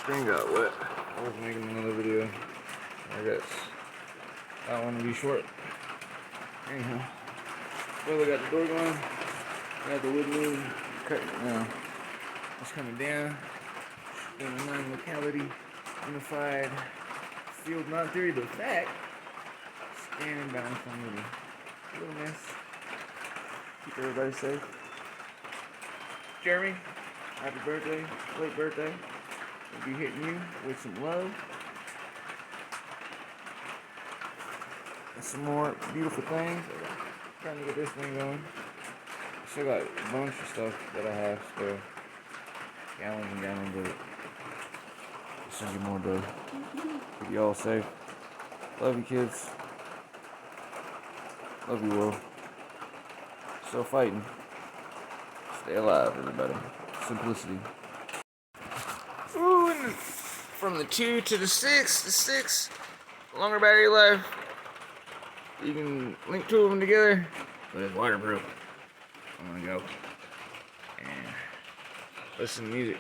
screen got wet. I was making another video. I guess that one will be short. Anyhow, well, we got the door going. We got the wood moving, cutting it now. It's coming down. Doing a non-locality, unified field non-theory, but fact. Standing down from a little mess. Keep everybody safe. Jeremy, happy birthday, late birthday. We'll be hitting you with some love. And some more beautiful things. I'm trying to get this thing going. I still got a bunch of stuff that I have still. Gallons and gallons of it. Just send you more dough. Keep you all safe. Love you, kids. Love you, world. Still fighting. Stay alive, everybody. Simplicity. Ooh, and from the 2 to the 6, the 6, longer battery life. You can link two of them together, but it's waterproof. I'm gonna go and listen to music.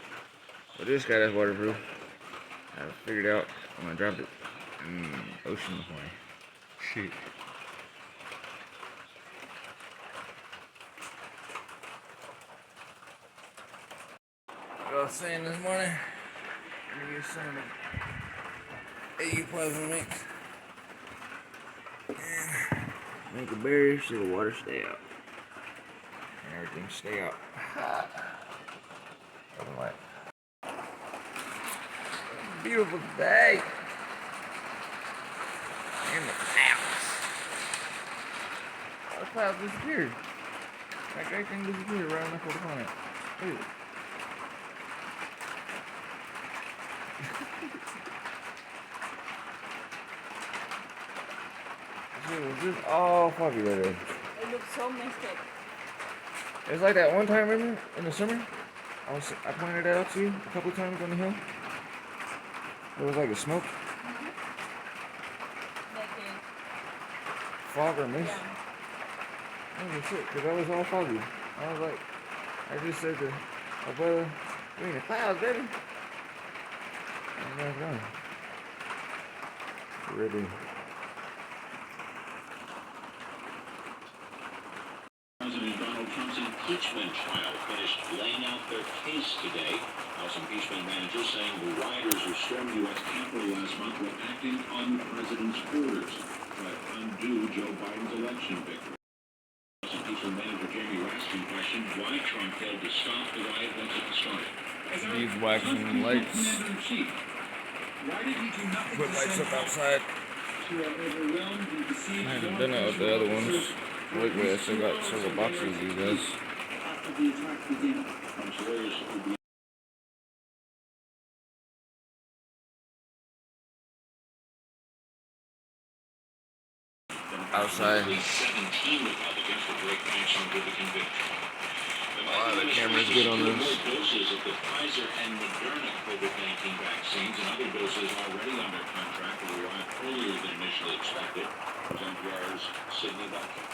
But this guy is waterproof. I figured out. I'm gonna drop it in the ocean this morning. Shit. What I was saying this morning, I'm gonna use some of the AU plasma mix and make a barrier so the water stay out and everything stay out. Like beautiful day in the clouds. The clouds disappeared. Like everything disappeared right on the planet. Look. It was just all foggy right there. It looks so messed up. It's like that one time, remember, in the summer? I pointed it out to you a couple times on the hill. There was like a smoke. Like a fog or mist. yeah. Oh shit, because I was all foggy. I was like, I just said to my brother, we in the clouds, baby. And that's gone. Really. President Donald Trump's impeachment trial finished laying out their case today. House impeachment managers saying the rioters who stormed U.S. Capitol last month were acting on the president's orders to undo Joe Biden's election victory. House impeachment manager Jamie Raskin questioned why Trump failed to stop the riot once it started. These waxing lights. Why did he do nothing Put lights up outside. I haven't done that with the other ones. Look, I still got several boxes of these guys. After the attack began, Trump's lawyers would be outside. 17 Republicans for great action with the conviction. Wow, the camera's good on this. Doses of the Pfizer and Moderna COVID-19 vaccines and other doses already under contract will arrive earlier than initially expected. NPR's Sydney Bucket.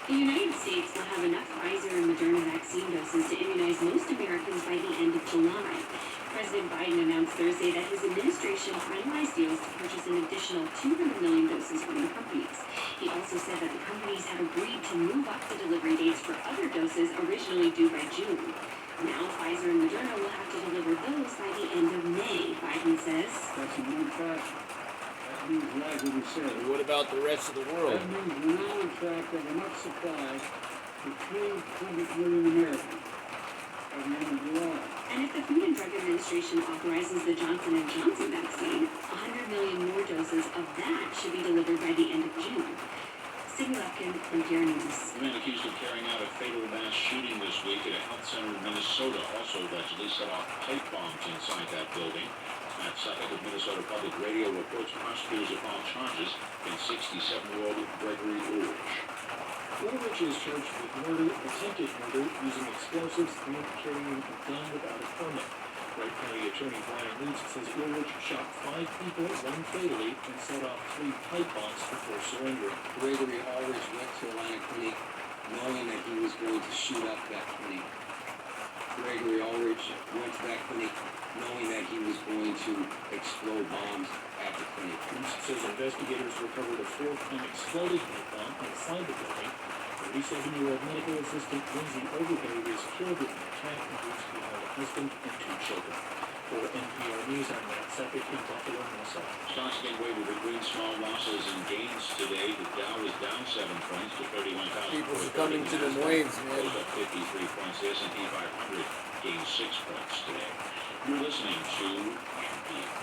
The United States will have enough Pfizer and Moderna vaccine doses to immunize most Americans by the end of July. President Biden announced Thursday that his administration finalized deals to purchase an additional 200 million doses from the companies. He also said that the companies had agreed to move up the delivery dates for other doses originally due by June. Now Pfizer and Moderna will have to deliver those by the end of May, Biden says. That's a known fact. That means right what he said. What about the rest of the world? That means we're now in fact have enough supply for 300 million Americans by the end of July. And if the Food and Drug Administration authorizes the Johnson & Johnson vaccine, 100 million more doses of that should be delivered by the end of June. Sydney Lufkin, NPR News. The man accused of carrying out a fatal mass shooting this week at a health center in Minnesota also allegedly set off pipe bombs inside that building. Matt Suffolk of Minnesota Public Radio reports prosecutors have filed charges against 67-year-old Gregory Ulrich. Ulrich is charged with murder, attempted murder, using explosives, and carrying a gun without a permit. Wright County Attorney Brian Leeds says Ulrich shot 5 people, 1 fatally, and set off 3 pipe bombs before surrendering. Gregory always went to Atlantic Clinic knowing that he was going to shoot up that clinic. Gregory Ulrich went to that clinic knowing that he was going to explode bombs at the clinic. Police says investigators recovered a 4-ton exploded pipe bomb inside the building. 37-year-old medical assistant Lindsay Overberry was killed in the attack and leaves behind a husband and 2 children. For NPR News, I'm Matt Sepik in Buffalo, Minnesota. Stocks gave way to between small losses and gains today. The Dow was down 7 points to 31,000. People succumbing to them waves, man. Closed up 53 points. The S&P 500 gained 6 points today. You're listening to NPR.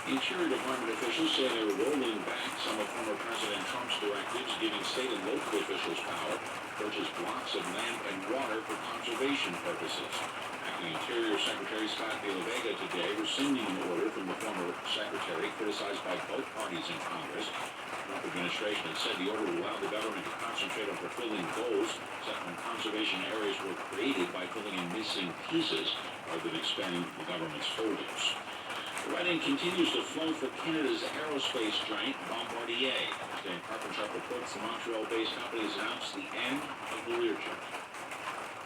The Interior Department officials say they're rolling back some of former President Trump's directives, giving state and local officials power to purchase blocks of land and water for conservation purposes. Acting Interior Secretary Scott De La Vega today rescinding an order from the former secretary criticized by both parties in Congress. The Trump administration had said the order would allow the government to concentrate on fulfilling goals set when conservation areas were created by filling in missing pieces rather than expanding the government's holdings. The writing continues to flow for Canada's aerospace giant Bombardier. Today, Carpenter reports the Montreal-based company has announced the end of the Learjet.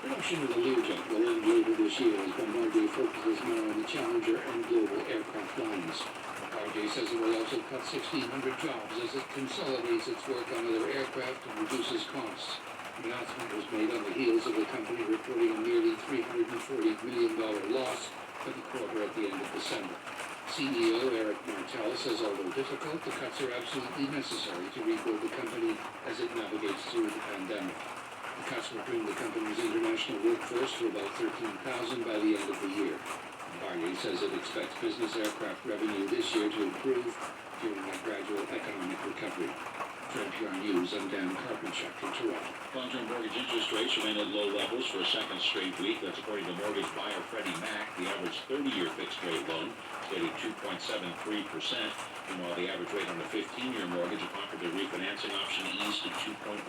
Production of the Learjet will end later this year as Bombardier focuses more on the Challenger and Global aircraft lines. Bombardier says it will also cut 1,600 jobs as it consolidates its work on other aircraft and reduces costs. The announcement was made on the heels of the company reporting a nearly $340 million loss for the quarter at the end of December. CEO Eric Martel says although difficult, the cuts are absolutely necessary to rebuild the company as it navigates through the pandemic. The cuts will bring the company's international workforce to about 13,000 by the end of the year. Bombardier says it expects business aircraft revenue this year to improve during a gradual economic recovery. For NPR News, I'm Dan Carpenter in Toronto. Long-term mortgage interest rates remain at low levels for a second straight week. That's according to mortgage buyer Freddie Mac. The average 30-year fixed-rate loan is getting 2.73%. Meanwhile, the average rate on a 15-year mortgage upon the refinancing option eased to 2.19%.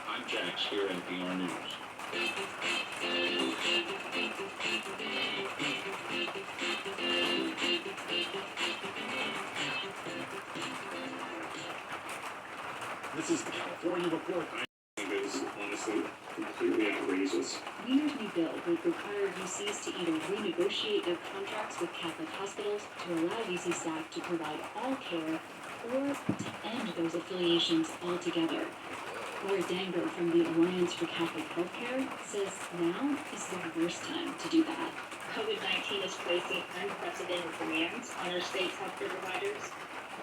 I'm Jack Spear, NPR News. This is the California Report. It is honestly completely outrageous. Wiener's new bill would require VCs to either renegotiate their contracts with Catholic hospitals to allow VC staff to provide all care or to end those affiliations altogether. Laura Dango from the Alliance for Catholic Healthcare says now is the worst time to do that. COVID-19 is placing unprecedented demands on our state's healthcare providers.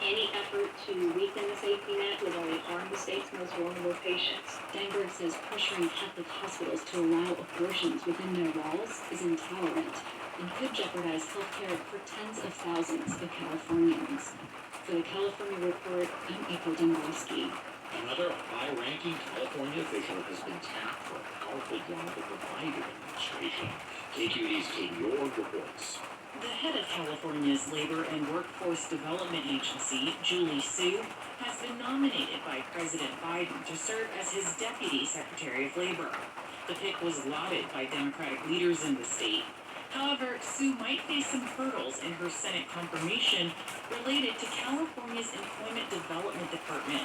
Any effort to weaken the safety net would only harm the state's most vulnerable patients. Danberg says pressuring Catholic hospitals to allow abortions within their walls is intolerant and could jeopardize healthcare for tens of thousands of Californians. For the California Report, I'm April Dombrowski. Another high-ranking California official has been tapped for a powerful drone of the Biden administration. KQED's Katie Org reports. The head of California's Labor and Workforce Development Agency, Julie Su, has been nominated by President Biden to serve as his Deputy Secretary of Labor. The pick was lauded by Democratic leaders in the state. However, Su might face some hurdles in her Senate confirmation related to California's Employment Development Department.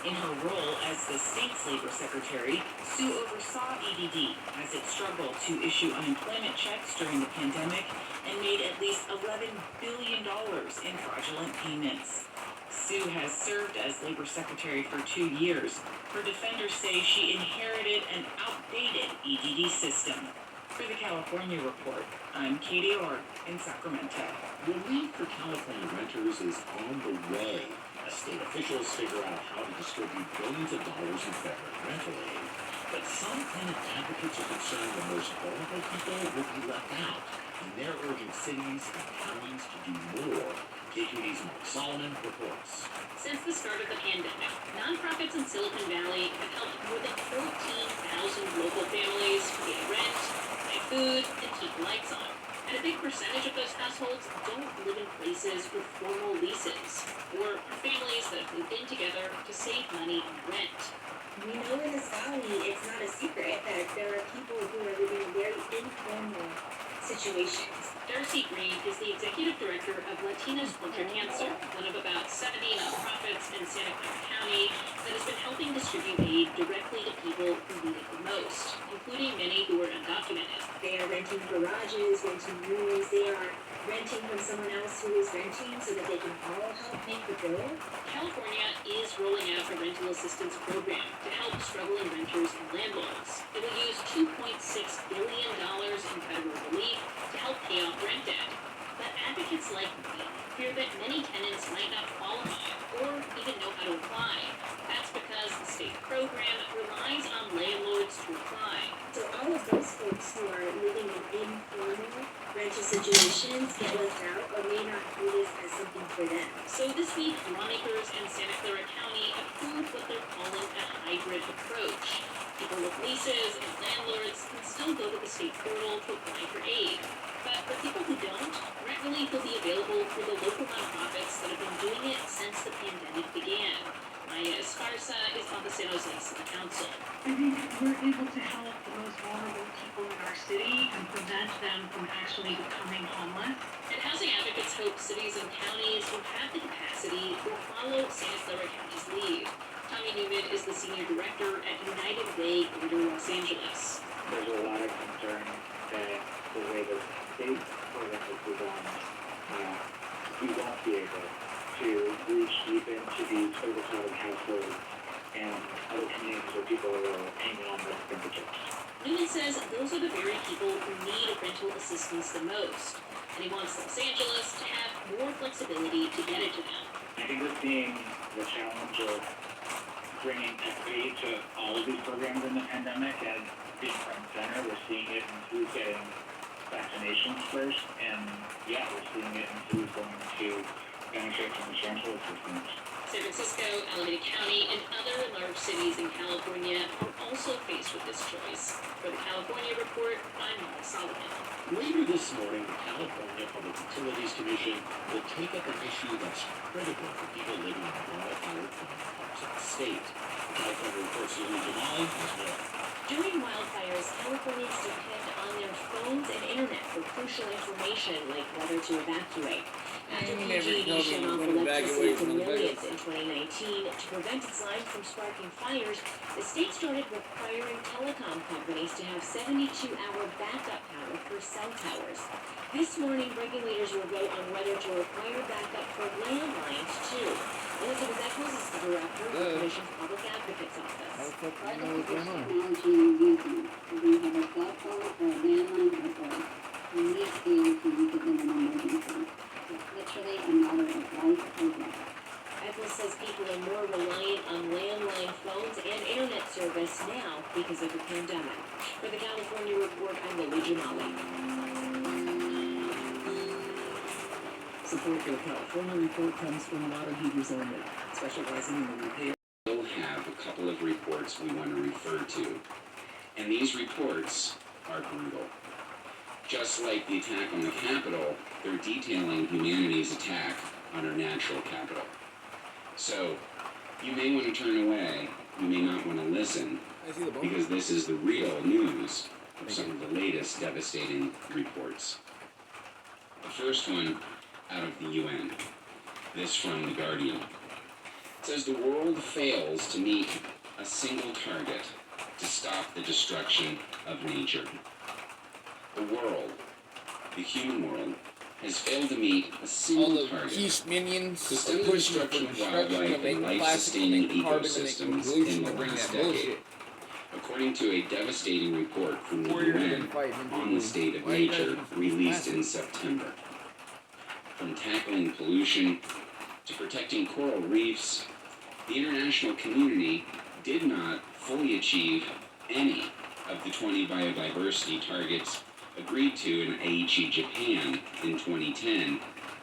In her role as the state's labor secretary, Su oversaw EDD as it struggled to issue unemployment checks during the pandemic and made at least $11 billion in fraudulent payments. Su has served as labor secretary for 2 years. Her defenders say she inherited an outdated EDD system. For the California Report, I'm Katie Org in Sacramento. Relief for California renters is on the way as state officials figure out how to distribute billions of dollars in federal rental aid. But some tenant advocates are concerned the most vulnerable people will be left out, and they're urging cities and counties to do more. KQED's Mark Solomon reports. Since the start of the pandemic, nonprofits in Silicon Valley have helped more than 14,000 local families pay rent, buy food, and keep lights on. And a big percentage of those households don't live in places with formal leases, or are families that have moved in together to save money on rent. We know in this valley, it's not a secret that there are people who are living in very informal situations. Darcy Green is the executive director of Latinos Contra Cancer, one of about 70 nonprofits in Santa Clara County that has been helping distribute aid directly to people who need it the most, including many who are undocumented. They are renting garages, renting rooms, they are renting from someone else who is renting so that they can all help make the bill. California is rolling out a rental assistance program to help struggling renters and landlords. It will use $2.6 billion in federal relief to help pay off rent debt. But advocates like me fear that many tenants might not qualify or even know how to apply. That's because the state program relies on landlords to apply. So all of those folks who are living in informal rental situations get left out or may not view this as something for them. So this week, lawmakers in Santa Clara County approved what they're calling a hybrid approach. People with leases and landlords can still go to the state portal to apply for aid. But for people who don't, rent relief will be available for the local nonprofits that have been doing it since the pandemic began. Maya Esparza is on the San Jose City Council. I think we're able to help the most vulnerable people in our city and prevent them from actually becoming homeless. And housing advocates hope cities and counties who have the capacity will follow Santa Clara County's lead. Tommy Newman is the senior director at United Way Greater Los Angeles. There's a lot of concern that the way the state program is designed, we won't be able to reach deep into these overcrowded households and other communities where people are hanging on their fingertips. Newman says those are the very people who need rental assistance the most, and he wants Los Angeles to have more flexibility to get it to them. I think we're seeing the challenge of bringing equity to all of these programs in the pandemic as being front and center. We're seeing it in who's getting vaccinations first, and we're seeing it in who's going to benefit from this rental assistance. San Francisco, Alameda County, and other large cities in California are also faced with this choice. For the California Report, I'm Molly Solomon. Later this morning, the California Public Utilities Commission will take up an issue that's critical for people living in wildfire-prone parts of the state. The California Report's Louis Jamali has more. During wildfires, Californians depend on their phones and internet for crucial information like whether to evacuate. After PG&E shut off electricity to millions in 2019 to prevent its line from sparking fires, the state started requiring telecom companies to have 72-hour backup power for cell towers. This morning, regulators will vote on whether to require backup for landlines, too. Elizabeth Eccles is the director of the Commission's Public Advocate's Office. Technology you're using, whether you have a cell phone or a landline or both, you need to be able to use it in an emergency. It's literally a matter of life or death. Eccles says people are more reliant on landline phones and internet service now because of the pandemic. For the California Report, I'm Lily Jamali. Support for the California Report comes from Water Heaters Only, specializing in the repair. We'll have a couple of reports we want to refer to, and these reports are brutal. Just like the attack on the Capitol, they're detailing humanity's attack on our natural capital. So, you may want to turn away, you may not want to listen, because this is the real news of some of the latest devastating reports. The first one out of the UN. This from The Guardian. It says the world fails to meet a single target to stop the destruction of nature. The world, the human world, has failed to meet a single target Peace minions to stop the destruction of wildlife and life-sustaining ecosystems in the last decade. According to a devastating report from the UN on the state of nature released in September. From tackling pollution to protecting coral reefs, the international community did not fully achieve any of the 20 biodiversity targets agreed to in Aichi, Japan in 2010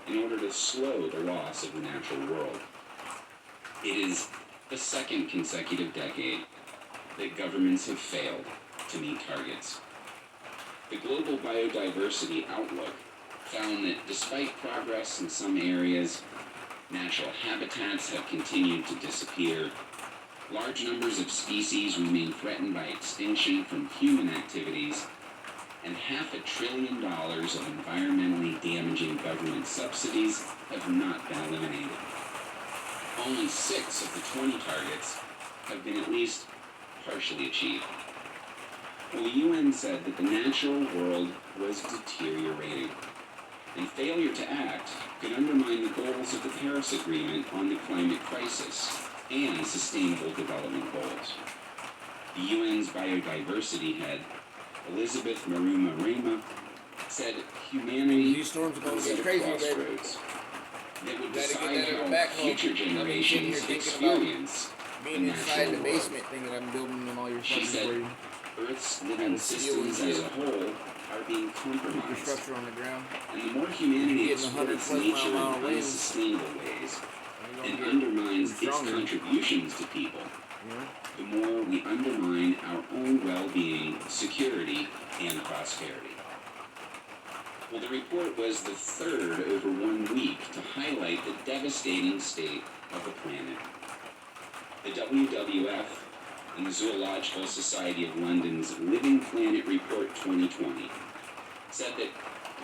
in order to slow the loss of the natural world. It is the second consecutive decade that governments have failed to meet targets. The Global Biodiversity Outlook found that despite progress in some areas, natural habitats have continued to disappear, large numbers of species remain threatened by extinction from human activities, and $500 billion of environmentally damaging government subsidies have not been eliminated. Only 6 of the 20 targets have been at least partially achieved. Well, the UN said that the natural world was deteriorating, and failure to act could undermine the goals of the Paris Agreement on the climate crisis and Sustainable Development Goals. The UN's biodiversity head, Elizabeth Maruma, said humanity These storms are going was to at get a crazy, baby. crossroads that would Gotta get decide that in the how back home. future Don't be sitting here generations thinking about experience the being inside natural the world. basement thinking I'm building them all your She fucking said for you. Earth's living systems as a whole are being compromised, Infrastructure on the ground. and the more humanity Getting 100 exploits plus nature mile in winds. unsustainable ways You're and gonna undermines get its stronger. contributions to people, You know? the more we undermine our own well-being, security, and prosperity. Well, the report was the third over 1 week to highlight the devastating state of the planet. The WWF and the Zoological Society of London's Living Planet Report 2020 said that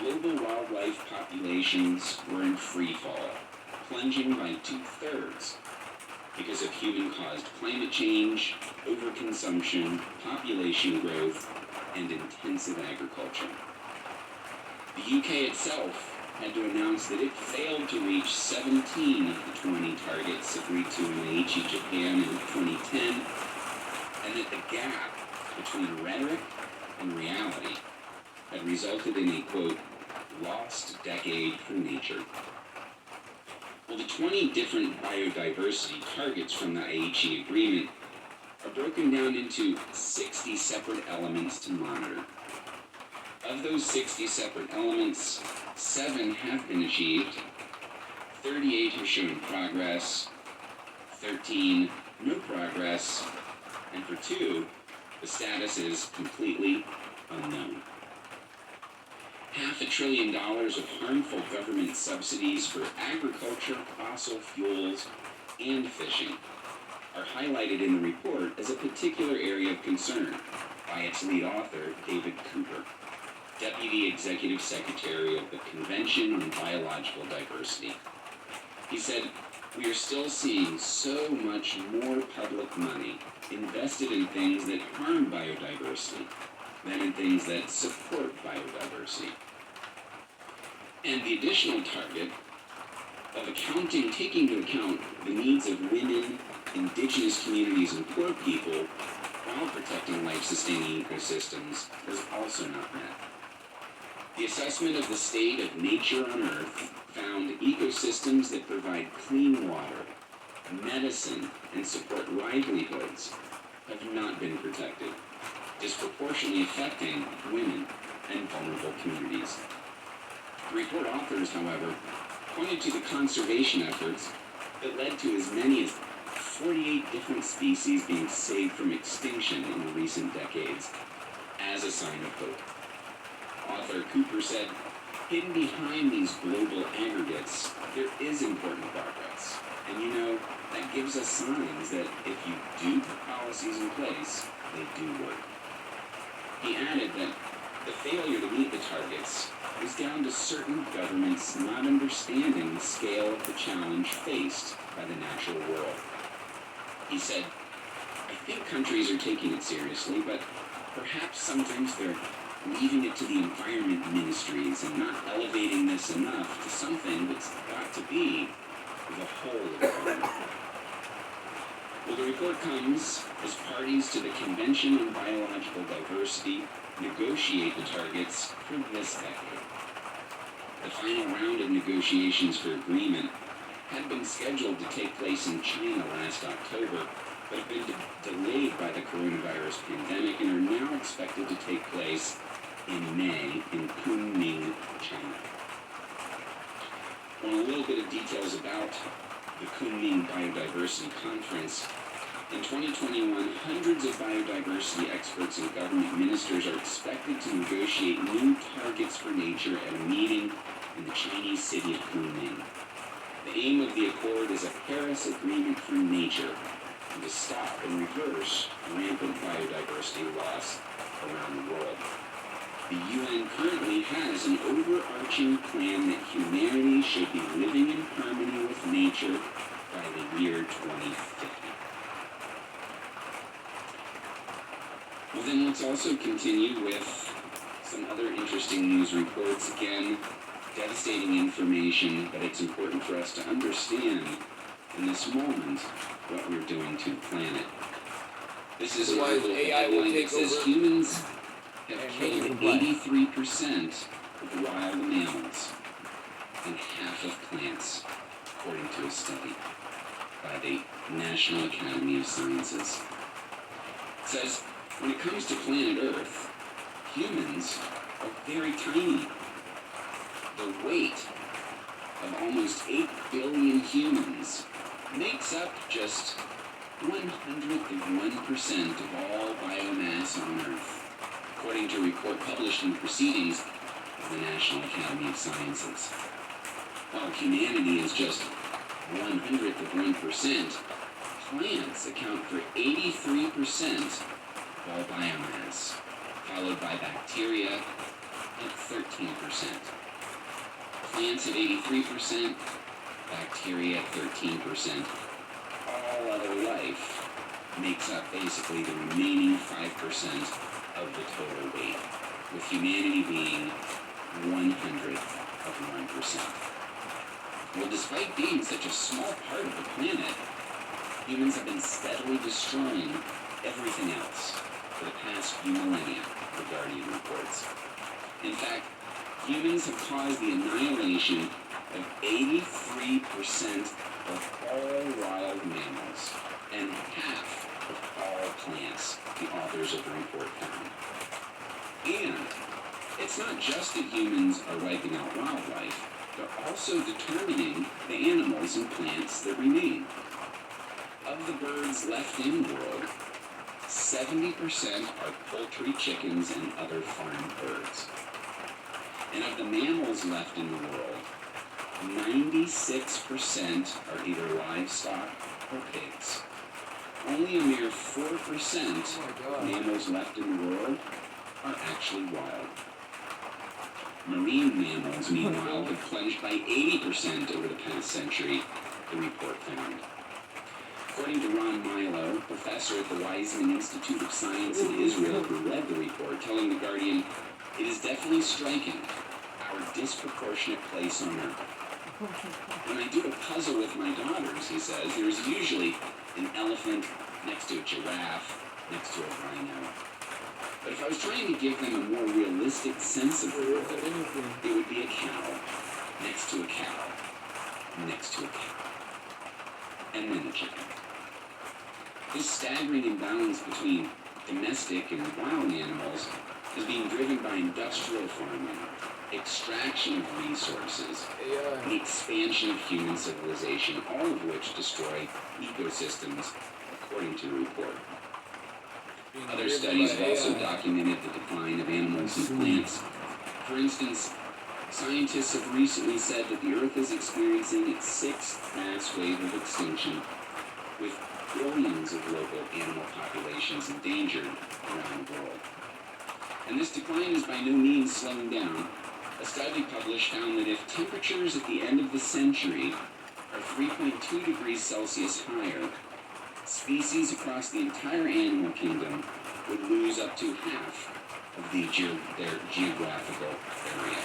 global wildlife populations were in free fall, plunging by 2/3 because of human-caused climate change, overconsumption, population growth, and intensive agriculture. The UK itself had to announce that it failed to reach 17 of the 20 targets agreed to in Aichi, Japan in 2010, and that the gap between rhetoric and reality had resulted in a, quote, lost decade for nature. Well, the 20 different biodiversity targets from the Aichi Agreement are broken down into 60 separate elements to monitor. Of those 60 separate elements, 7 have been achieved, 38 have shown progress, 13 no progress, and for 2, the status is completely unknown. $500 billion of harmful government subsidies for agriculture, fossil fuels, and fishing are highlighted in the report as a particular area of concern by its lead author, David Cooper, Deputy Executive Secretary of the Convention on Biological Diversity. He said, "We are still seeing so much more public money invested in things that harm biodiversity than in things that support biodiversity." And the additional target of taking into account the needs of women, indigenous communities, and poor people while protecting life-sustaining ecosystems is also not met. The assessment of the state of nature on Earth found ecosystems that provide clean water, medicine, and support livelihoods have not been protected, disproportionately affecting women and vulnerable communities. The report authors, however, pointed to the conservation efforts that led to as many as 48 different species being saved from extinction in the recent decades as a sign of hope. Author Cooper said, "Hidden behind these global aggregates, there is important progress. And that gives us signs that if you do put policies in place, they do work." He added that the failure to meet the targets was down to certain governments not understanding the scale of the challenge faced by the natural world. He said, "I think countries are taking it seriously, but perhaps sometimes they're leaving it to the environment ministries and not elevating this enough to something that's got to be the whole of government." Well, the report comes as parties to the Convention on Biological Diversity negotiate the targets for this decade. The final round of negotiations for agreement had been scheduled to take place in China last October, but have been delayed by the coronavirus pandemic and are now expected to take place in May in Kunming, China. Well, a little bit of details about the Kunming Biodiversity Conference. In 2021, hundreds of biodiversity experts and government ministers are expected to negotiate new targets for nature at a meeting in the Chinese city of Kunming. The aim of the accord is a Paris Agreement for nature and to stop and reverse rampant biodiversity loss around the world. The UN currently has an overarching plan that humanity should be living in harmony with nature by the year 2050. Well, then let's also continue with some other interesting news reports. Again, devastating information, but it's important for us to understand in this moment what we're doing to the planet. This is an article headline that says humans have killed 83% of the wild mammals and half of plants, according to a study by the National Academy of Sciences. It says, when it comes to planet Earth, humans are very tiny. The weight of almost 8 billion humans makes up just 101% of all biomass on Earth, according to a report published in the Proceedings of the National Academy of Sciences. While humanity is just 1/100%, plants account for 83% of all biomass, followed by bacteria at 13%. Plants at 83%, bacteria at 13%. All other life makes up basically the remaining 5% of the total weight, with humanity being 1/100%. Well, despite being such a small part of the planet, humans have been steadily destroying everything else for the past few millennia, the Guardian reports. In fact, humans have caused the annihilation of 83% of all wild mammals and half of all plants, the authors of the report found. And it's not just that humans are wiping out wildlife, they're also determining the animals and plants that remain. Of the birds left in the world, 70% are poultry, chickens, and other farm birds. And of the mammals left in the world, 96% are either livestock or pigs. Only a mere 4% of mammals left in the world are actually wild. Marine mammals, meanwhile, have plunged by 80% over the past century, the report found. According to Ron Milo, professor at the Weizmann Institute of Science in Israel, who led the report, telling The Guardian, it is definitely striking our disproportionate place on Earth. When I do a puzzle with my daughters, he says, there is usually an elephant next to a giraffe, next to a rhino. But if I was trying to give them a more realistic sense of the world, it would be a cow, next to a cow, next to a cow, and then a chicken. This staggering imbalance between domestic and wild animals is being driven by industrial farming, extraction of resources, and the expansion of human civilization, all of which destroy ecosystems, according to the report. Other studies have also documented the decline of animals and plants. For instance, scientists have recently said that the Earth is experiencing its 6th mass wave of extinction, with billions of local animal populations endangered around the world. And this decline is by no means slowing down. A study published found that if temperatures at the end of the century are 3.2 degrees Celsius higher, species across the entire animal kingdom would lose up to half of their geographical area.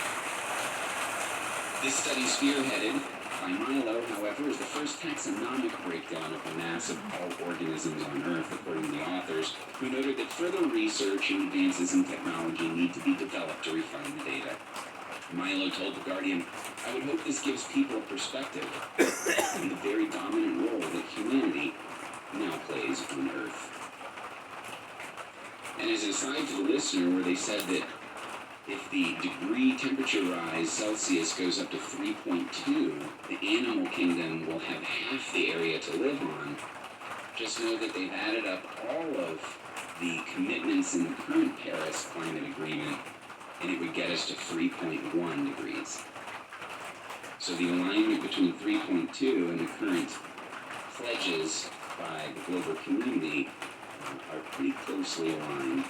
This study, spearheaded by Milo, however, is the first taxonomic breakdown of the mass of all organisms on Earth, according to the authors, who noted that further research and advances in technology need to be developed to refine the data. Milo told The Guardian, I would hope this gives people a perspective on the very dominant role that humanity now plays on Earth. And as an aside to the listener, where they said that if the degree temperature rise Celsius goes up to 3.2, the animal kingdom will have half the area to live on, just know that they've added up all of the commitments in the current Paris Climate Agreement, and it would get us to 3.1 degrees. So the alignment between 3.2 and the current pledges by the global community are pretty closely aligned.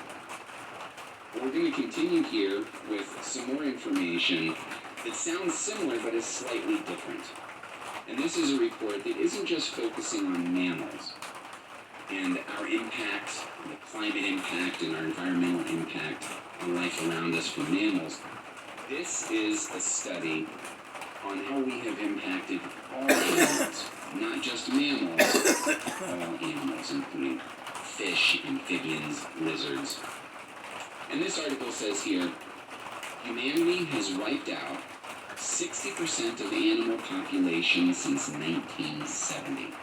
We're going to continue here with some more information that sounds similar but is slightly different. And this is a report that isn't just focusing on mammals and our impact, the climate impact and our environmental impact on life around us from mammals. This is a study on how we have impacted all animals, not just mammals, all animals, including fish, amphibians, lizards. And this article says here, humanity has wiped out 60% of the animal population since 1970,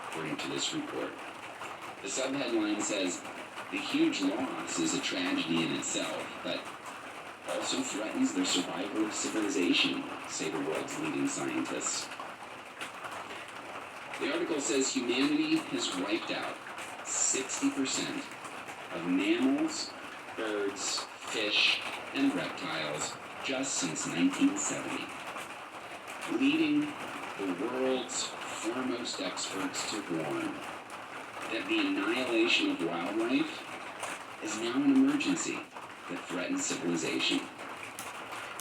according to this report. The subheadline says, the huge loss is a tragedy in itself, but also threatens the survival of civilization, say the world's leading scientists. The article says humanity has wiped out 60% of mammals, birds, fish, and reptiles just since 1970, leading the world's foremost experts to warn that the annihilation of wildlife is now an emergency that threatens civilization.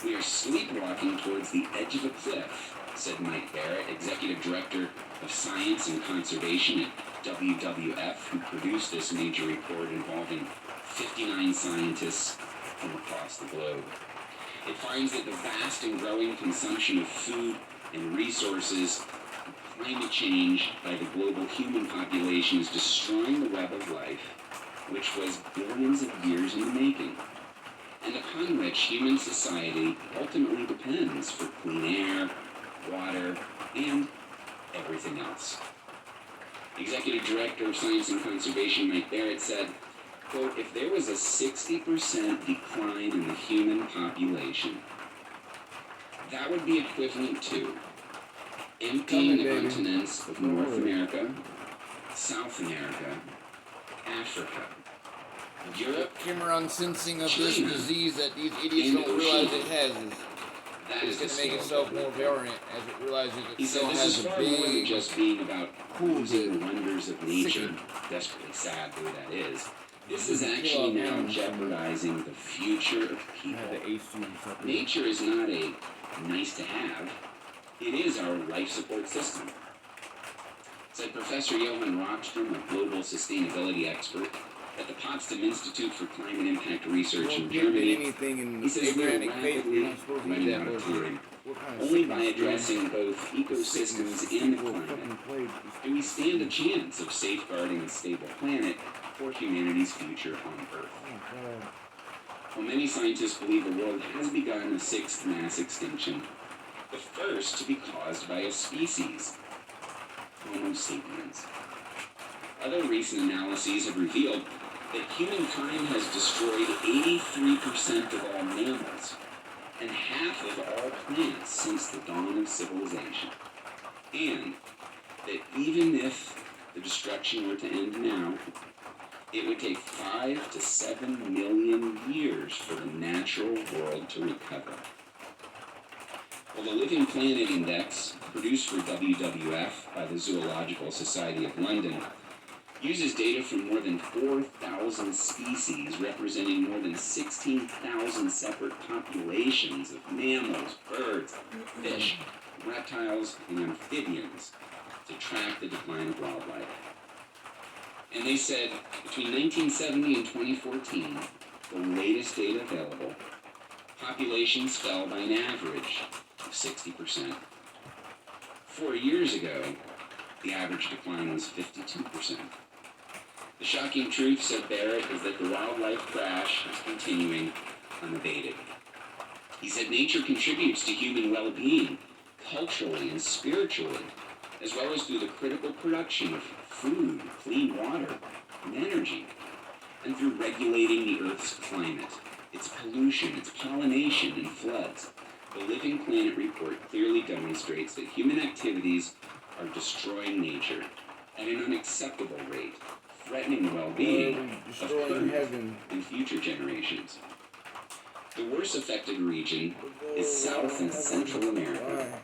We are sleepwalking towards the edge of a cliff, said Mike Barrett, Executive Director of Science and Conservation at WWF, who produced this major report involving 59 scientists from across the globe. It finds that the vast and growing consumption of food and resources, climate change by the global human population is destroying the web of life, which was billions of years in the making, and upon which human society ultimately depends for clean air, water, and everything else. Executive Director of Science and Conservation Mike Barrett said, quote, if there was a 60% decline in the human population, that would be equivalent to emptying the continents of North America, South America, Africa, Europe, Cameron sensing of China, this disease that these idiots don't realize it has is going to make itself more virulent as it realizes it still has a big just being about losing the wonders of nature, desperately sad though that is. This is actually now jeopardizing the future of people. Nature is not a nice to have, it is our life support system. Said Professor Johan Rockström, a global sustainability expert at the Potsdam Institute for Climate Impact Research in Germany. He says we are rapidly running out of time. Only by addressing both ecosystems and the climate do we stand a chance of safeguarding a stable planet for humanity's future on Earth. While many scientists believe the world has begun a sixth mass extinction, the first to be caused by a species, Homo sapiens. Other recent analyses have revealed that humankind has destroyed 83% of all mammals and half of all plants since the dawn of civilization. And that even if the destruction were to end now, it would take 5 to 7 million years for the natural world to recover. Well, the Living Planet Index, produced for WWF by the Zoological Society of London, uses data from more than 4,000 species representing more than 16,000 separate populations of mammals, birds, fish, reptiles, and amphibians to track the decline of wildlife. And they said between 1970 and 2014, the latest data available, populations fell by an average of 60%. 4 years ago, the average decline was 52%. The shocking truth, said Barrett, is that the wildlife crash is continuing unabated. He said nature contributes to human well-being, culturally and spiritually, as well as through the critical production of food, clean water, and energy, and through regulating the Earth's climate, its pollution, its pollination, and floods. The Living Planet report clearly demonstrates that human activities are destroying nature at an unacceptable rate, threatening the well-being of current and future generations. The worst affected region is South and Central America,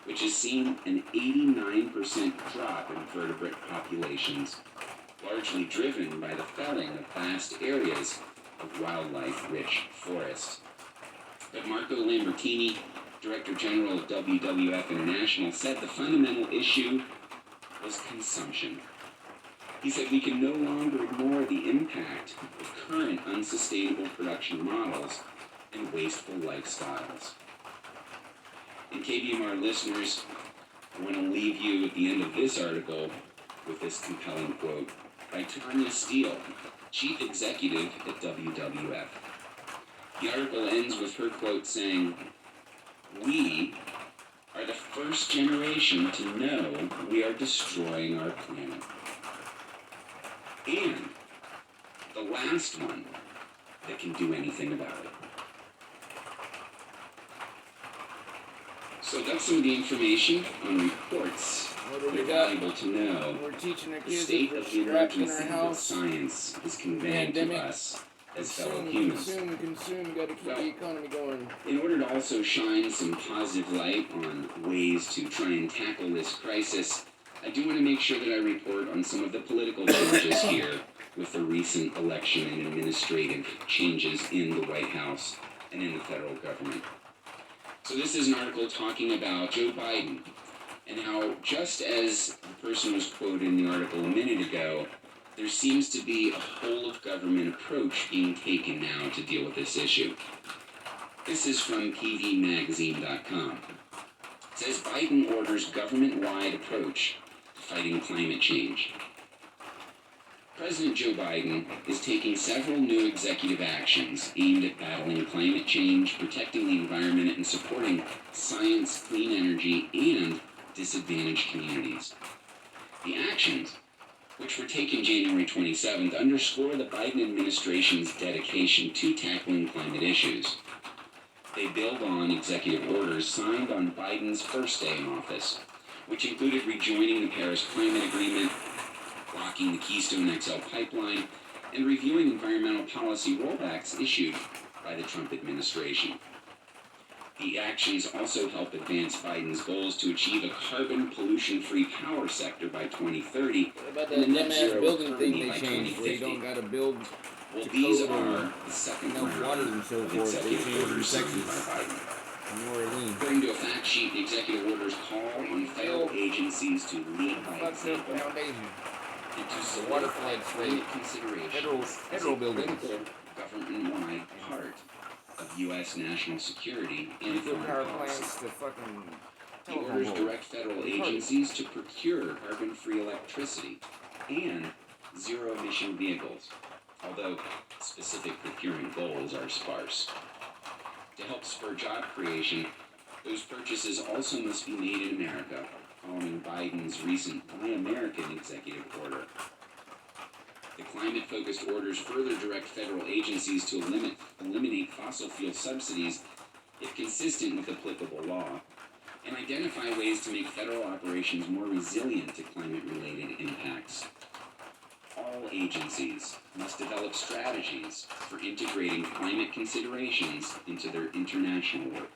which has seen an 89% drop in vertebrate populations, largely driven by the felling of vast areas of wildlife-rich forests. But Marco Lambertini, Director General of WWF International, said the fundamental issue was consumption. He said we can no longer ignore the impact of current unsustainable production models and wasteful lifestyles. And KVMR listeners, I want to leave you at the end of this article with this compelling quote by Tanya Steele, Chief Executive at WWF. The article ends with her quote saying, "We are the first generation to know we are destroying our planet. And the last one that can do anything about it." So that's some of the information on reports. They're valuable to know. We're teaching our The kids state that of we're the strapped in emergency our that house. science is conveying to Pandemic. us as fellow Consume, humans. consume, gotta keep the economy going. In order to also shine some positive light on ways to try and tackle this crisis, I do want to make sure that I report on some of the political changes here with the recent election and administrative changes in the White House and in the federal government. So this is an article talking about Joe Biden and how, just as the person was quoted in the article a minute ago, there seems to be a whole-of-government approach being taken now to deal with this issue. This is from pvmagazine.com. It says Biden orders government-wide approach to fighting climate change. President Joe Biden is taking several new executive actions aimed at battling climate change, protecting the environment, and supporting science, clean energy, and disadvantaged communities. The actions, which were taken January 27th, underscore the Biden administration's dedication to tackling climate issues. They build on executive orders signed on Biden's first day in office, which included rejoining the Paris Climate Agreement, blocking the Keystone XL pipeline, and reviewing environmental policy rollbacks issued by the Trump administration. The actions also help advance Biden's goals to achieve a carbon pollution-free power sector by 2030 What about and that a net dumbass zero building thing economy they by changed where you 2050. don't gotta build Well, to these code or are the second enough water and so of forth. They executive changed in orders signed Texas by Biden. and New Orleans. According to a fact sheet, the executive orders call on federal agencies to lead by Fucked up example foundation. and to The water solidify flood climate state. considerations Federal as a buildings. critical government-wide part of U.S. national security and Nuclear power foreign plants policy. to fucking The telephone orders poles. direct federal agencies to procure carbon-free electricity and zero-emission vehicles, although specific procurement goals are sparse. To help spur job creation, those purchases also must be made in America, following Biden's recent Buy American executive order. The climate-focused orders further direct federal agencies to eliminate fossil fuel subsidies if consistent with applicable law, and identify ways to make federal operations more resilient to climate-related impacts. All agencies must develop strategies for integrating climate considerations into their international work.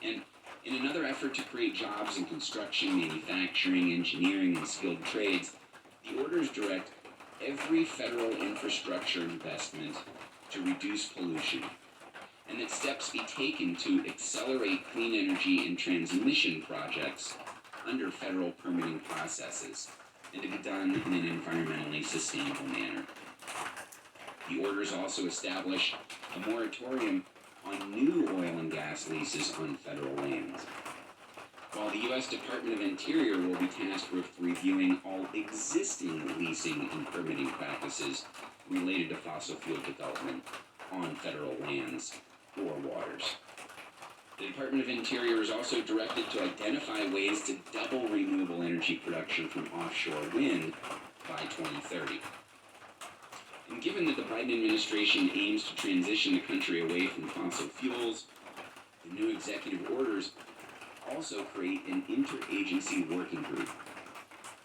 And in another effort to create jobs in construction, manufacturing, engineering, and skilled trades, the orders direct every federal infrastructure investment to reduce pollution, and that steps be taken to accelerate clean energy and transmission projects under federal permitting processes, and to be done in an environmentally sustainable manner. The orders also establish a moratorium on new oil and gas leases on federal lands, while the U.S. Department of Interior will be tasked with reviewing all existing leasing and permitting practices related to fossil fuel development on federal lands or waters. The Department of Interior is also directed to identify ways to double renewable energy production from offshore wind by 2030. And given that the Biden administration aims to transition the country away from fossil fuels, the new executive orders also create an interagency working group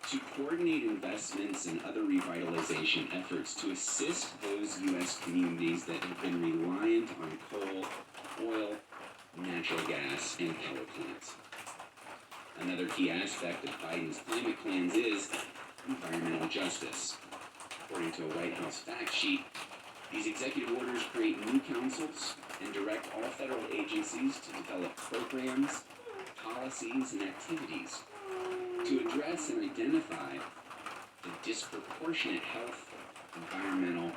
to coordinate investments and other revitalization efforts to assist those U.S. communities that have been reliant on coal, oil, natural gas, and power plants. Another key aspect of Biden's climate plans is environmental justice. According to a White House fact sheet, These executive orders create new councils and direct all federal agencies to develop programs, policies, and activities to address and identify the disproportionate health, environmental,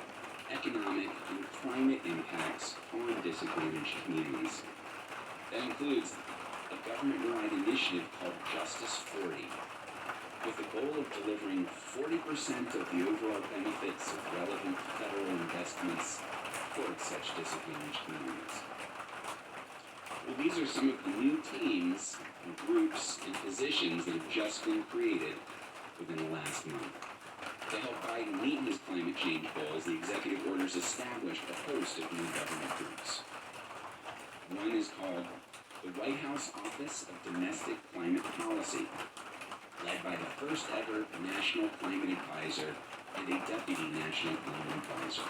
economic, and climate impacts on disadvantaged communities. That includes a government-wide initiative called Justice 40, with the goal of delivering 40% of the overall benefits of relevant federal investments towards such disadvantaged communities. Well, these are some of the new teams, and groups, and positions that have just been created within the last month. To help Biden meet his climate change goals, the executive orders established a host of new government groups. One is called the White House Office of Domestic Climate Policy, led by the first ever National Climate Advisor and a Deputy National Climate Advisor.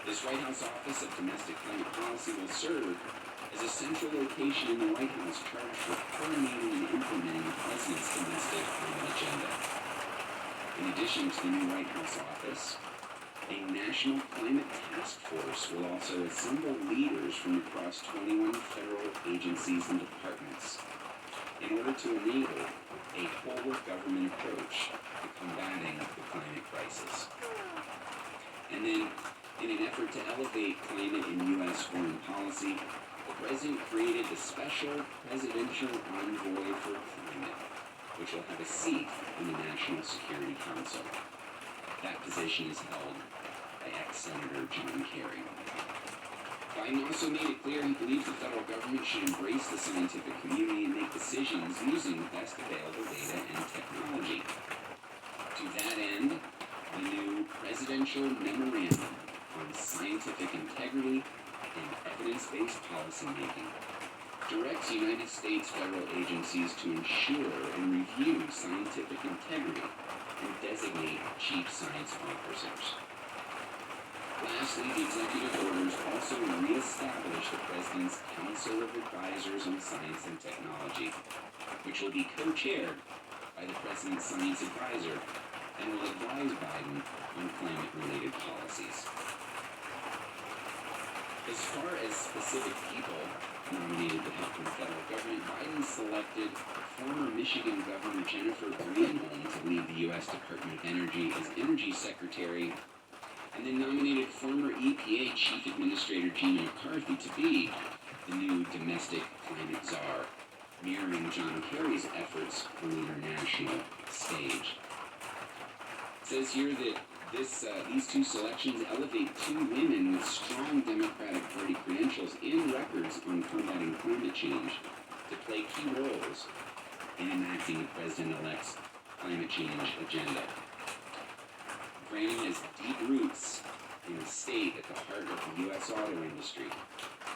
This White House Office of Domestic Climate Policy will serve as a central location in the White House charged with coordinating and implementing the President's domestic climate agenda. In addition to the new White House office, a National Climate Task Force will also assemble leaders from across 21 federal agencies and departments in order to enable a whole-of-government approach to combating the climate crisis. And then, in an effort to elevate climate in U.S. foreign policy, the President created the Special Presidential Envoy for Climate, which will have a seat in the National Security Council. That position is held by ex-Senator John Kerry. Biden also made it clear he believes the federal government should embrace the scientific community and make decisions using the best available data and technology. To that end, the new Presidential Memorandum on Scientific Integrity and Evidence-Based Policymaking directs United States federal agencies to ensure and review scientific integrity and designate chief science officers. Lastly, the executive orders also reestablish the President's Council of Advisors on Science and Technology, which will be co-chaired by the President's Science Advisor and will advise Biden on climate-related policies. As far as specific people nominated to help the federal government, Biden selected former Michigan Governor Jennifer Granholm to lead the U.S. Department of Energy as Energy Secretary, and then nominated former EPA Chief Administrator Gina McCarthy to be the new domestic climate czar, mirroring John Kerry's efforts on the international stage. It says here that these two selections elevate two women with strong Democratic Party credentials and records on combating climate change to play key roles in enacting the President-elect's climate change agenda. Granholm has deep roots in the state at the heart of the U.S. auto industry,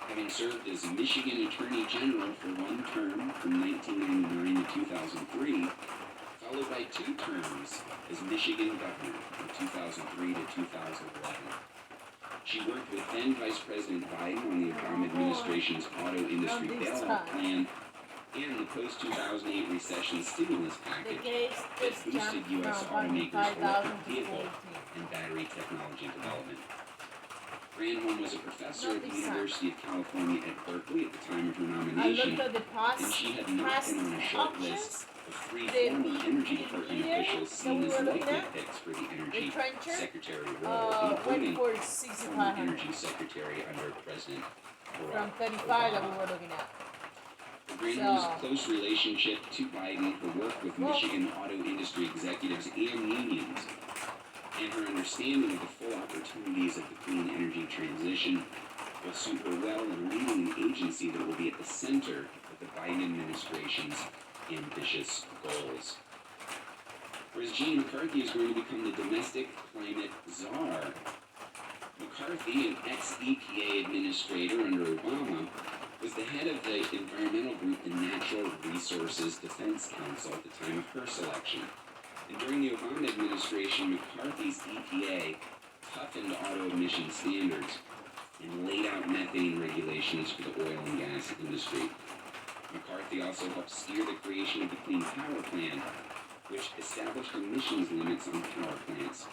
having served as Michigan Attorney General for one term from 1999 to 2003, followed by two terms as Michigan Governor from 2003 to 2011. She worked with then Vice President Biden on the Obama administration's auto industry bailout plan and the post-2008 recession stimulus package that boosted U.S. automakers' electric vehicle and battery technology development. Granholm was a professor at the University of California at Berkeley at the time of her nomination, and she had not been on a short list of three former Energy Department officials seen as likely picks for the Energy Secretary role, including former Energy Secretary under President Barack Obama. Granholm's close relationship to Biden, her work with Michigan auto industry executives and unions, and her understanding of the full opportunities of the clean energy transition will suit her well in leading an agency that will be at the center of the Biden administration's ambitious goals. Whereas Gina McCarthy is going to become the domestic climate czar. McCarthy, an ex-EPA administrator under Obama, was the head of the environmental group, the Natural Resources Defense Council, at the time of her selection. And during the Obama administration, McCarthy's EPA toughened auto emission standards and laid out methane regulations for the oil and gas industry. McCarthy also helped steer the creation of the Clean Power Plan, which established emissions limits on power plants.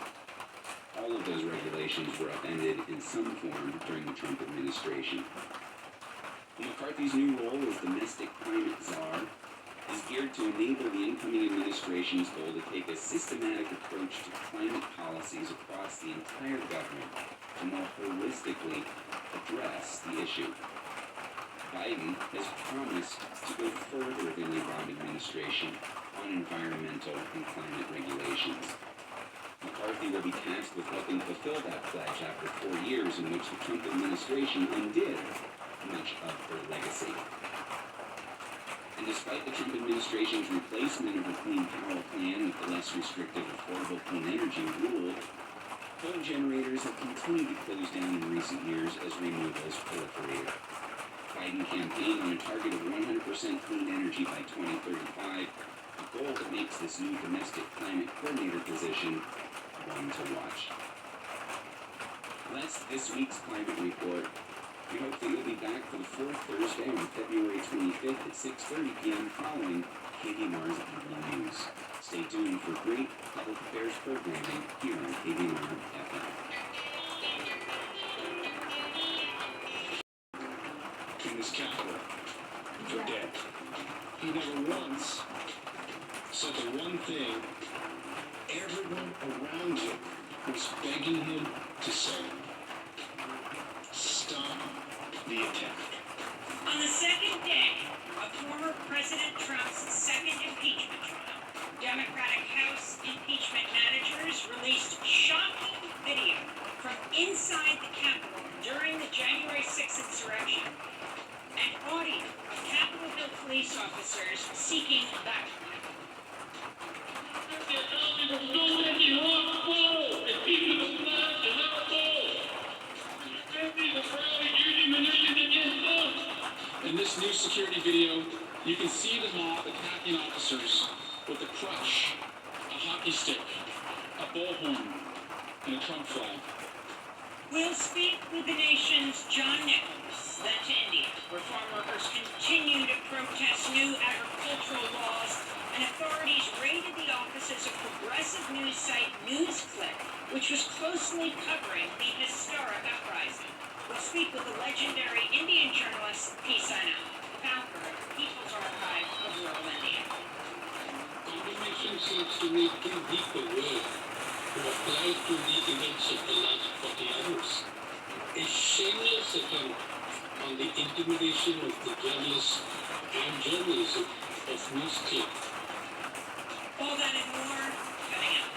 All of those regulations were upended in some form during the Trump administration. McCarthy's new role as domestic climate czar is geared to enable the incoming administration's goal to take a systematic approach to climate policies across the entire government to more holistically address the issue. Biden has promised to go further than the Obama administration on environmental and climate regulations. McCarthy will be tasked with helping fulfill that pledge after 4 years in which the Trump administration undid much of her legacy. And despite the Trump administration's replacement of the Clean Power Plan with the less restrictive Affordable Clean Energy rule, coal generators have continued to close down in recent years as renewables proliferate. Biden campaigned on a target of 100% clean energy by 2035, a goal that makes this new domestic climate coordinator position one to watch. That's this week's climate report. We hope that you'll be back for the fourth Thursday on February 25th at 6:30 p.m. following KVMR's Evening News. Stay tuned for great public affairs programming here on KVMR FM. In this capital, for dead. He never once said the one thing everyone around him was begging him to say. Stop the attack. On the second day of former President Trump's second impeachment trial, Democratic House impeachment managers released shocking video from inside the Capitol during the January 6th insurrection and audio of Capitol Hill police officers seeking backup. In this new security video, you can see the mob attacking officers with a crutch, a hockey stick, a bullhorn, and a Trump flag. We'll speak with the nation's John Nichols, then to India, where farm workers continue to protest new agricultural laws, and authorities raided the offices of progressive news site NewsClick, which was closely covering the historic uprising. We'll speak with the legendary Indian journalist P. Saina, founder of the People's Archive of Rural India. Condemnation seems to me too deep a word to apply to the events of the last 40 hours. A shameless attempt on the intimidation of the journalists and journalism of NewsClick. All that and more coming up.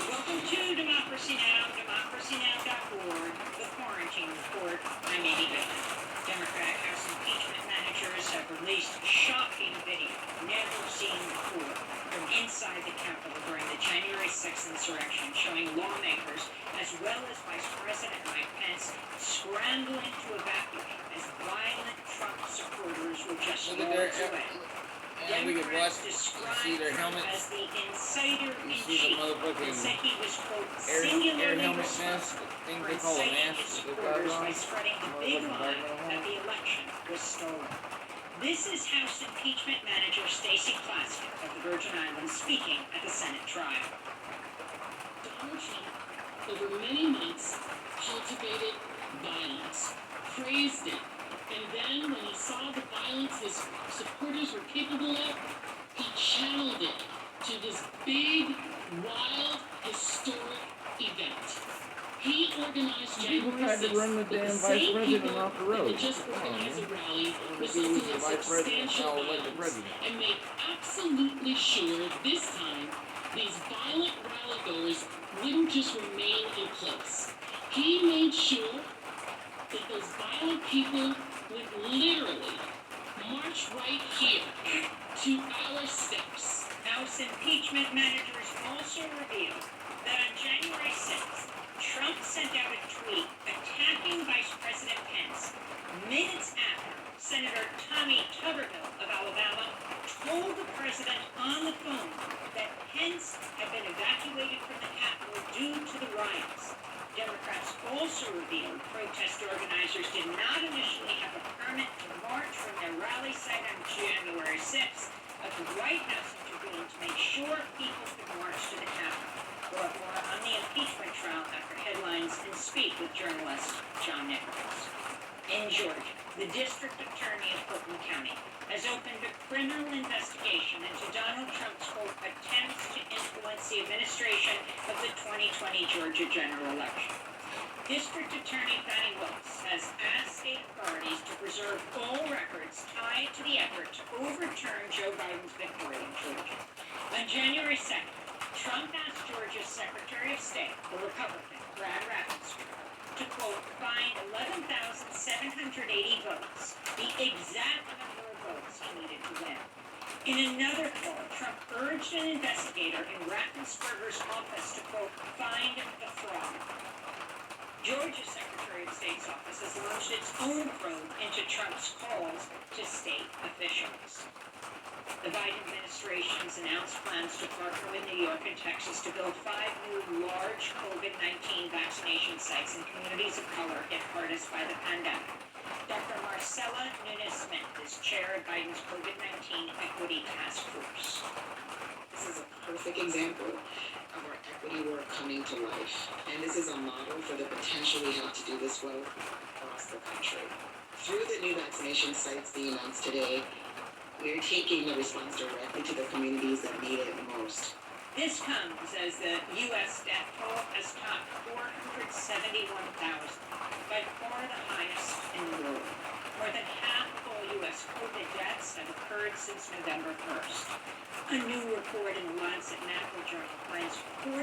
Welcome to Democracy Now!, democracynow.org, the Quarantine Report. I'm Amy Bailey. Democratic House impeachment managers have released shocking video never seen before from inside the Capitol during the January 6th insurrection, showing lawmakers as well as Vice President Mike Pence scrambling to evacuate as violent Trump supporters were just yards away. Democrats described Trump as the insider-in-chief and said he was, quote, singularly responsible for inciting his supporters by spreading the big lie that the election was stolen. This is House impeachment manager Stacey Plaskett of the Virgin Islands speaking at the Senate trial. Donald Trump, over many months, cultivated violence, praised it, and then when he saw the violence his supporters were capable of, he channeled it to this big, wild, historic event. He organized January 6th with the same people that had just organized a rally resulting in substantial violence and made absolutely sure this time these violent rally-goers wouldn't just remain in place. He made sure that those violent people would literally march right here to our steps. House impeachment managers also revealed that on January 6th, Trump sent out a tweet attacking Vice President Pence minutes after Senator Tommy Tuberville of Alabama told the president on the phone that Pence had been evacuated from the Capitol due to the riots. Democrats also revealed protest organizers did not initially have a permit to march from their rally site on January 6th, but the White House intervene to make sure people could march to the Capitol. We'll have more on the impeachment trial after headlines and speak with journalist John Nichols. In Georgia, the district attorney of Fulton County has opened a criminal investigation into Donald Trump's, quote, attempts to influence the administration of the 2020 Georgia general election. District Attorney Fannie Willis has asked state authorities to preserve all records tied to the effort to overturn Joe Biden's victory in Georgia. On January 2nd, Trump asked Georgia's Secretary of State, the Republican, Brad Raffensperger, to, quote, find 11,780 votes, the exact number of votes he needed to win. In another call, Trump urged an investigator in Raffensperger's office to, quote, find the fraud. Georgia Secretary of State's office has launched its own probe into Trump's calls to state officials. The Biden administration's announced plans to partner with New York and Texas to build 5 new large COVID-19 vaccination sites in communities of color hit hardest by the pandemic. Dr. Marcella Nunes-Smith is chair of Biden's COVID-19 Equity Task Force. This is a perfect example of our equity work coming to life. And this is a model for the potential we have to do this well across the country. Through the new vaccination sites being announced today, we're taking the response directly to the communities that need it most. This comes as the U.S. death toll has topped 471,000, by far the highest in the world. More than half of all U.S. COVID deaths have occurred since November 1st. A new report in the Lancet Medical Journal finds 40%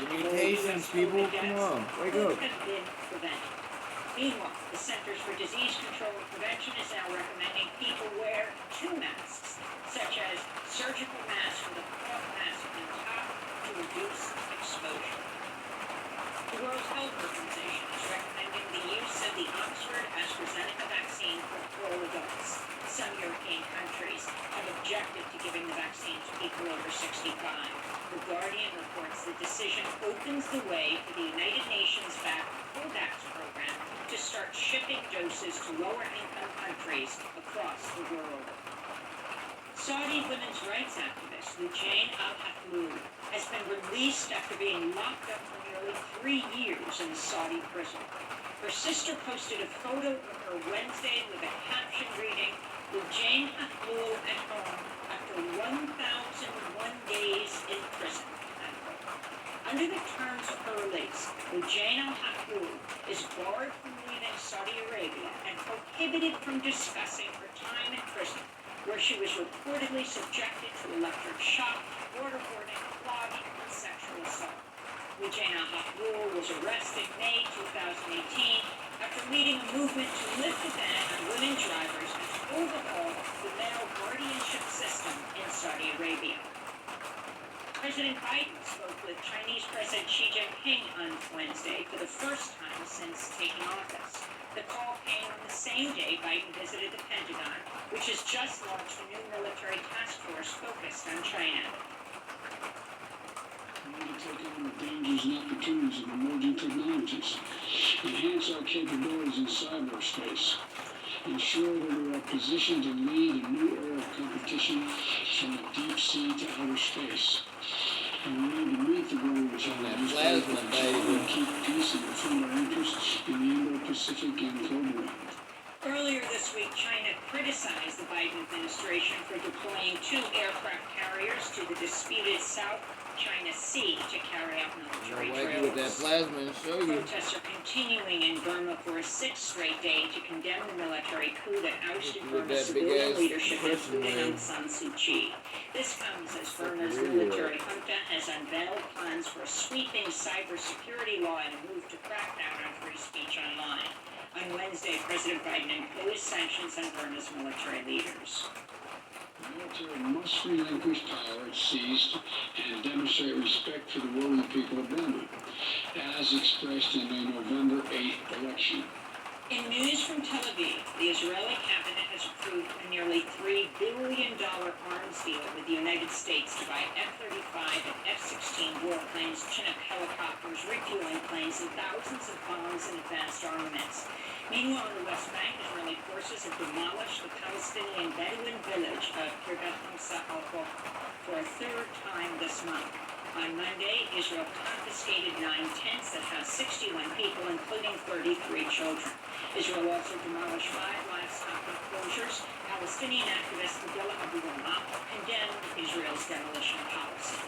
of all Mutations, U.S. people, COVID come deaths on, wake could up. have been prevented. Meanwhile, the Centers for Disease Control and Prevention is now recommending people wear 2 masks, such as surgical masks with a cloth mask on top to reduce exposure. The World Health Organization is recommending the use of the Oxford-AstraZeneca vaccine for all adults. Some European countries have objected to giving the vaccine to people over 65. The Guardian reports the decision opens the way for the United Nations-backed COVAX program to start shipping doses to lower-income countries across the world. Saudi women's rights activist Lujain al-Hathloul has been released after being locked up for nearly 3 years in a Saudi prison. Her sister posted a photo of her Wednesday with a caption reading, Lujain Hathloul at home after 1,001 days in prison. Under the terms of her release, Lujain al-Hathloul is barred from leaving Saudi Arabia and prohibited from discussing her time in prison, where she was reportedly subjected to electric shock, waterboarding, flogging, and sexual assault. Lujain al-Hathloul was arrested May 2018 after leading a movement to lift the ban on women drivers and overhaul the male guardianship system in Saudi Arabia. President Biden spoke with Chinese President Xi Jinping on Wednesday for the first time since taking office. The call came on the same day Biden visited the Pentagon, which has just launched a new military task force focused on China. We need to take on the dangers and opportunities of emerging technologies, enhance our capabilities in cyberspace, ensure that we are positioned to lead a new era of competition from the deep sea to outer space. And we need to meet the growing challenges and keep peace and defend our interests in the Indo-Pacific and globally. Earlier this week, China criticized the Biden administration for deploying 2 aircraft carriers to the disputed South China Sea to carry out military drills. With that plasma and show you. Protests are continuing in Burma for a 6th straight day to condemn the military coup that ousted Burma's civilian leadership, including Aung San Suu Kyi. This comes as Burma's military junta has unveiled plans for a sweeping cybersecurity law and a move to crack down on free speech online. On Wednesday, President Biden imposed sanctions on Burma's military leaders. The military must relinquish power it seized and demonstrate respect for the will of the people of Burma, as expressed in the November 8th election. In news from Tel Aviv, the Israeli cabinet has approved a nearly $3 billion arms deal with the United States to buy F-35 and F-16 warplanes, Chinook helicopters, refueling planes, and thousands of bombs and advanced armaments. Meanwhile, in the West Bank, Israeli forces have demolished the Palestinian Bedouin village of Kiryat Al for a third time this month. On Monday, Israel confiscated 9 tents that housed 61 people, including 33 children. Israel also demolished 5 livestock enclosures. Palestinian activist Abdullah Abu Rama condemned Israel's demolition policy.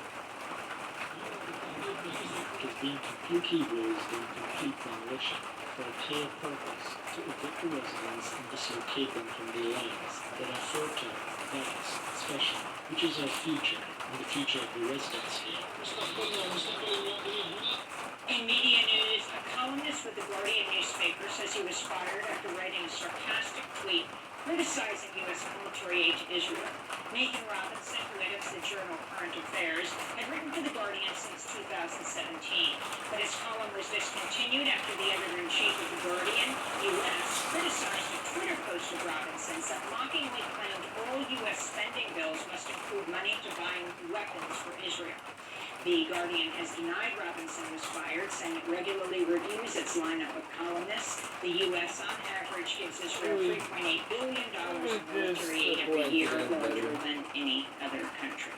Has been completely raised in complete demolition for a clear purpose to evict the residents and dislocate them from the lands that are fertile, vast, special, which is our future and the future of the residents here. In media news, a columnist with the Guardian newspaper says he was fired after writing a sarcastic tweet criticizing U.S. military aid to Israel. Nathan Robinson, who edits the journal Current Affairs, had written for the Guardian since 2017, but his column was discontinued after the editor-in-chief of the Guardian, U.S., criticized a Twitter post of Robinson's that mockingly claimed all U.S. spending bills must include money to buying weapons for Israel. The Guardian has denied Robinson was fired, saying it regularly reviews its lineup of columnists. The U.S. on average gives Israel $3.8 billion in military aid every year, larger than any other country.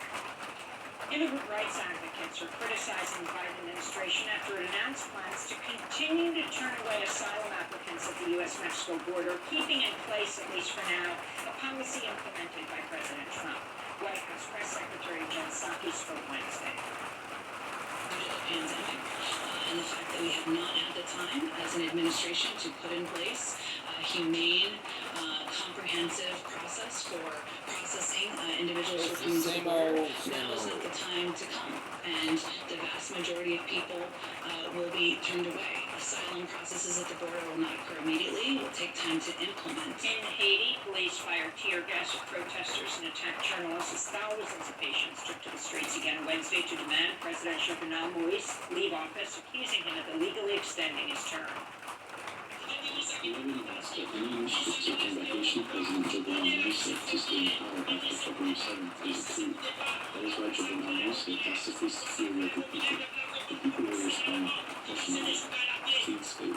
Immigrant rights advocates are criticizing the Biden administration after it announced plans to continue to turn away asylum applicants at the U.S.-Mexico border, keeping in place, at least for now, a policy implemented by President Trump. White House Press Secretary Jen Psaki spoke Wednesday. Pandemic and the fact that we have not had the time as an administration to put in place a humane, comprehensive process for processing individuals who are coming to the border. Now is not the time to come, and the vast majority of people will be turned away. Asylum processes at the border will not occur immediately. It will take time to implement. In Haiti, police fired tear gas at protesters and attacked journalists as thousands of patients took to the streets again Wednesday to demand President Jovenel Moïse leave office, accusing him of illegally extending his term. Women have asked any initiative taken by Haitian President Jovenel Moïse to stay in power after February 7th is a coup. That is why Jovenel Moïse has to face the fury of the people. The people will respond personally. Please stay.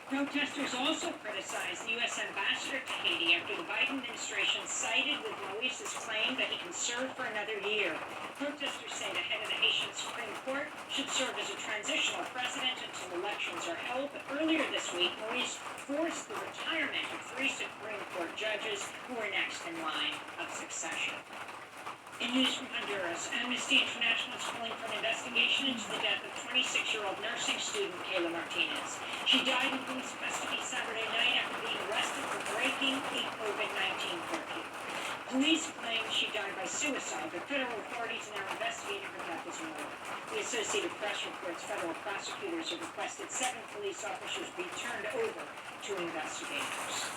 Protesters also criticized the U.S. ambassador to Haiti after the Biden administration sided with Moïse's claim that he can serve for another year. Protesters say the head of the Haitian Supreme Court should serve as a transitional president until elections are held. But earlier this week, Moïse forced the retirement of 3 Supreme Court judges who were next in line of succession. In news from Honduras, Amnesty International is calling for an investigation into the death of 26-year-old nursing student Kayla Martinez. She died in police custody Saturday night after being arrested for breaking a COVID-19 curfew. Police claim she died by suicide, but federal authorities are now investigating her death as well. The Associated Press reports federal prosecutors have requested 7 police officers be turned over to investigators.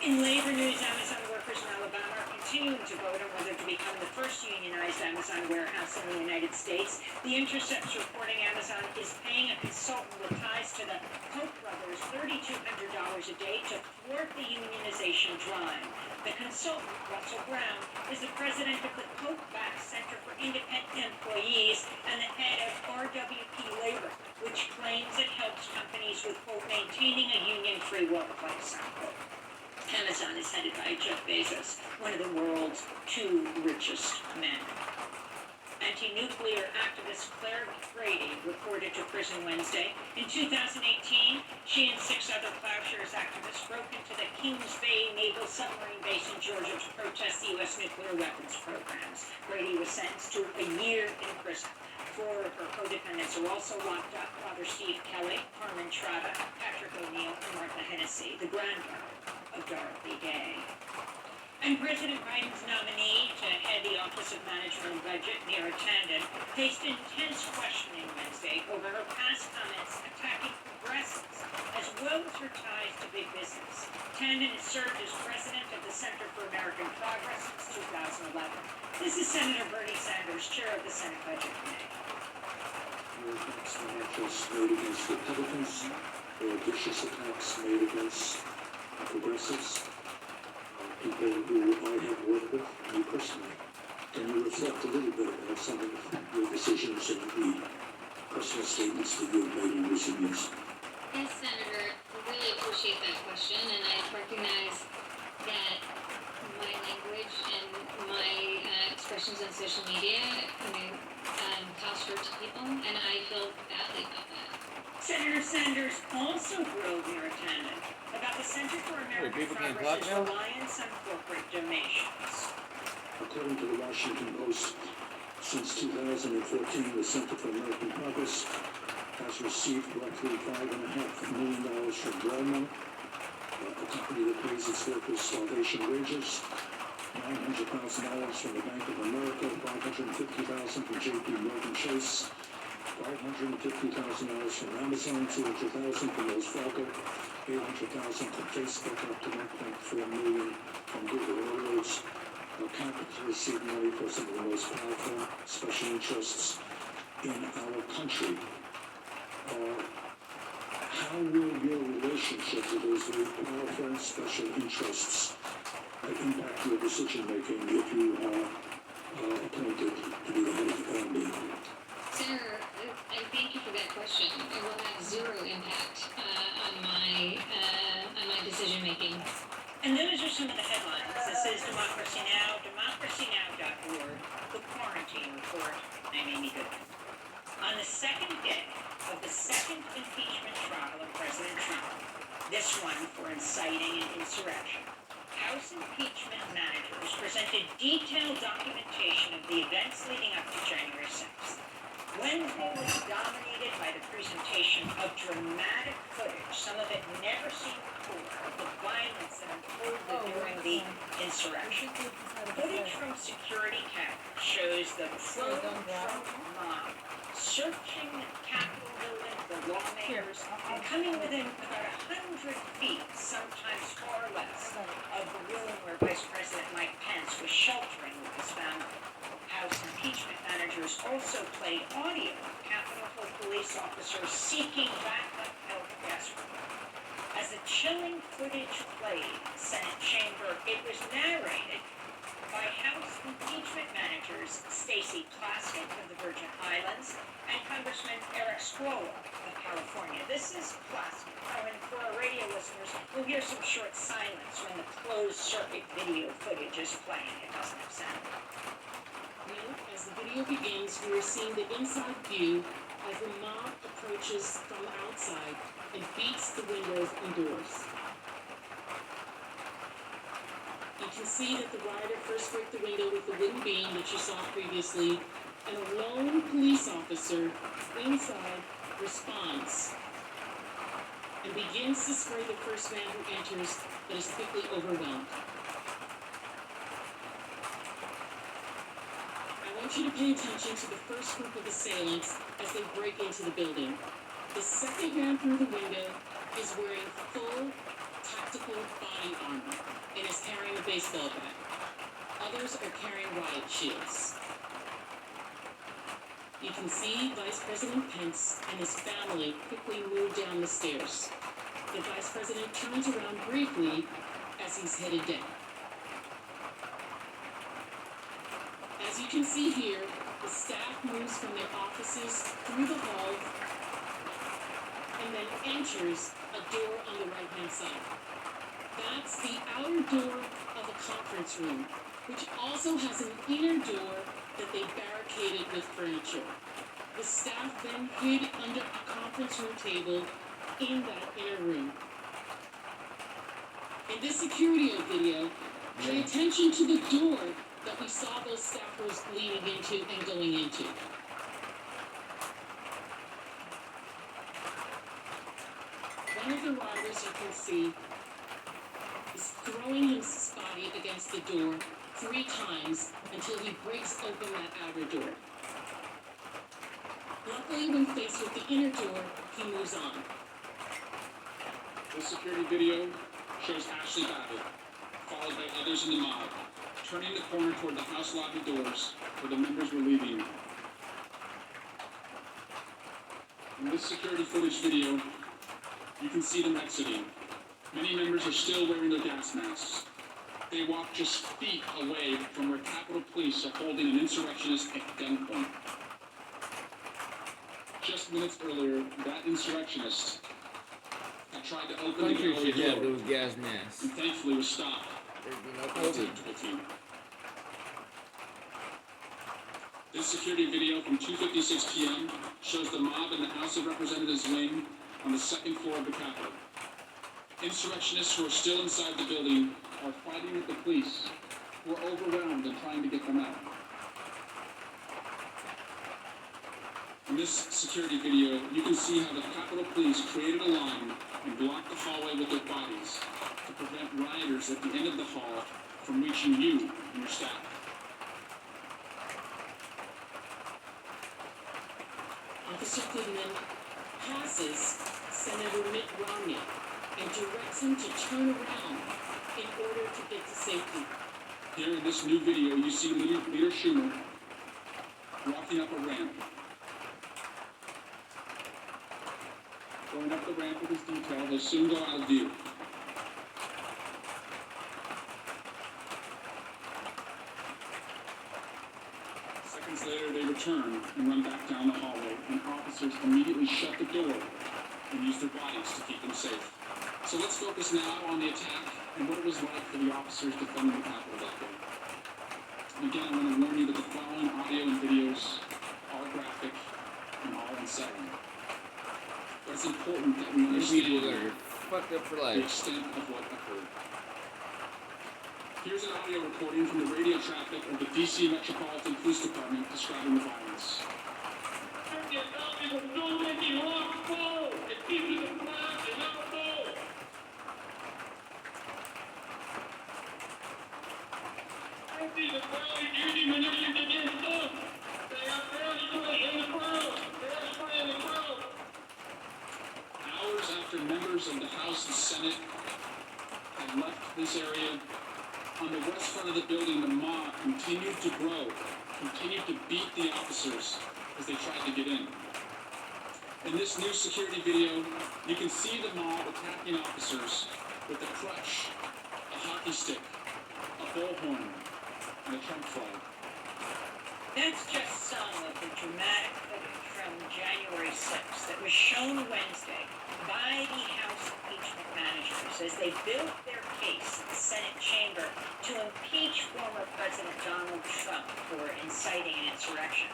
In labor news, Amazon workers in Alabama are continuing to vote on whether to become the first unionized Amazon warehouse in the United States. The Intercept's reporting Amazon is paying a consultant with ties to the Koch brothers $3,200 a day to thwart the unionization drive. The consultant, Russell Brown, is the president of the Koch-backed Center for Independent Employees and the head of RWP Labor, which claims it helps companies with, quote, maintaining a union-free workplace, unquote. Amazon is headed by Jeff Bezos, one of the world's 2 richest men. Anti-nuclear activist Claire Brady reported to prison Wednesday. In 2018, she and 6 other Plowshares activists broke into the Kings Bay Naval Submarine Base in Georgia to protest the U.S. nuclear weapons programs. Brady was sentenced to a year in prison. 4 of her co-defendants are also locked up: Father Steve Kelly, Carmen Trotta, Patrick O'Neill, and Martha Hennessy, the granddaughter of Dorothy Day. And President Biden's nominee to head the Office of Management and Budget, Neera Tanden, faced intense questioning Wednesday over her past comments attacking progressives, as well as her ties to big business. Tanden has served as president of the Center for American Progress since 2011. This is Senator Bernie Sanders, chair of the Senate Budget Committee. Financial vote against Republicans or vicious attacks made against progressives, people who I have worked with, me personally. Can you reflect a little bit about some of your decisions and the personal statements that you've made in recent years? Yes, Senator, I really appreciate that question, and I recognize that my language and my expressions on social media, cause hurt to people, and I feel badly about that. Senator Sanders also drove your attention about the Center for American Progress's reliance on corporate donations. According to the Washington Post, since 2014, the Center for American Progress has received roughly $5.5 million from Walmart, a company that pays its workers starvation wages, $900,000 from the Bank of America, $550,000 from J.P. Morgan Chase, $550,000 from Amazon, $200,000 from Wells Fargo, $800,000 from Facebook, up to $1.4 million from Google Railroads. Capital received money for some of the most powerful special interests in our country. How will your relationship with those very powerful special interests impact your decision making if you are appointed to be the head of the family? Senator, I thank you for that question. It will have zero impact on my decision making. And those are some of the headlines. This is Democracy Now!, democracynow.org, the Quarantine Report. I'm Amy Goodman. On the second day of the second impeachment trial of President Trump, this one for inciting an insurrection, House impeachment managers presented detailed documentation of the events leading up to January 6th. Wednesday was dominated by the presentation of dramatic footage, some of it never seen before, of the violence that unfolded during the insurrection. Footage from security cameras shows the pro-Trump mob searching the Capitol building for lawmakers and coming within about 100 feet, sometimes far less, of the room where Vice President Mike Pence was sheltering with his family. House impeachment managers also played audio of Capitol Hill police officers seeking backup help desperately. As the chilling footage played in the Senate chamber, it was narrated by House impeachment managers Stacey Plaskett of the Virgin Islands and Congressman Eric Swalwell of California. This is Plaskett. And for our radio listeners, we'll hear some short silence when the closed-circuit video footage is playing. It doesn't have sound. As the video begins, we are seeing the inside view as the mob approaches from outside and beats the windows and doors. You can see that the rioter first broke the window with the wooden beam that you saw previously, and a lone police officer inside responds and begins to spray the first man who enters, but is quickly overwhelmed. I want you to pay attention to the first group of assailants as they break into the building. The second man through the window is wearing full tactical body armor and is carrying a baseball bat. Others are carrying riot shields. You can see Vice President Pence and his family quickly move down the stairs. The Vice President turns around briefly as he's headed down. As you can see here, the staff moves from their offices through the hall and then enters a door on the right-hand side. That's the outer door of the conference room, which also has an inner door that they barricaded with furniture. The staff then hid under a conference room table in that inner room. In this security video, pay attention to the door that we saw those staffers leading into and going into. One of the riders you can see is throwing his body against the door 3 times until he breaks open that outer door. Luckily, when faced with the inner door, he moves on. This security video shows Ashley Babbitt, followed by others in the mob, turning the corner toward the House lobby doors where the members were leaving. In this security footage video, you can can see them exiting. Many members are still wearing their gas masks. They walk just feet away from where Capitol Police are holding an insurrectionist at gunpoint. Just minutes earlier, that insurrectionist had tried to open the Country gallery should have door those gas masks. and thankfully was stopped There'd be no by the COVID. tactical team. This security video from 2:56 p.m. shows the mob in the House of Representatives wing on the second floor of the Capitol. Insurrectionists who are still inside the building are fighting with the police, who are overwhelmed and trying to get them out. In this security video, you can see how the Capitol Police created a line and blocked the hallway with their bodies to prevent rioters at the end of the hall from reaching you and your staff. Officer Goodman passes Senator Mitt Romney and directs him to turn around in order to get to safety. Here in this new video, you see Leader Schumer walking up a ramp. Going up the ramp with his detail, he'll soon go out of view. Seconds later, they return and run back down the hallway, and officers immediately shut the door and use their bodies to keep them safe. So let's focus now on the attack and what it was like for the officers defending the Capitol that day. And again, I want to warn you that the following audio and videos are graphic and all unsettling. But it's important that we There's people understand that are fucked up for the life. extent of what occurred. Here's an audio recording from the radio traffic of the D.C. Metropolitan Police Department describing the violence. Hours after members of the House and Senate had left this area, on the west front of the building, the mob continued to grow, continued to beat the officers as they tried to get in. In this new security video, you can see the mob attacking officers with a crutch, a hockey stick, a bullhorn, and a Trump flag. That's just some of the dramatic footage from January 6th that was shown Wednesday by the House impeachment managers as they built their case in the Senate chamber to impeach former President Donald Trump for inciting an insurrection.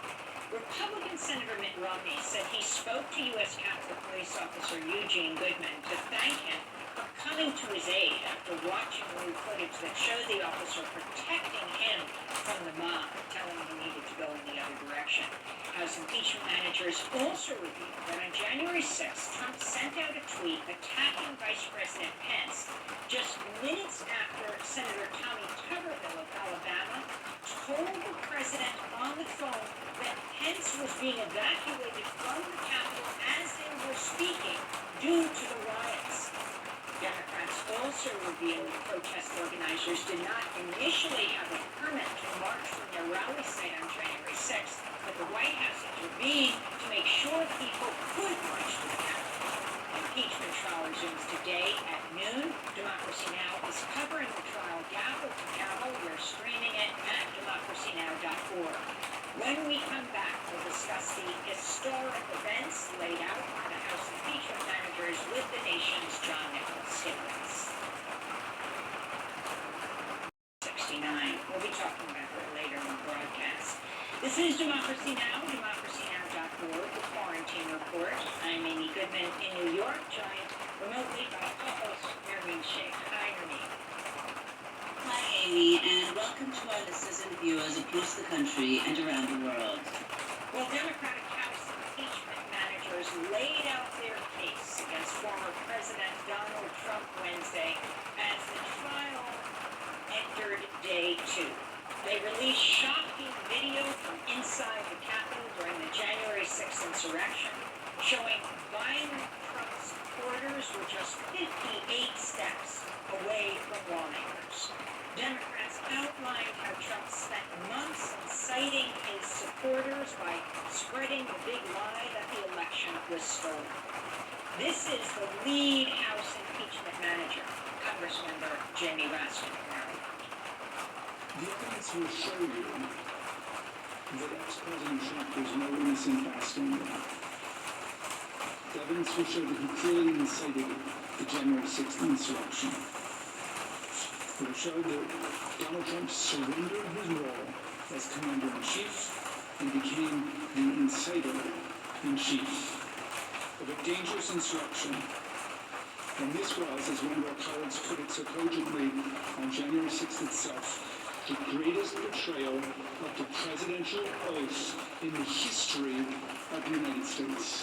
Republican Senator Mitt Romney said he spoke to U.S. Capitol Police Officer Eugene Goodman to thank him for coming to his aid after watching new footage that showed the officer protecting him from the mob, telling him he needed to go in the other direction. House impeachment managers also revealed that on January 6th, Trump sent out a tweet attacking Vice President Pence just minutes after Senator Tommy Tuberville of Alabama told the president on the phone that Pence was being evacuated from the Capitol as they were speaking due to the riots. Democrats also revealed protest organizers did not initially have a permit to march from their rally site on January 6th, but the White House intervened to make sure people could march to the Capitol. Impeachment trial resumes today at noon. Democracy Now! Is covering the trial gavel to gavel. We're streaming it at democracynow.org. When we come back, we'll discuss the historic events laid out by the House impeachment managers with the nation's John Nichols statements. 69. We'll be talking about it later in the broadcast. This is Democracy Now!, democracynow.org, the Quarantine Report. I'm Amy Goodman in New York, joined remotely by co-host Nermeen Sheikh. Hi, Nermeen. Hi, Amy, and welcome to our listeners and viewers across the country and around the world. Well, Democratic House impeachment managers laid out their case against former President Donald Trump Wednesday as the trial entered day 2. They released shocking video from inside the Capitol during the January 6th insurrection, showing violent Trump supporters were just 58 steps away from lawmakers. Democrats outlined how Trump spent months inciting his supporters by spreading the big lie that the election was stolen. This is the lead will show you that ex-President Trump was no innocent bystander. The evidence will show that he clearly incited the January 6th insurrection. It will show that Donald Trump surrendered his role as commander-in-chief and became the inciter-in-chief of a dangerous insurrection. And this was, as one of our colleagues put it so cogently on January 6th itself, the greatest betrayal of the presidential oath in the history of the United States.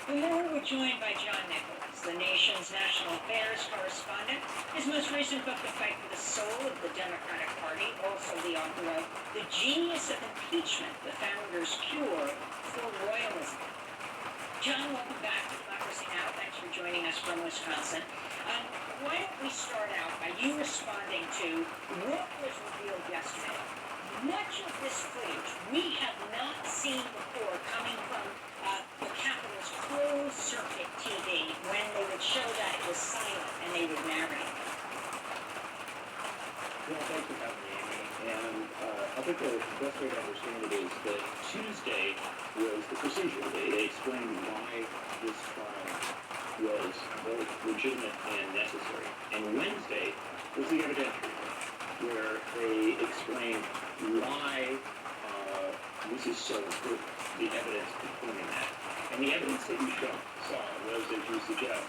And now we're joined by John Nicholas, the nation's national affairs correspondent. His most recent book, The Fight for the Soul of the Democratic Party, also the author of The Genius of Impeachment, the Founder's Cure for Royalism. John, welcome back to Democracy Now! Thanks for joining us from Wisconsin. Why don't we start out by you responding to what was revealed yesterday? Much of this footage we have not seen before coming from the Capitol's closed circuit TV when they would show that it was silent and they would narrate. Well, thanks for having me, Amy. And I think the best way to understand it is that Tuesday was the procedural day. They explained why this trial was both legitimate and necessary. And Wednesday was the evidentiary day, where they explained why this is so important, the evidence confirming that. And the evidence that you saw was, as you suggest,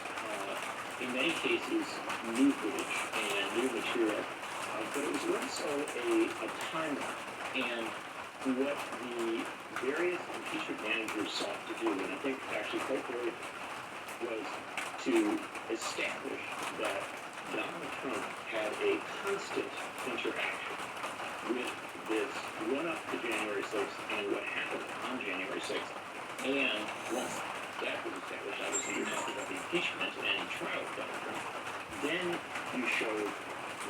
in many cases, new footage and new material, but it was also a timeline. And what the various impeachment managers sought to do, and I think actually quite brilliant, was to establish that Donald Trump had a constant interaction with this run-up to January 6th and what happened on January 6th. And once that was established, obviously you're talking about the impeachment and any trial of Donald Trump, then you showed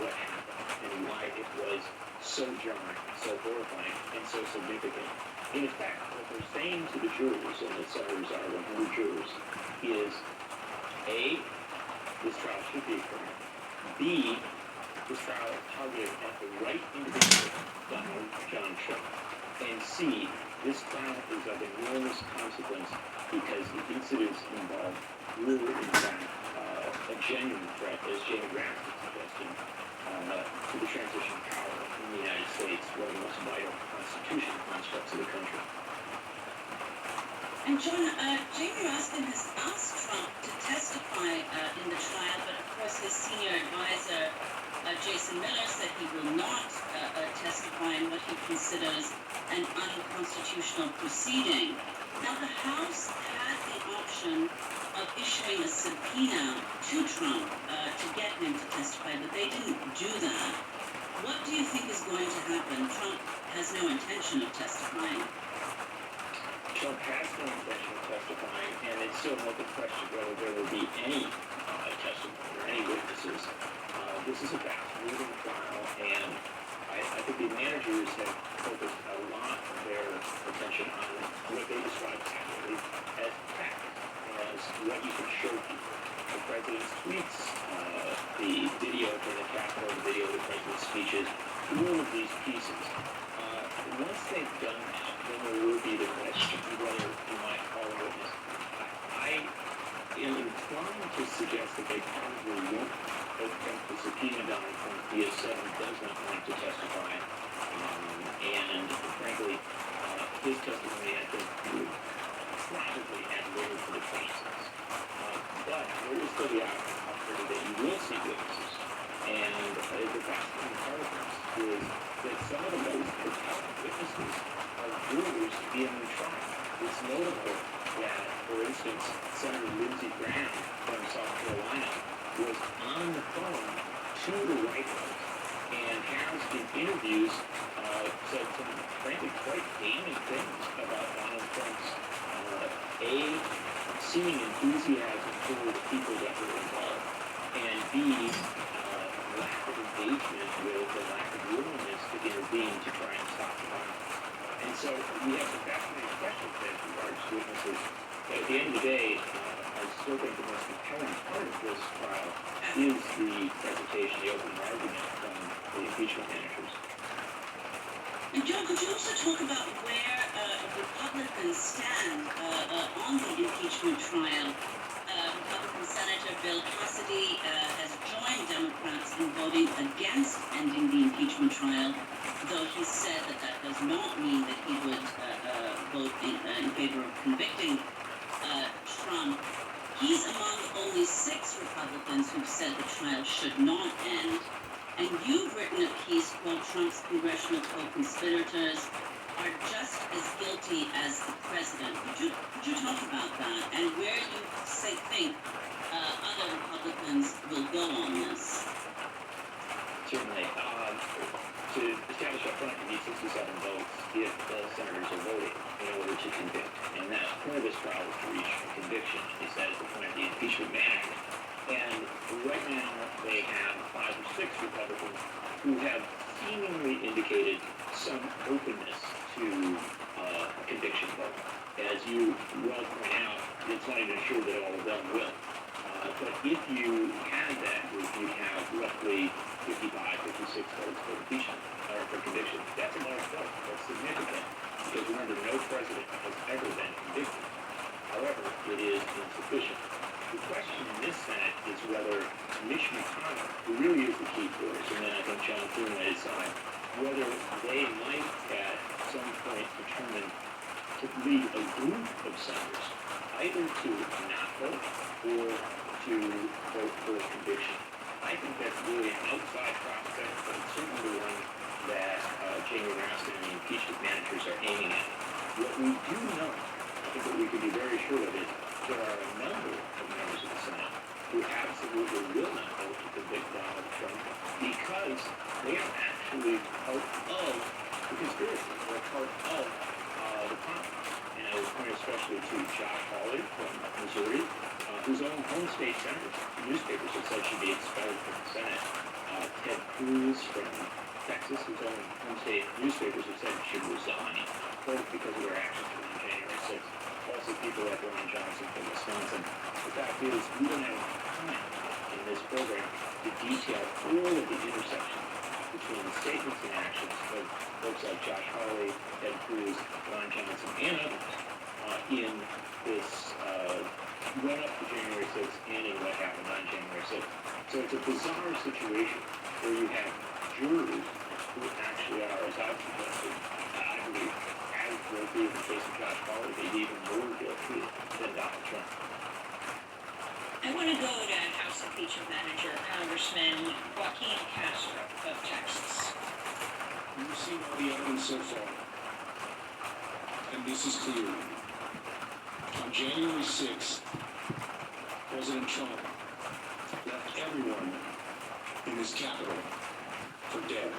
what happened and why it was so jarring, so horrifying, and so significant. In effect, what they're saying to the jurors, and the senators are 100 jurors, is A, this trial should be occurring. B, this trial is targeted at the right individual, Donald John Trump. And C, this trial is of enormous consequence because the incidents involved were, in fact, a genuine threat, as Jamie Graham suggested, to the transition of power in the United States, one of the most vital constitutional constructs of the country. And John, Jamie Raskin has asked Trump to testify in the trial, but of course his senior advisor, Jason Miller, said he will not testify in what he considers an unconstitutional proceeding. Now, the House had the option of issuing a subpoena to Trump to get him to testify, but they didn't do that. What do you think is going to happen? Trump has no intention of testifying. Trump has no intention of testifying, and it's still an open question whether there will be any testimony or any witnesses. This is a fast-moving trial, and I think the managers have focused a lot of their attention on what they describe actually as facts, as what you can show people. The president's tweets, the video from the Capitol, the video of the president's speeches, all of these pieces. Once they've done that, then there will be the question of whether you might call a witness. I am inclined to suggest that they probably won't attempt to subpoena Donald Trump. He has said he does not want to testify. And frankly, his testimony, I think, would probably add little to the process. But there is still the opportunity that you will see witnesses. And the fascinating part of this is that some of the most compelling witnesses are jurors in the trial. It's notable that, for instance, Senator Lindsey Graham from South Carolina was on the phone to the White House and has, in interviews, said some, frankly, quite damning things about Donald Trump's, seeming enthusiasm for the people that were involved, and B, lack of engagement with the lack of willingness to intervene to try and stop the violence. And so we have some fascinating questions as regards to witnesses. But at the end of the day, I still think the most compelling part of this trial is the presentation, the open argument from the impeachment managers. And Joe, could you also talk about where Republicans stand on the impeachment trial? Republican Senator Bill Cassidy has joined Democrats in voting against ending the impeachment trial, though he said that that does not mean that he would vote in favor of convicting Trump. He's among only 6 Republicans who've said the trial should not end. And you've written a piece called Trump's Congressional Co-Conspirators are just as guilty as the president. Could you talk about that and where you think other Republicans will go on this? Certainly. To establish up front, you need 67 votes if the senators are voting in order to convict. And that point of this trial is to reach a conviction. Is that at the point of the impeachment mandate. And right now, they have 5 or 6 Republicans who have seemingly indicated some openness to a conviction vote. As you well point out, it's not even sure that all of them will. But if you had that group, you'd have roughly 55, 56 votes for impeachment, or for conviction. That's a large vote. That's significant. Because remember, no president has ever been convicted. However, it is insufficient. The question in this Senate is whether Mitch McConnell, who really is the key force, and then I think John Thune on his side, whether they might at some point determine to lead a group of senators either to not vote or to vote for a conviction. I think that's really an outside prospect, but it's certainly the one that Jamie Raskin and the impeachment managers are aiming at. What we do know, I think what we can be very sure of is there are a number of members of the Senate who absolutely will not vote to convict Donald Trump because they are actually part of the conspiracy. They're part of the crime. And I would point especially to Josh Hawley from Missouri, whose own home state senators, newspapers have said should be expelled from the Senate. Ted Cruz from Texas, whose own home state newspapers have said should resign, both because of their actions on January 6th. Also people like Ron Johnson from Wisconsin. The fact is, we don't have time in this program to detail all of the intersections between the statements and actions of folks like Josh Hawley, Ted Cruz, Ron Johnson, and others in this run-up to January 6th and in what happened on January 6th. So it's a bizarre situation where you have jurors who actually are, as I've suggested, I believe, as guilty in the case of Josh Hawley, maybe even more guilty than Donald Trump. I want to go to House Impeachment Manager, Congressman Joaquin Castro of Texas. We've seen all the evidence so far, and this is clear. On January 6th, President Trump left everyone in his capital for dead.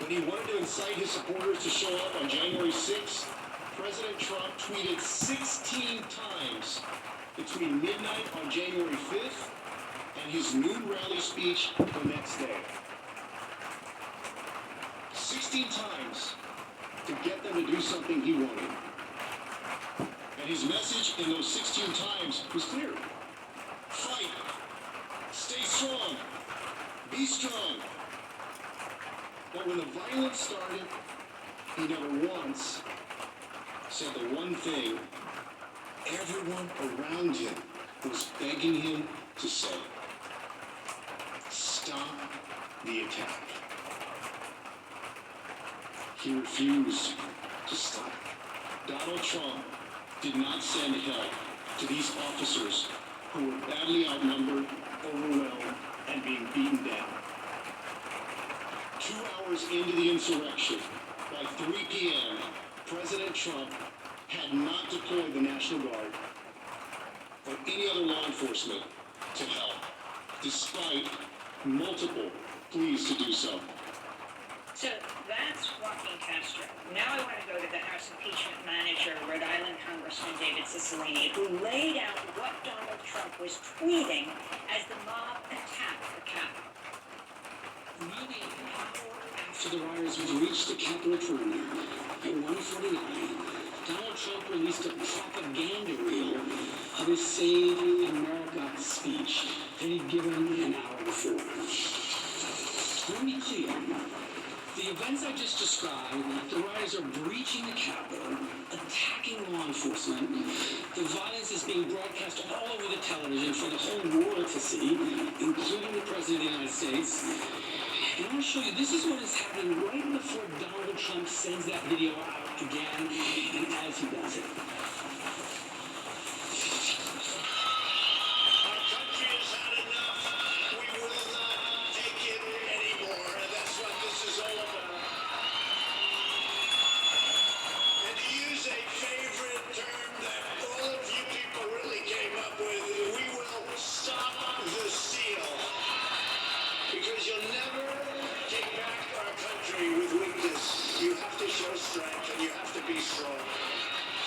When he wanted to incite his supporters to show up on January 6th, President Trump tweeted 16 times between midnight on January 5th and his noon rally speech the next day. 16 times to get them to do something he wanted. And his message in those 16 times was clear. Fight. Stay strong. Be strong. But when the violence started, he never once said the one thing everyone around him was begging him to say. Stop the attack. He refused to stop. Donald Trump did not send help to these officers who were badly outnumbered, overwhelmed, and being beaten down. 2 hours into the insurrection, by 3 p.m., President Trump had not deployed the National Guard or any other law enforcement to help, despite multiple pleas to do so. So that's Joaquin Castro. Now I want to go to the House Impeachment Manager, Rhode Island Congressman David Cicilline, who laid out what Donald Trump was tweeting as the mob attacked the Capitol. Maybe an hour after the rioters had reached the Capitol perimeter, at 1:49, Donald Trump released a propaganda reel of his Save America speech that he'd given an hour before. Let me be clear, the the events I just described, the rioters are breaching the Capitol, attacking law enforcement. The violence is being broadcast all over the television for the whole world to see, including the President of the United States. And I want to show you, this is what is happening right before Donald Trump sends that video out again, and as he does it.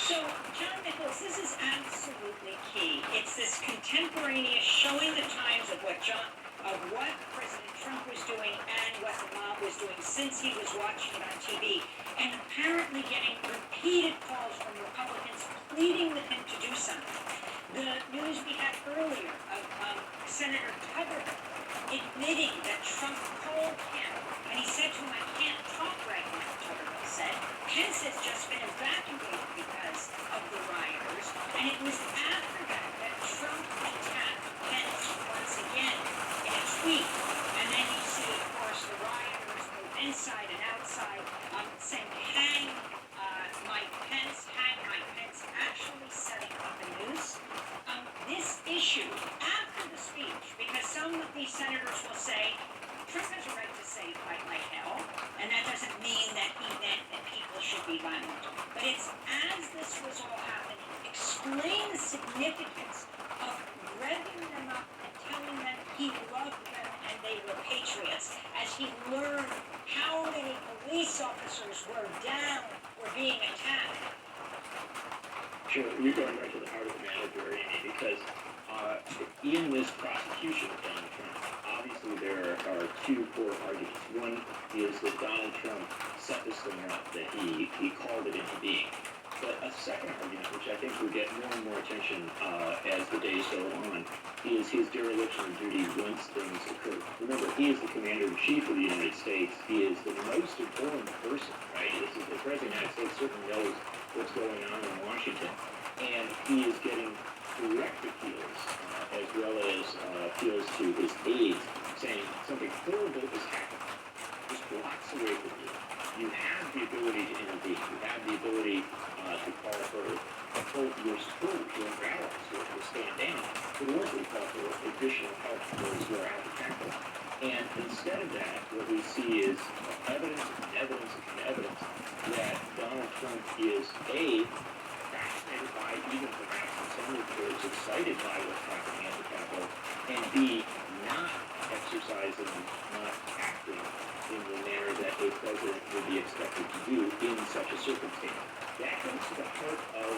So, John Nichols, this is absolutely key. It's this contemporaneous showing the times of what President Trump was doing and what the mob was doing since he was watching it on TV, and apparently getting repeated calls from Republicans pleading with him to do something. The news we had earlier of Senator Tuberville admitting that Trump called him, and he said to him, "I can't talk right now," Tuberville said. Pence has just been evacuated because of the rioters, and it was after that that Trump attacked Pence once again in a tweet. And then you see, of course, the rioters both inside and outside saying, hang Mike Pence, actually setting up a noose. This issue, after the speech, because some of these senators will say, Trump has a right to say fight like hell, and that doesn't mean that he meant that people should be violent. But it's as this was all happening, explain the significance of revving them up and telling them he loved them and they were patriots, as he learned how many police officers were down or being attacked. Sure, you're going right to the heart of the matter there, Amy, because in this prosecution of Donald Trump, obviously there are two core arguments. One is that Donald Trump set this thing up, that he called it into being. But a second argument, which I think will get more and more attention as the days go on, is his dereliction of duty once things occur. Remember, he is the commander-in-chief of the United States. He is the most important person, right? This is the President of the United States certainly knows what's going on in Washington. And he is getting direct appeals, as well as appeals to his aides, saying something horrible is happening. Just blocks away from you. You have the ability to intervene. You have the ability to call for your supporters, your allies, to stand down, but also to call for additional help for those who are out of Capitol. And instead of that, what we see is evidence that Donald Trump is fascinated by, even perhaps in some reports, excited by what's happening at the Capitol, and B, not exercising, not acting in the manner that a president would be expected to do in such a circumstance. That goes to the heart of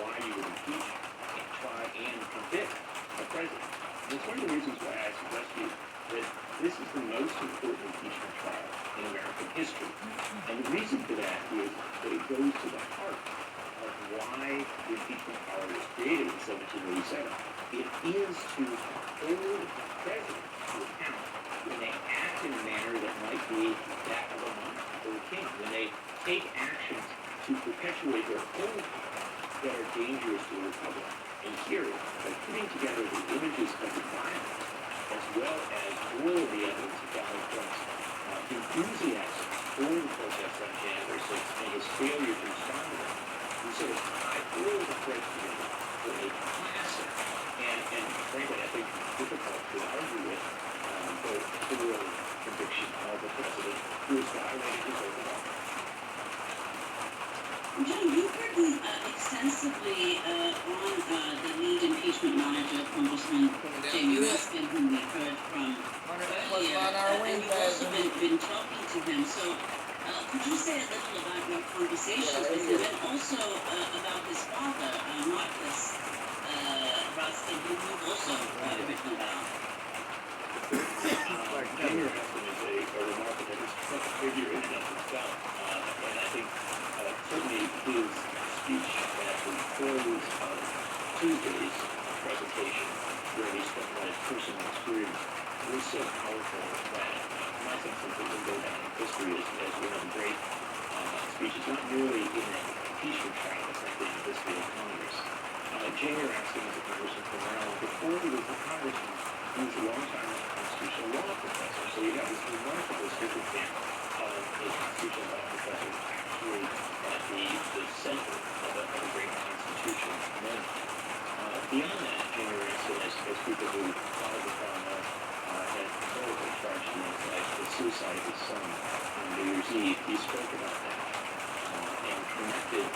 why you would impeach and try and convict a president. And it's one of the reasons why I suggest to you that this is the most important impeachment trial in American history. And the reason for that is that it goes to the heart of why the impeachment power was created in 1787. It is to hold presidents to account when they act in a manner that might be that of a monarch or a king, when they take actions to perpetuate their own power that are dangerous to the republic. And here, by putting together the images of the violence, as well as all of the evidence of Donald Trump's enthusiasm for the protests on January 6th and his failure to respond to them, we sort of tie all the threads together for a classic and frankly, I think difficult to argue with both thorough conviction of a president who has violated his oath of office. John, you've written extensively on the lead impeachment monitor, Congressman Jamie Raskin, whom we heard from earlier, and you've also been talking to him. So could you say a little about your conversations with him, and also about his father, Marcus Raskin, whom you've also written about? Jamie Raskin is a remarkable figure in and of himself, and I think certainly his speech at the close of Tuesday's presentation, where he spoke about his personal experience, was so powerful that my sense is it will go down in history as one of the great speeches, not merely in an impeachment trial, but frankly in the history of Congress. Jamie Raskin was a congressman from Maryland. Before he was a congressman, he was a long-time constitutional law professor. So you have this remarkable circumstance of a constitutional law professor actually at the center of a great constitutional moment. Beyond that, Jamie Raskin, as people who follow the trial know, had horrible tragedy in his life, the suicide of his son on New Year's Eve. He spoke about that and connected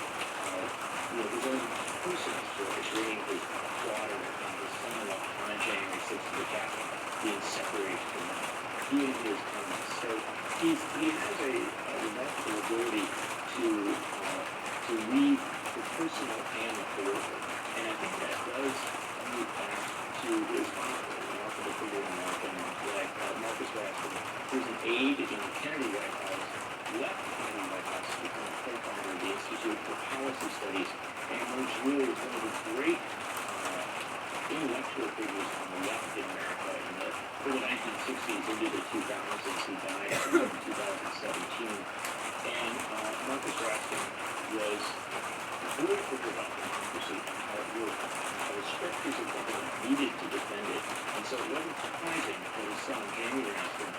his own personal story, bringing his daughter and his son-in-law on January 6th to the Capitol, being separated from them. He and his comments. So he has a remarkable ability to read the personal and the political. And I think that does move back to his father, a remarkable figure in American life, Marcus Raskin, who was an aide in the Kennedy White House, left the Kennedy White House to become a co-founder of the Institute for Policy Studies, and was really one of the great intellectual figures on the left in America in the early 1960s into the 2000s. He died in 2017. And Marcus Raskin was very clear about democracy and how it worked, how the structures of government needed to defend it. And so it wasn't surprising that his son, Jamie Raskin,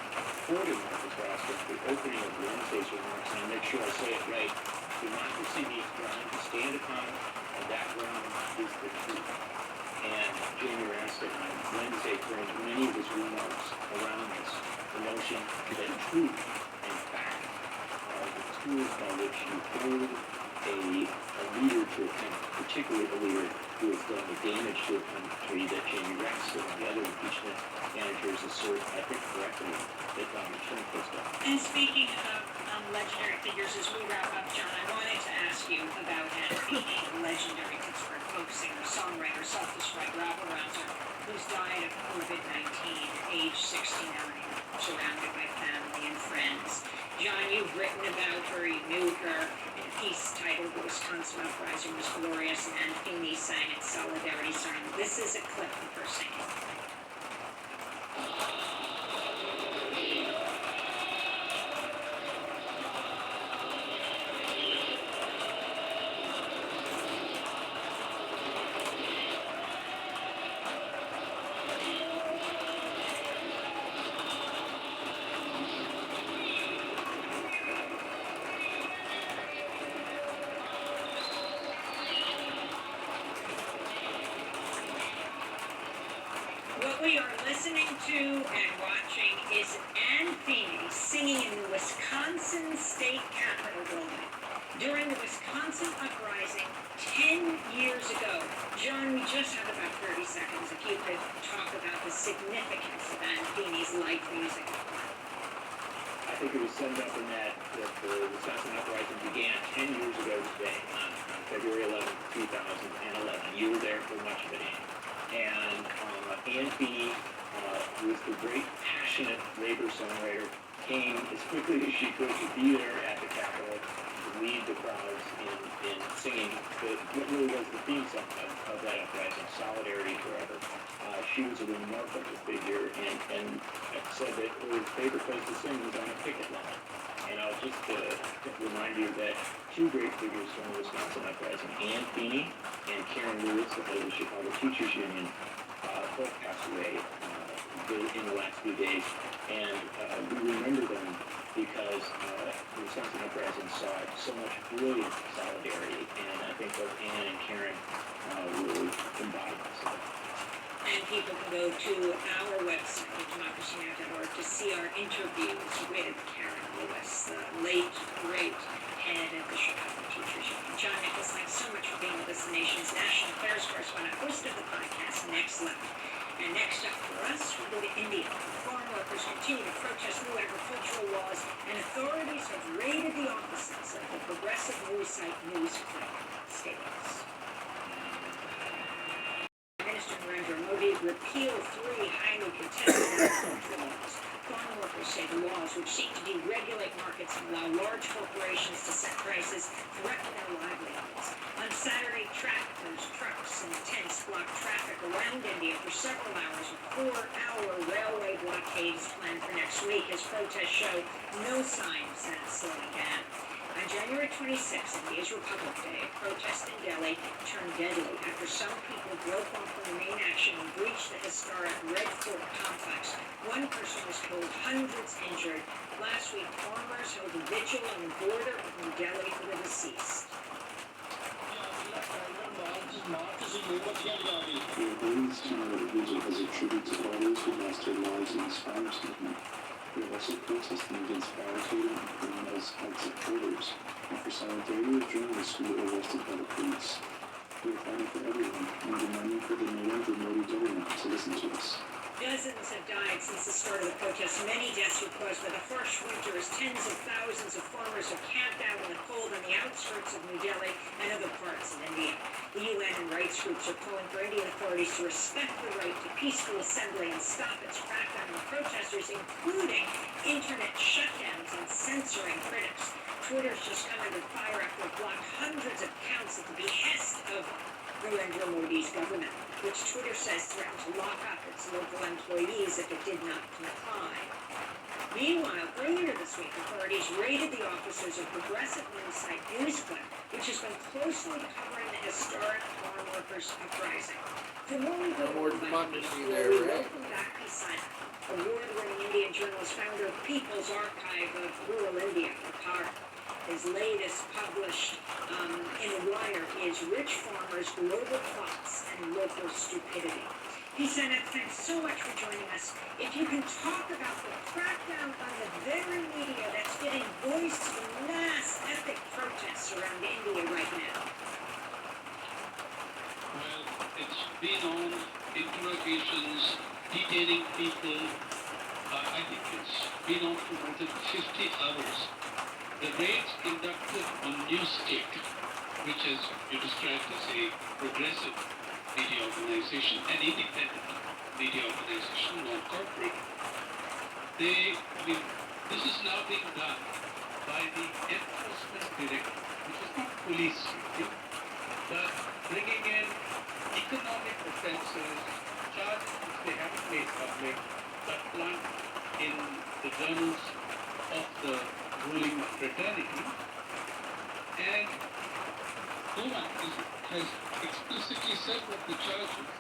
quoted Marcus Raskin at the opening of Wednesday's remarks, and I'll make sure I say it right: democracy needs ground to stand upon, and that ground is the truth. And Jamie Raskin on Wednesday framed many of his remarks around this, the notion that truth and fact are the tools by which you hold a leader to account, particularly a leader who has done the damage to a country that Jamie Raskin and the other impeachment managers assert, I think correctly, that Donald Trump has done. And speaking of legendary figures, as we wrap up, John, I wanted to ask you about the legendary Pittsburgh folk singer, songwriter, self-described rabble-rouser, who's died of COVID-19 at age 69, surrounded by family and friends. John, you've written about her, you knew her, in a piece titled "The Wisconsin Uprising Was Glorious," and Ann Feeney sang its solidarity song. This is a clip of her singing. What we are listening to and watching is Ann Feeney singing in the Wisconsin State Capitol building during the Wisconsin Uprising 10 years ago. John, we just have about 30 seconds if you could talk about the significance of Ann Feeney's life music. I think it was summed up in that the Wisconsin Uprising began 10 years ago today, on February 11, 2011. You were there for much of it, and Ann Feeney, who was the great, passionate labor songwriter, came as quickly as she could to be there at the Capitol to lead the crowds in singing what really was the theme song of that uprising, Solidarity Forever. She was a remarkable figure, and said that her favorite place to sing was on a picket line. And I'll just remind you that two great figures from the Wisconsin Uprising, Ann Feeney and Karen Lewis, the head of the Chicago Teachers Union, both passed away in the last few days. And we remember them because the Wisconsin Uprising saw so much brilliant solidarity. And I think both Ann and Karen really embodied this. And people can go to our website, democracynow.org, to see our interviews with Karen Lewis, the late, great head of the Chicago Teachers Union. John Nichols, thanks so much for being with us, the nation's national affairs correspondent, host of the podcast Next Level. And next up for us, we go to India. Farm workers continue to protest new agricultural laws, and authorities have raided the offices of the progressive news site Newsclick. Stay with us. Minister Narendra Modi repealed 3 highly contested agricultural laws. Farm workers say the laws, which seek to deregulate markets and allow large corporations to set prices, threaten their livelihoods. On Saturday, tractors, trucks, and tents blocked traffic around India for several hours with 4-hour railway blockades. blockade is planned for next week as protests show no signs that it's slowing down. On January 26th, India's Republic Day, a protest in Delhi turned deadly after some people broke off from the main action and breached the historic Red Fort complex. One person was killed, hundreds injured. Last week, farmers held a vigil on the border of New Delhi for the deceased. The Abilities Channel Vigil has a tribute to all those who lost their lives in this farmers' movement. We are also protesting against barricading and criminal supporters and for solidarity with journalists who were arrested by the police. We are fighting for everyone and demanding for the Narendra Modi government to listen to us. Dozens have died since the start of the protests. Many deaths were caused by the harsh winter as tens of thousands of farmers have camped out in the cold on the outskirts of New Delhi and other parts of India. The UN and rights groups are calling for Indian authorities to respect the right to peaceful assembly and stop its crackdown on protesters, including internet shutdowns and censoring critics. Twitter's just come under fire after it blocked hundreds of accounts at the behest of Narendra Modi's government, which Twitter says threatened to lock up its local employees if it did not comply. Meanwhile, earlier this week, authorities raided the offices of progressive news site Newsclip, which has been closely covering the historic farm workers' uprising. For more democracy there, right? Welcome back, Pisana, award-winning Indian journalist, founder of People's Archive of Rural India, Pipar. His latest published in the wire is Rich Farmers, Global Plots, and Local Stupidity. Pisana, thanks so much for joining us. If you can talk about the crackdown on the very media that's giving voice to the mass epic protests around India right now. Well, it's been on interrogations, detaining people. I think it's been on for more than 50 hours. The raids conducted on Newsclip, which is you described as a progressive media organization, an independent media organization, non-corporate, this is now being done by the enforcement director, which is not police, but bringing in economic offenses, charges which they haven't made public, but plunged in the journals of the ruling fraternity. And no one has explicitly said what the charge is,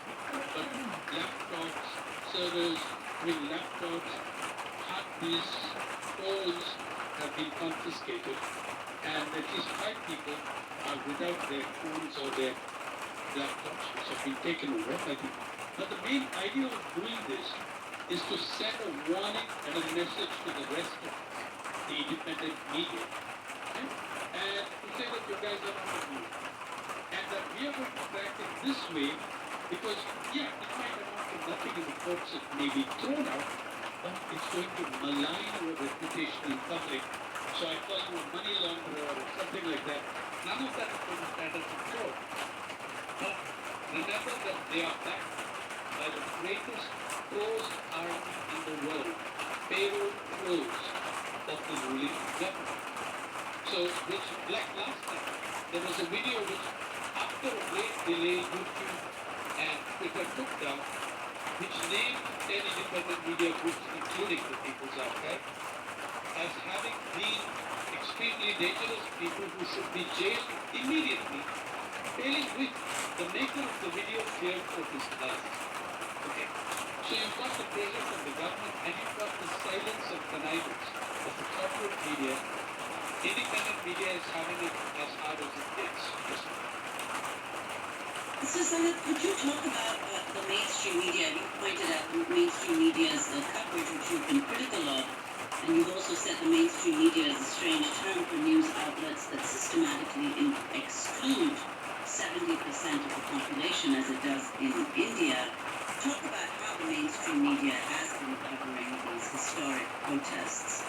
but laptops, servers, laptops, hard disks, phones have been confiscated, and at least 5 people are without their phones or their laptops, which have been taken away, I think. But the main idea of doing this is to send a warning and a message to the rest of the independent media, okay? And to say that you guys are on the move. And that we are going to practice this way because, yeah, it might amount to nothing in the courts, it may be thrown out, but it's going to malign your reputation in public. So I call you a money launderer or something like that. None of that is going to stand up in court. But remember that they are backed by the greatest closed army in the world, payroll close of the ruling government. So, which, like last time, there was a video which, after a great delay, YouTube and Twitter took down, which named 10 independent media groups, including the People's Archive, as having been extremely dangerous people who should be jailed immediately, failing which the maker of the video feared for his life. Okay? So you've got the pressure from the government and you've got the silence and connivance of the corporate media. Independent media is having it as hard as it gets. Susanna, could you talk about the mainstream media? You pointed out mainstream media's coverage, which you've been critical of, and you've also said the mainstream media is a strange term for news outlets that systematically exclude 70% of the population, as it does in India. Talk about how the mainstream media has been covering these historic protests.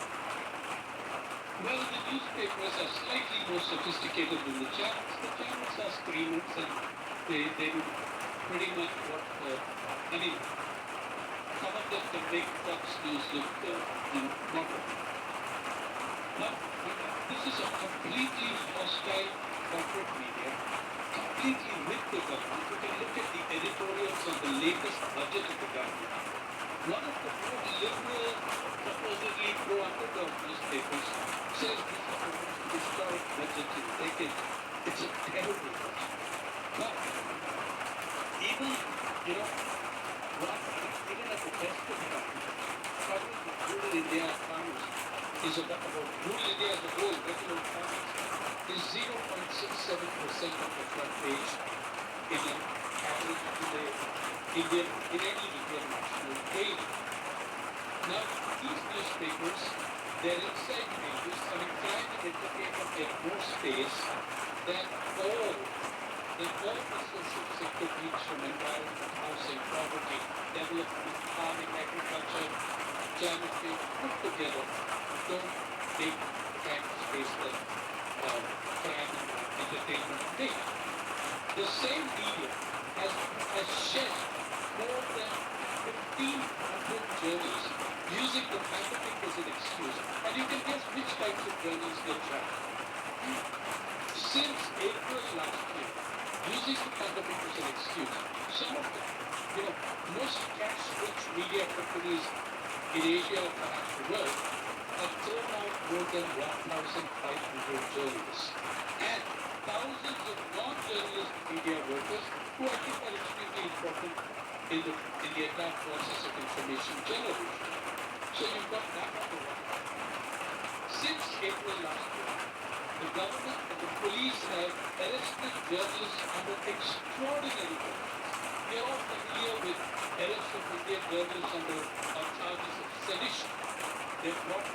Well, the newspapers are slightly more sophisticated than the channels. The channels are screamers and they do pretty much what, I mean, some of them can make Fox News look proper. But this is a completely hostile corporate media, completely with the government. You can look at the editorials on the latest budget of the government. One of the more liberal, supposedly pro-African newspapers says this is a historic budget to take it. It's a terrible budget. But even, even at the best of times, coverage of rural India farmers is about rural India as a whole, regular farmers, is 0.67% of the front page in an average today in any Indian national page. Now, these newspapers, their inside pages, try to entertain and get more space than all the social sector needs from environment, housing, poverty, development, farming, agriculture, climate change, put together, don't take the kind of space that crime and entertainment take. The same media has shed more than 1,500 journals using the pandemic as an excuse. And you can guess which types of journals they track. Since April last year, using the pandemic as an excuse, some of the, most cash-rich media companies in Asia or perhaps the world have thrown out more than 1,500 journalists. And thousands of non-journalist media workers who I think are extremely important in the entire process of information generation. So you've got that on the one. Since April last year, the government and the police have arrested journalists under extraordinary conditions. We are all familiar with arrests of Indian journalists on charges of sedition. They've not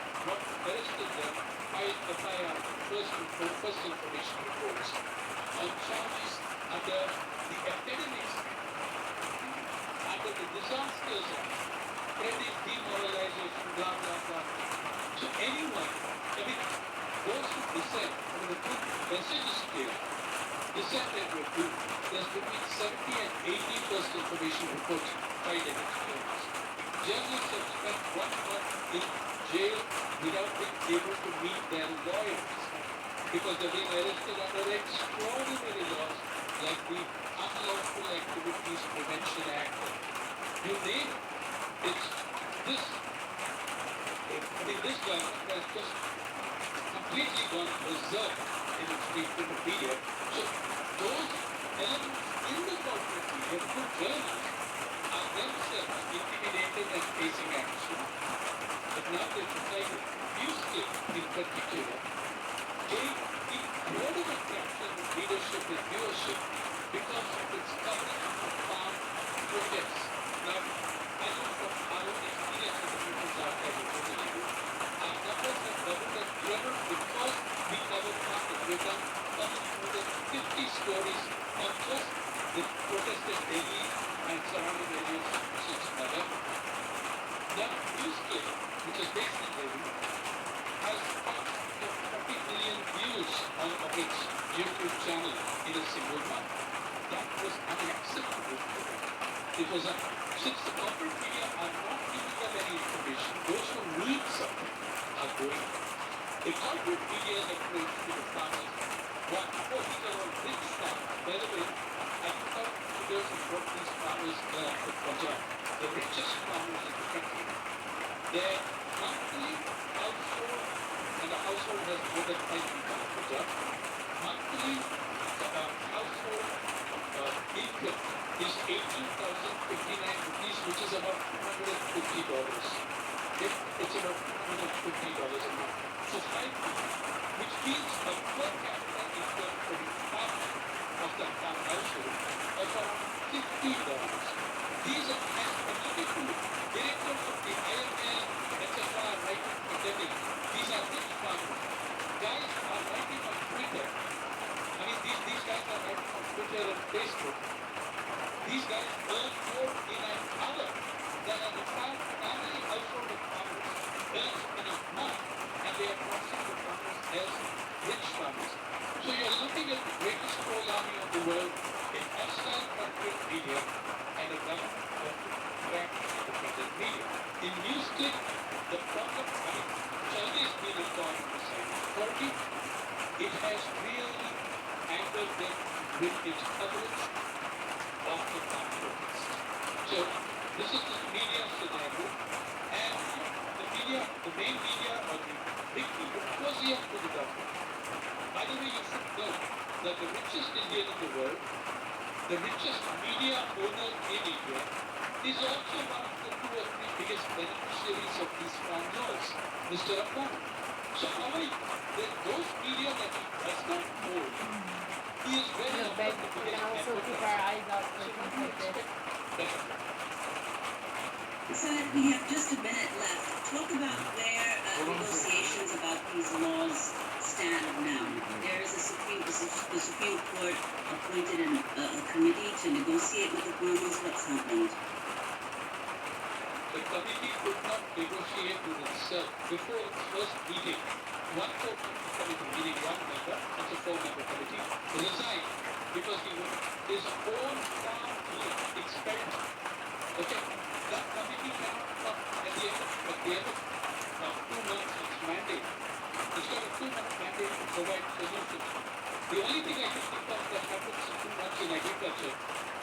arrested them by FIR, first information reports, on charges under the epidemics, under the disasters act, spreading demoralization, blah, blah, blah. So anyone, those who dissent, the good message is clear. Dissent that we're doing, there's between 70 and 80 first information reports filed against journalists. Journalists have spent 1 month in jail without being able to meet their lawyers because they're being arrested under extraordinary laws like the Unlawful Activities Prevention Act. You name it. It's this. This government has just completely gone berserk in its treatment of media. So those elements in the corporate media, good journalists, are themselves intimidated and facing action. But now they've decided, Houston in particular, gained incredible traction with leadership and viewership because of its coverage of farm protests. Now, I know from our own experience with the People's Archive of Journalism, our numbers have doubled and tripled because we cover farmers. We've done more than 50 stories on just the protest in Delhi and surrounding areas since November. Now, Houston, which is based in Delhi, has 40 million views on its YouTube channel in a single month. That was unacceptable for them. It was since the corporate media are not giving them any information, those who need something are going. The corporate media is approach to the farmers. These are all rich farmers. By the way, I think our figures of what these farmers in Punjab, the richest farmers in the country, their monthly household, and the household has more than 5 people in Punjab, monthly household income is 18,059 rupees, which is about $250. It's about $250 a month. So 5 people, which means a per capita income for the farmer of the farm household of around $50. These are, and looking to directors of the IML, etc., writing pandemic. These are rich farmers. Guys are writing on Twitter. These guys are writing on Twitter and Facebook. These guys earn more in an hour than an entire family household of farmers earns in a month, and they are crossing the farmers as rich farmers. So you're looking at the greatest troll army of the world in hostile corporate media and a government that track independent media. In Newsclick, the problem, it's always been a thorn in the side of authority. It has really angered them with its coverage of the farm protest. So This is the media scenario. And the media, the main media or the big media was here to the government. By the way, you should know that the richest Indian in the world, the richest media owner in India, is also one of the 2 or 3 biggest beneficiaries of these farm laws, Mr. Akbar. So how are those media that he does not hold, he is very No, but we can also keep our eyes out for things like this. Senator, we have just a minute left. Talk about where negotiations about these laws stand now. There is the Supreme Court appointed a committee to negotiate with the farmers. What's happening? The committee could not negotiate with itself before its first meeting. One committee, meaning one member, that's a 4-member committee, resigned because his own farm bill expelled. Okay, that committee cannot come at the end of 2 months its mandate. It's got a 2-month mandate to provide solutions. The only thing I can think of that happens in 2 months in agriculture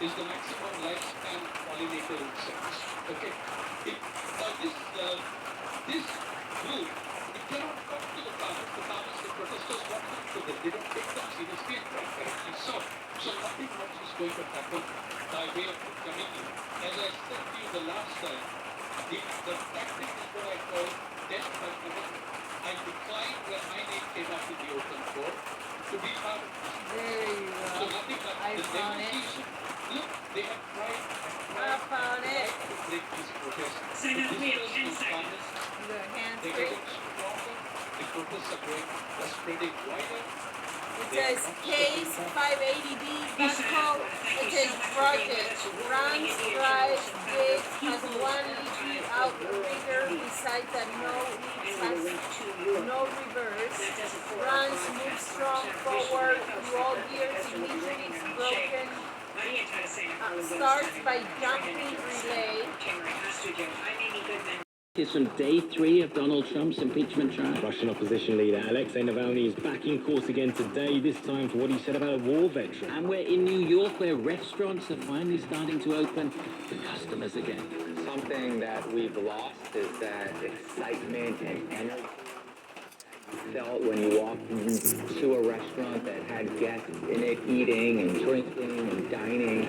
is the maximum lifespan of pollinator insects. Okay? Now this group, it cannot come to the farmers. The protesters won't come to them. They don't take them seriously and quite correctly so. So nothing much is going to happen by way of the committee. As I said to you the last time, the tactic is what I call death by commitment. I declined when my name came up in the open court to be part of this. There you go. So nothing like I the found it. negotiation. Look, they have tried I found it. to break these protests. Senator, we have 10 seconds. The hands They're free. getting stronger. The protests are spreading wider. It says case 580B Backhaul. It says project. Runs, drives, digs, has 1 lead outrigger besides that no leads has no reverse. Runs, moves strong forward, through all gears, ignition is broken. Starts by jumping relay. It's from day 3 of Donald Trump's impeachment trial. Russian opposition leader Alexei Navalny is back in court again today, this time for what he said about a war veteran. And we're in New York, where restaurants are finally starting to open to customers again. Something that we've lost is that excitement and energy you felt when you walked into a restaurant that had guests in it eating and drinking and dining.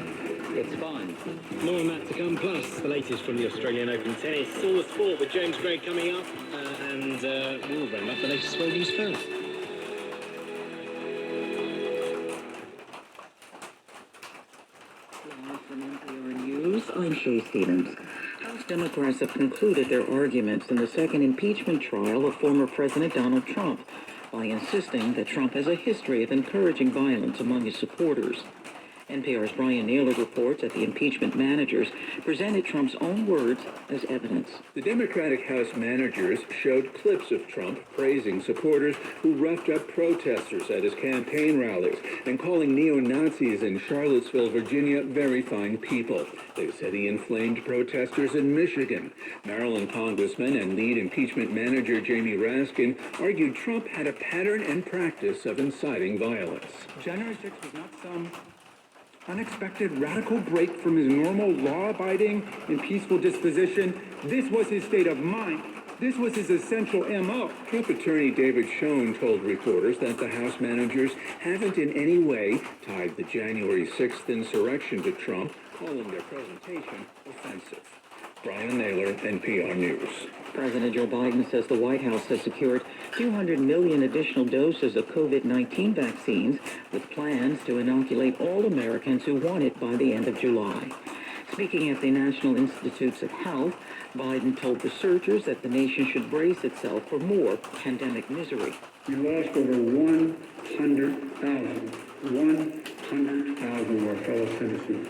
It's fun. More on that to come, plus the latest from the Australian Open tennis. All the sport with James Gray coming up, and we'll round up the latest world news first. Live from NPR News, I'm Shay Stevens. House Democrats have concluded their arguments in the second impeachment trial of former President Donald Trump by insisting that Trump has a history of encouraging violence among his supporters. NPR's Brian Naylor reports that the impeachment managers presented Trump's own words as evidence. The Democratic House managers showed clips of Trump praising supporters who roughed up protesters at his campaign rallies and calling neo-Nazis in Charlottesville, Virginia, very fine people. They said he inflamed protesters in Michigan. Maryland Congressman and lead impeachment manager Jamie Raskin argued Trump had a pattern and practice of inciting violence. January 6th was not some unexpected radical break from his normal law-abiding and peaceful disposition. This was his state of mind. This was his essential M.O. Trump attorney David Schoen told reporters that the House managers haven't in any way tied the January 6th insurrection to Trump, calling their presentation offensive. Brian Naylor, NPR News. President Joe Biden says the White House has secured 200 million additional doses of COVID-19 vaccines, with plans to inoculate all Americans who want it by the end of July. Speaking at the National Institutes of Health, Biden told researchers that the nation should brace itself for more pandemic misery. We lost over 100,000 of our fellow citizens.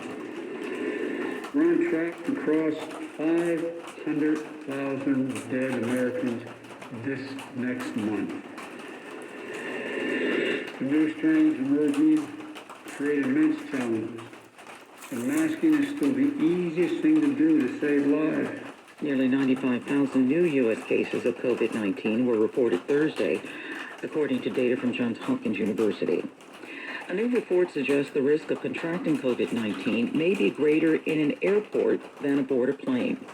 We're on track to cross 500,000 dead Americans this next month. The new strains emerging create immense challenges, and masking is still the easiest thing to do to save lives. Nearly 95,000 new U.S. cases of COVID-19 were reported Thursday, according to data from Johns Hopkins University. A new report suggests the risk of contracting COVID-19 may be greater in an airport than aboard a plane.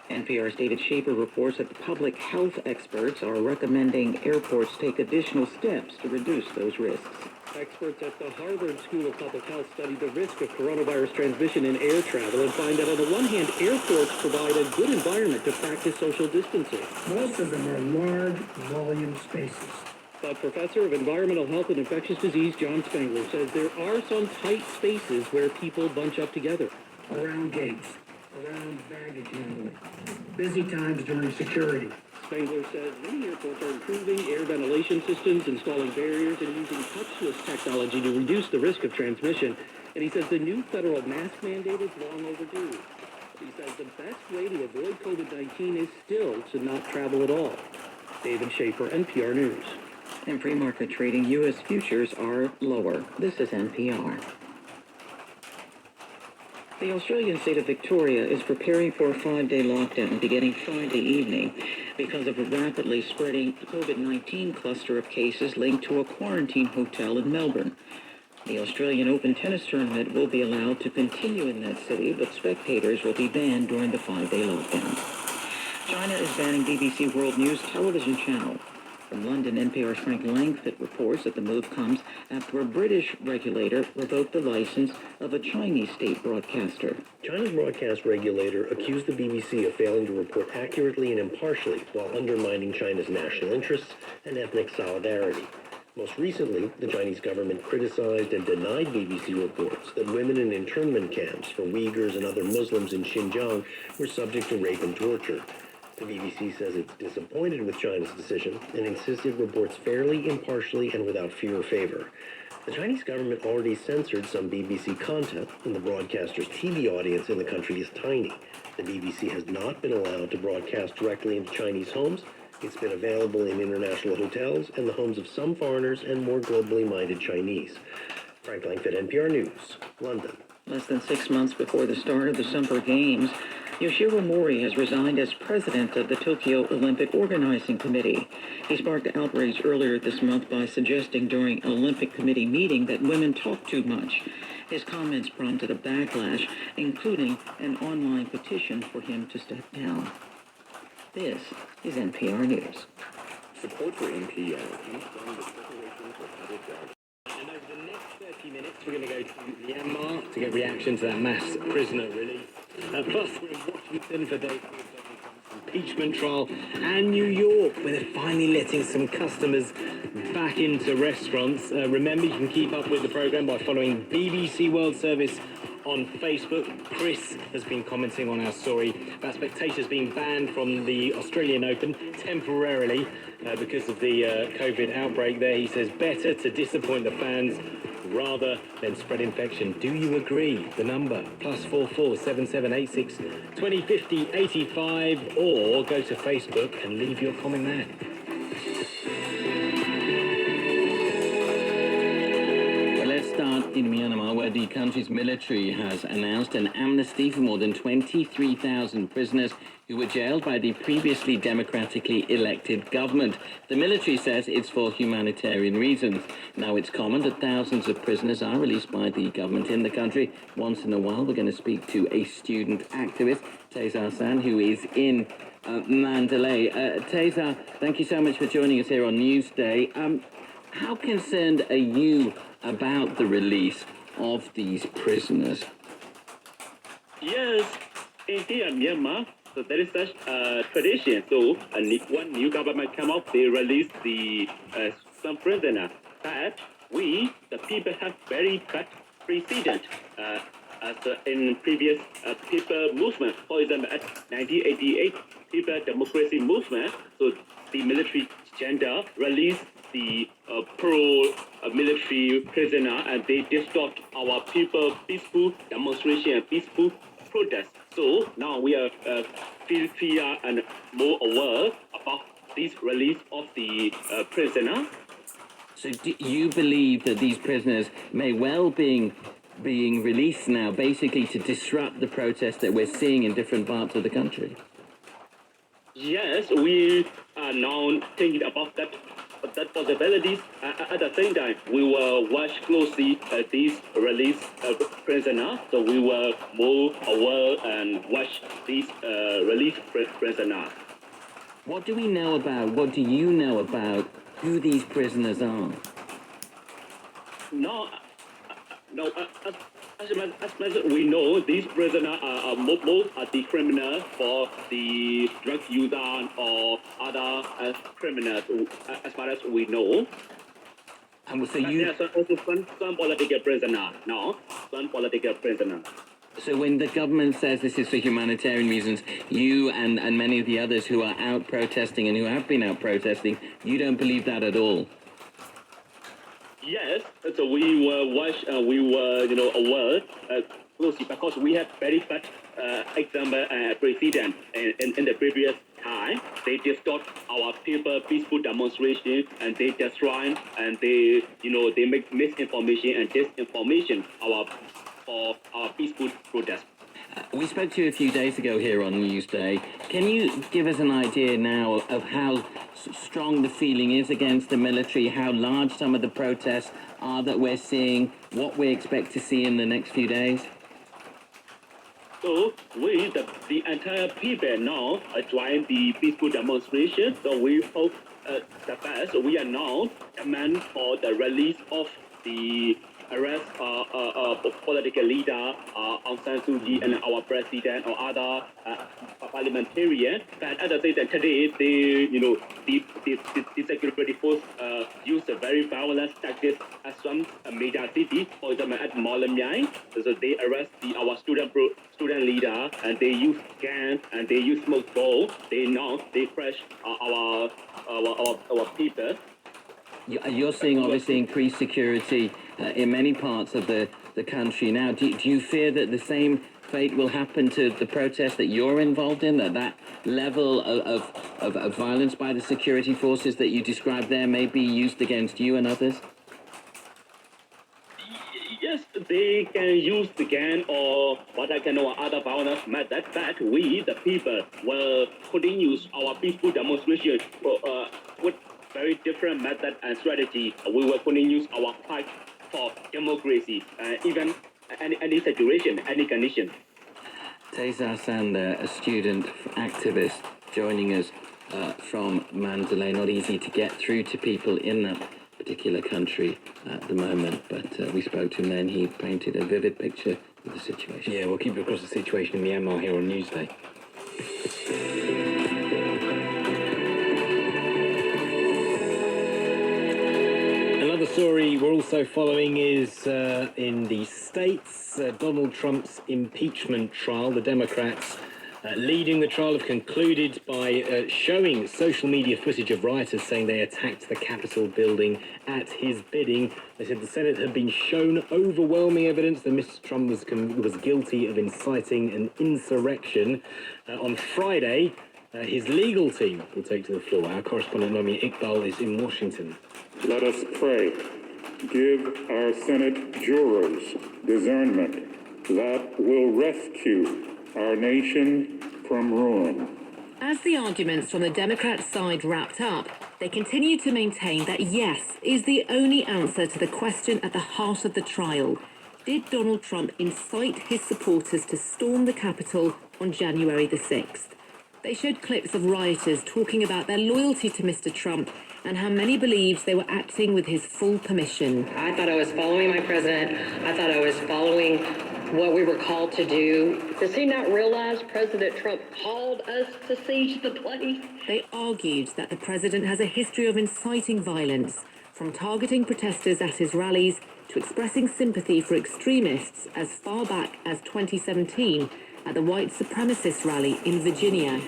NPR's David Schaefer reports that the public health experts are recommending airports take additional steps to reduce those risks. Experts at the Harvard School of Public Health study the risk of coronavirus transmission in air travel and find that on the one hand, airports provide a good environment to practice social distancing. Most of them are large volume spaces. But Professor of Environmental Health and Infectious Disease John Spengler says there are some tight spaces where people bunch up together. Around gates, around baggage handling, busy times during security. Spengler says many airports are improving air ventilation systems, installing barriers, and using touchless technology to reduce the risk of transmission. And he says the new federal mask mandate is long overdue. He says the best way to avoid COVID-19 is still to not travel at all. David Schaefer, NPR News. In pre-market trading, U.S. futures are lower. This is NPR. The Australian state of Victoria is preparing for a 5-day lockdown beginning Friday evening because of a rapidly spreading COVID-19 cluster of cases linked to a quarantine hotel in Melbourne. The Australian Open tennis tournament will be allowed to continue in that city, but spectators will be banned during the 5-day lockdown. China is banning BBC World News television channel. From London, NPR's Frank Langford reports that the move comes after a British regulator revoked the license of a Chinese state broadcaster. China's broadcast regulator accused the BBC of failing to report accurately and impartially while undermining China's national interests and ethnic solidarity. Most recently, the Chinese government criticized and denied BBC reports that women in internment camps for Uyghurs and other Muslims in Xinjiang were subject to rape and torture. The BBC says it's disappointed with China's decision and insists it reports fairly, impartially, and without fear or favor. The Chinese government already censored some BBC content, and the broadcaster's TV audience in the country is tiny. The BBC has not been allowed to broadcast directly into Chinese homes. It's been available in international hotels and the homes of some foreigners and more globally minded Chinese. Frank Langford, NPR News, London. Less than 6 months before the start of the Summer Games, Yoshiro Mori has resigned as president of the Tokyo Olympic Organizing Committee. He sparked outrage earlier this month by suggesting during an Olympic Committee meeting that women talk too much. His comments prompted a backlash, including an online petition for him to step down. This is NPR News. Support for NPR comes from the Preparation for Public Health. And over the next 30 minutes, we're going to go to Myanmar to get reaction to that mass prisoner release. Plus, we're in Washington for Donald Trump's impeachment trial, and New York, where they're finally letting some customers back into restaurants. Remember, you can keep up with the program by following BBC World Service on Facebook. Chris has been commenting on our story about spectators being banned from the Australian Open temporarily because of the COVID outbreak there. He says better to disappoint the fans rather than spread infection. Do you agree? The number +44 7786 2050 85, or go to Facebook and leave your comment there. Start in Myanmar, where the country's military has announced an amnesty for more than 23,000 prisoners who were jailed by the previously democratically elected government. The military says it's for humanitarian reasons. Now it's common that thousands of prisoners are released by the government in the country. Once in a while, we're going to speak to a student activist, Taysar San, who is in Mandalay. Taysar, thank you so much for joining us here on Newsday. How concerned are you about the release of these prisoners? Yes, in Myanmar, so there is such a tradition. So when new government come up, they release some prisoner. But we, the people, have very bad precedent. As in previous people movement, for example, at 1988 people democracy movement, so the military gender released the pro-military prisoner, and they disturbed our people peaceful demonstration and peaceful protest. So now we are feel fear and more aware about this release of the prisoner. So do you believe that these prisoners may well being released now, basically to disrupt the protests that we're seeing in different parts of the country? Yes, we are now thinking about that that possibilities. At the same time, we will watch closely these released prisoners. So we will move aware and watch these released prisoners. What do we know about, what do you know about who these prisoners are? No, as much as we know, these prisoners are most are the criminals for the drug user or other criminals, as far as we know. And so you... There are also some political prisoners, some political prisoners. So when the government says this is for humanitarian reasons, you and many of the others who are out protesting and who have been out protesting, you don't believe that at all? Yes, so we were aware closely because we had very bad example precedent in the previous time. They distort our peaceful demonstration and they destroy and they make misinformation and disinformation for our peaceful protest. We spoke to you a few days ago here on Newsday. Can you give us an idea now of how strong the feeling is against the military, how large some of the protests are that we're seeing, what we expect to see in the next few days? So we, the entire people now are joining the peaceful demonstration. So we hope the best. We are now demand for the release of the arrest political leader Aung San Suu Kyi and our president or other parliamentarian. But at the same time today, the security force use a very violent tactics at some major cities. For example, at Molamyai, so they arrest our student leader and they use gun and they use smoke ball. They crush our people. You're seeing obviously increased security in many parts of the country now. Do you fear that the same fate will happen to the protests that you're involved in, that level of violence by the security forces that you described there may be used against you and others? Yes, they can use the gun or what I can know other violence method, but we, the people, will continue our peaceful demonstration with very different method and strategy. We will continue our fight for democracy, even any situation, any condition. Teza Sander, a student activist, joining us from Mandalay. Not easy to get through to people in that particular country at the moment, but we spoke to him then. He painted a vivid picture of the situation. Yeah, we'll keep you across the situation in Myanmar here on Newsday. Another story we're also following is in the States, Donald Trump's impeachment trial. The Democrats leading the trial have concluded by showing social media footage of rioters saying they attacked the Capitol building at his bidding. They said the Senate had been shown overwhelming evidence that Mr. Trump was guilty of inciting an insurrection. On Friday, his legal team will take to the floor. Our correspondent Nomi Iqbal is in Washington. Let us pray. Give our Senate jurors discernment that will rescue our nation from ruin. As the arguments from the Democrat side wrapped up, they continue to maintain that yes is the only answer to the question at the heart of the trial. Did Donald Trump incite his supporters to storm the Capitol on January the 6th? They showed clips of rioters talking about their loyalty to Mr. Trump and how many believed they were acting with his full permission. I thought I was following my president. I thought I was following what we were called to do. Does he not realize President Trump called us to siege the place? They argued that the president has a history of inciting violence, from targeting protesters at his rallies to expressing sympathy for extremists as far back as 2017 at the white supremacist rally in Virginia.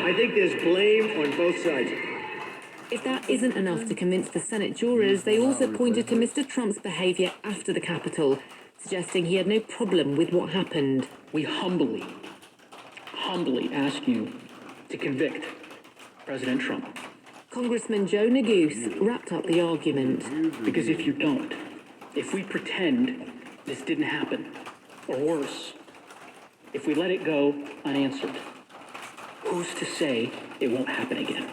I think there's blame on both sides. If that isn't enough to convince the Senate jurors, they also pointed to Mr. Trump's behaviour after the Capitol, suggesting he had no problem with what happened. We humbly ask you to convict President Trump. Congressman Joe Neguse wrapped up the argument. Because if you don't, if we pretend this didn't happen, or worse, if we let it go unanswered, who's to say it won't happen again?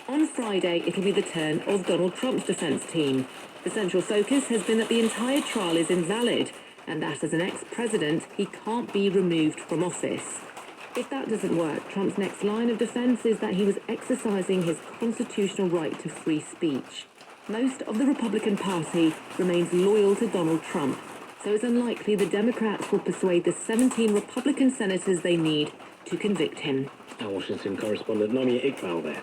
On Friday, it'll be the turn of Donald Trump's defense team. The central focus has been that the entire trial is invalid, and that as an ex-president, he can't be removed from office. If that doesn't work, Trump's next line of defense is that he was exercising his constitutional right to free speech. Most of the Republican Party remains loyal to Donald Trump, so it's unlikely the Democrats will persuade the 17 Republican senators they need to convict him. Our Washington correspondent Nomia Iqbal there.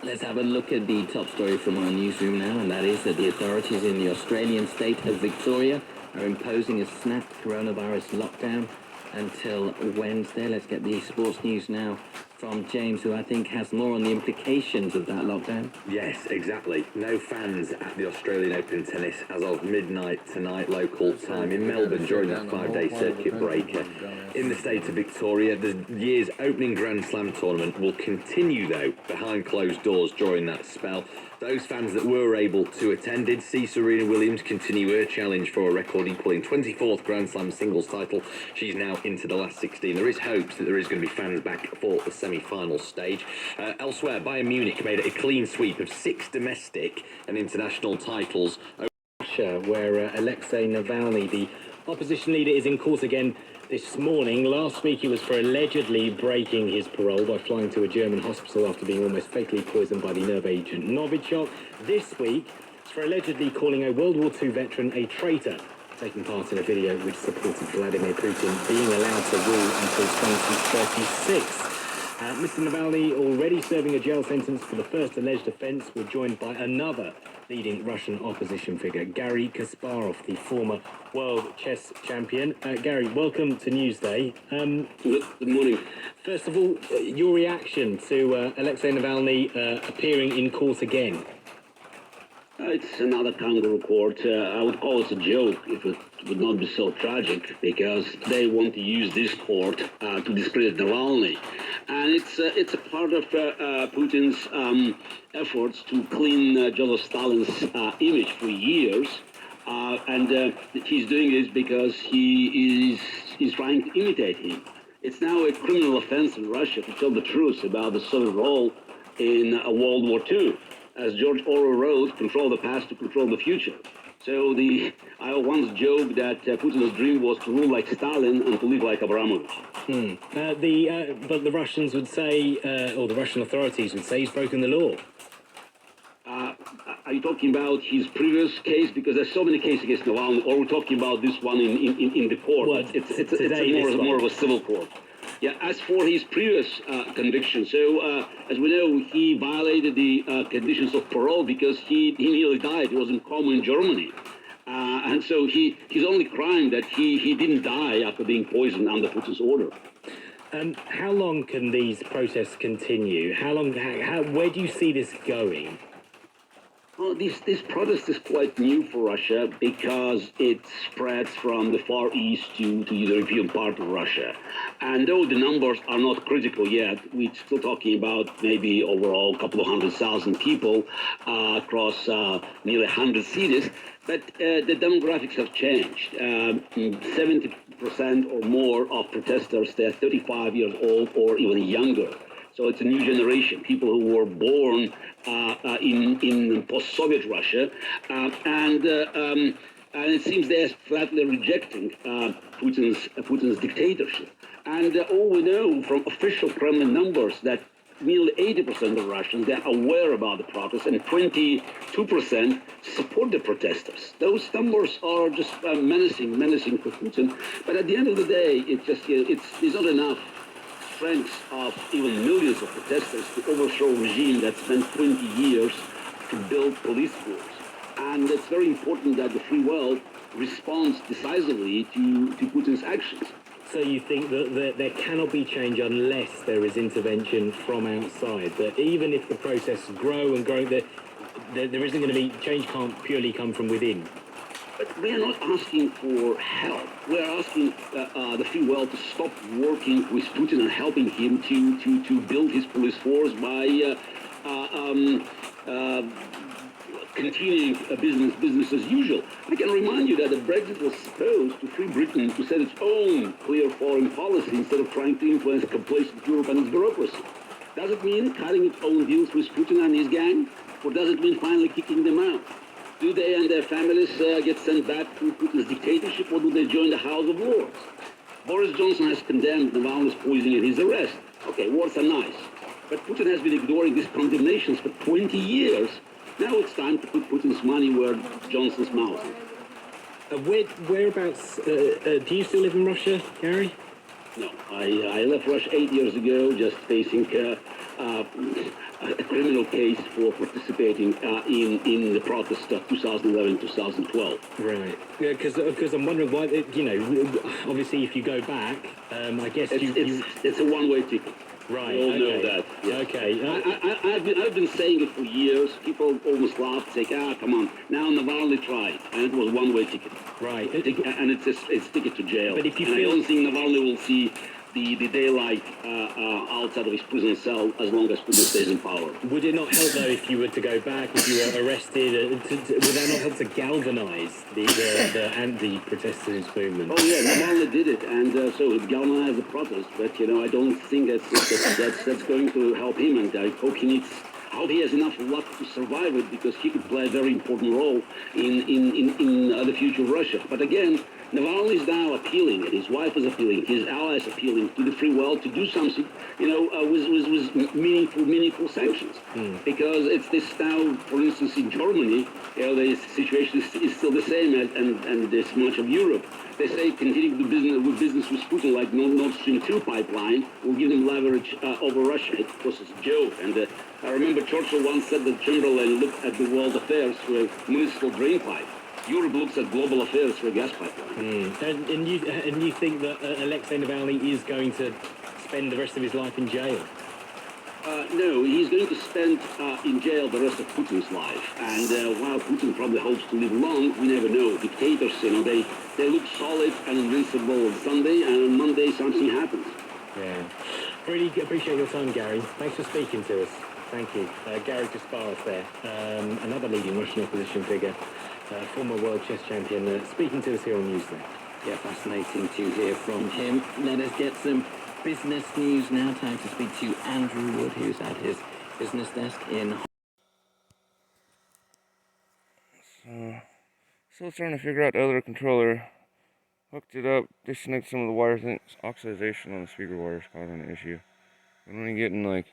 Let's have a look at the top story from our newsroom now, and that is that the authorities in the Australian state of Victoria are imposing a snap coronavirus lockdown until Wednesday. Let's get the sports news now from James, who I think has more on the implications of that lockdown. Yes, exactly. No fans at the Australian Open tennis as of midnight tonight local time in Melbourne during that 5-day circuit breaker. In the state of Victoria, the year's opening Grand Slam tournament will continue, though, behind closed doors during that spell. Those fans that were able to attend did see Serena Williams continue her challenge for a record-equalling 24th Grand Slam singles title. She's now into the last 16. There is hopes that there is going to be fans back for the semi-final stage. Elsewhere, Bayern Munich made a clean sweep of 6 domestic and international titles. Russia, where Alexei Navalny, the opposition leader, is in court again this morning. Last week he was for allegedly breaking his parole by flying to a German hospital after being almost fatally poisoned by the nerve agent Novichok. This week, it's for allegedly calling a World War II veteran a traitor, taking part in a video which supported Vladimir Putin being allowed to rule until 2036. Mr. Navalny, already serving a jail sentence for the first alleged offence, were joined by another leading Russian opposition figure, Garry Kasparov, the former world chess champion. Gary, welcome to Newsday. Good morning. First of all, your reaction to Alexei Navalny appearing in court again? It's another kangaroo court. I would call it a joke if it would not be so tragic, because they want to use this court to discredit Navalny. And it's a part of Putin's efforts to clean Joseph Stalin's image for years. And he's doing this because he's trying to imitate him. It's now a criminal offense in Russia to tell the truth about the Soviet role in World War II. As George Orwell wrote, control the past to control the future. So I once joked that Putin's dream was to rule like Stalin and to live like Abramovich. But the Russians would say, or the Russian authorities would say, he's broken the law. Are you talking about his previous case? Because there's so many cases against Navalny, or we're talking about this one in the court? Well, it's more of a civil court. Yeah, as for his previous conviction, so as we know, he violated the conditions of parole because he nearly died. He was in coma in Germany. And so his only crime that he didn't die after being poisoned under Putin's order. How long can these protests continue? Where do you see this going? Well, this protest is quite new for Russia because it spreads from the Far East to the European part of Russia. And though the numbers are not critical yet, we're still talking about maybe overall a couple of 100,000 people across nearly 100 cities. But the demographics have changed. 70% or more of protesters, they're 35 years old or even younger. So it's a new generation, people who were born in post-Soviet Russia, and it seems they're flatly rejecting Putin's dictatorship. And all we know from official Kremlin numbers that nearly 80% of Russians, they're aware about the protests, and 22% support the protesters. Those numbers are just menacing for Putin. But at the end of the day, it's not enough strength of even millions of protesters to overthrow a regime that spent 20 years to build police force. And it's very important that the free world responds decisively to Putin's actions. So you think that there cannot be change unless there is intervention from outside? That even if the protests grow and grow, there isn't going to be change, can't purely come from within? But we are not asking for help. We are asking the free world to stop working with Putin and helping him to build his police force by continuing business as usual. I can remind you that the Brexit was supposed to free Britain to set its own clear foreign policy instead of trying to influence complacent Europe and its bureaucracy. Does it mean cutting its own deals with Putin and his gang? Or does it mean finally kicking them out? Do they and their families get sent back to Putin's dictatorship, or do they join the House of Lords? Boris Johnson has condemned Navalny's poisoning and his arrest. Okay, words are nice. But Putin has been ignoring these condemnations for 20 years. Now it's time to put Putin's money where Johnson's mouth is. Whereabouts, do you still live in Russia, Gary? No, I left Russia 8 years ago, just facing a criminal case for participating in the protest of 2011-2012. Right. Yeah, because I'm wondering why, obviously if you go back, I guess it's a one-way ticket. Right. We all okay. know that. Yeah. Okay. I've been saying it for years. People almost laugh, say, come on. Now Navalny tried, and it was one-way ticket. Right. And it's ticket to jail. But if you I don't think Navalny will see the daylight outside of his prison cell as long as Putin stays in power. Would it not help, though, if you were to go back, if you were arrested, would that not help to galvanise the anti-protesters movement? Oh, yeah, Navalny did it, and so it galvanized the protest, but, I don't think that's going to help him, and I hope he has enough luck to survive it, because he could play a very important role in the future of Russia. But again, Navalny is now appealing, and his wife is appealing, his allies appealing to the free world to do something, with meaningful sanctions. Because it's this now, for instance, in Germany, the situation is still the same, and there's much of Europe. They say continuing to do business with Putin, like Nord Stream 2 pipeline, will give them leverage over Russia. Of course, it's a joke. And I remember Churchill once said that Chamberlain looked at the world affairs through a municipal drain pipe. Europe looks at global affairs through a gas pipeline. And you think that Alexei Navalny is going to spend the rest of his life in jail? No, he's going to spend in jail the rest of Putin's life. And while Putin probably hopes to live long, we never know. Dictators, they look solid and invincible on Sunday, and on Monday something happens. Yeah. Really appreciate your time, Gary. Thanks for speaking to us. Thank you. Gary Kasparov there, another leading Russian opposition figure, former world chess champion, speaking to us here on Newsday. Yeah, fascinating to hear from him. Let us get some business news now. Time to speak to Andrew Wood, who's at his business desk in... So, still trying to figure out the other controller. Hooked it up, disconnected some of the wires. I think oxidation on the speaker wires causing an issue. I'm only getting like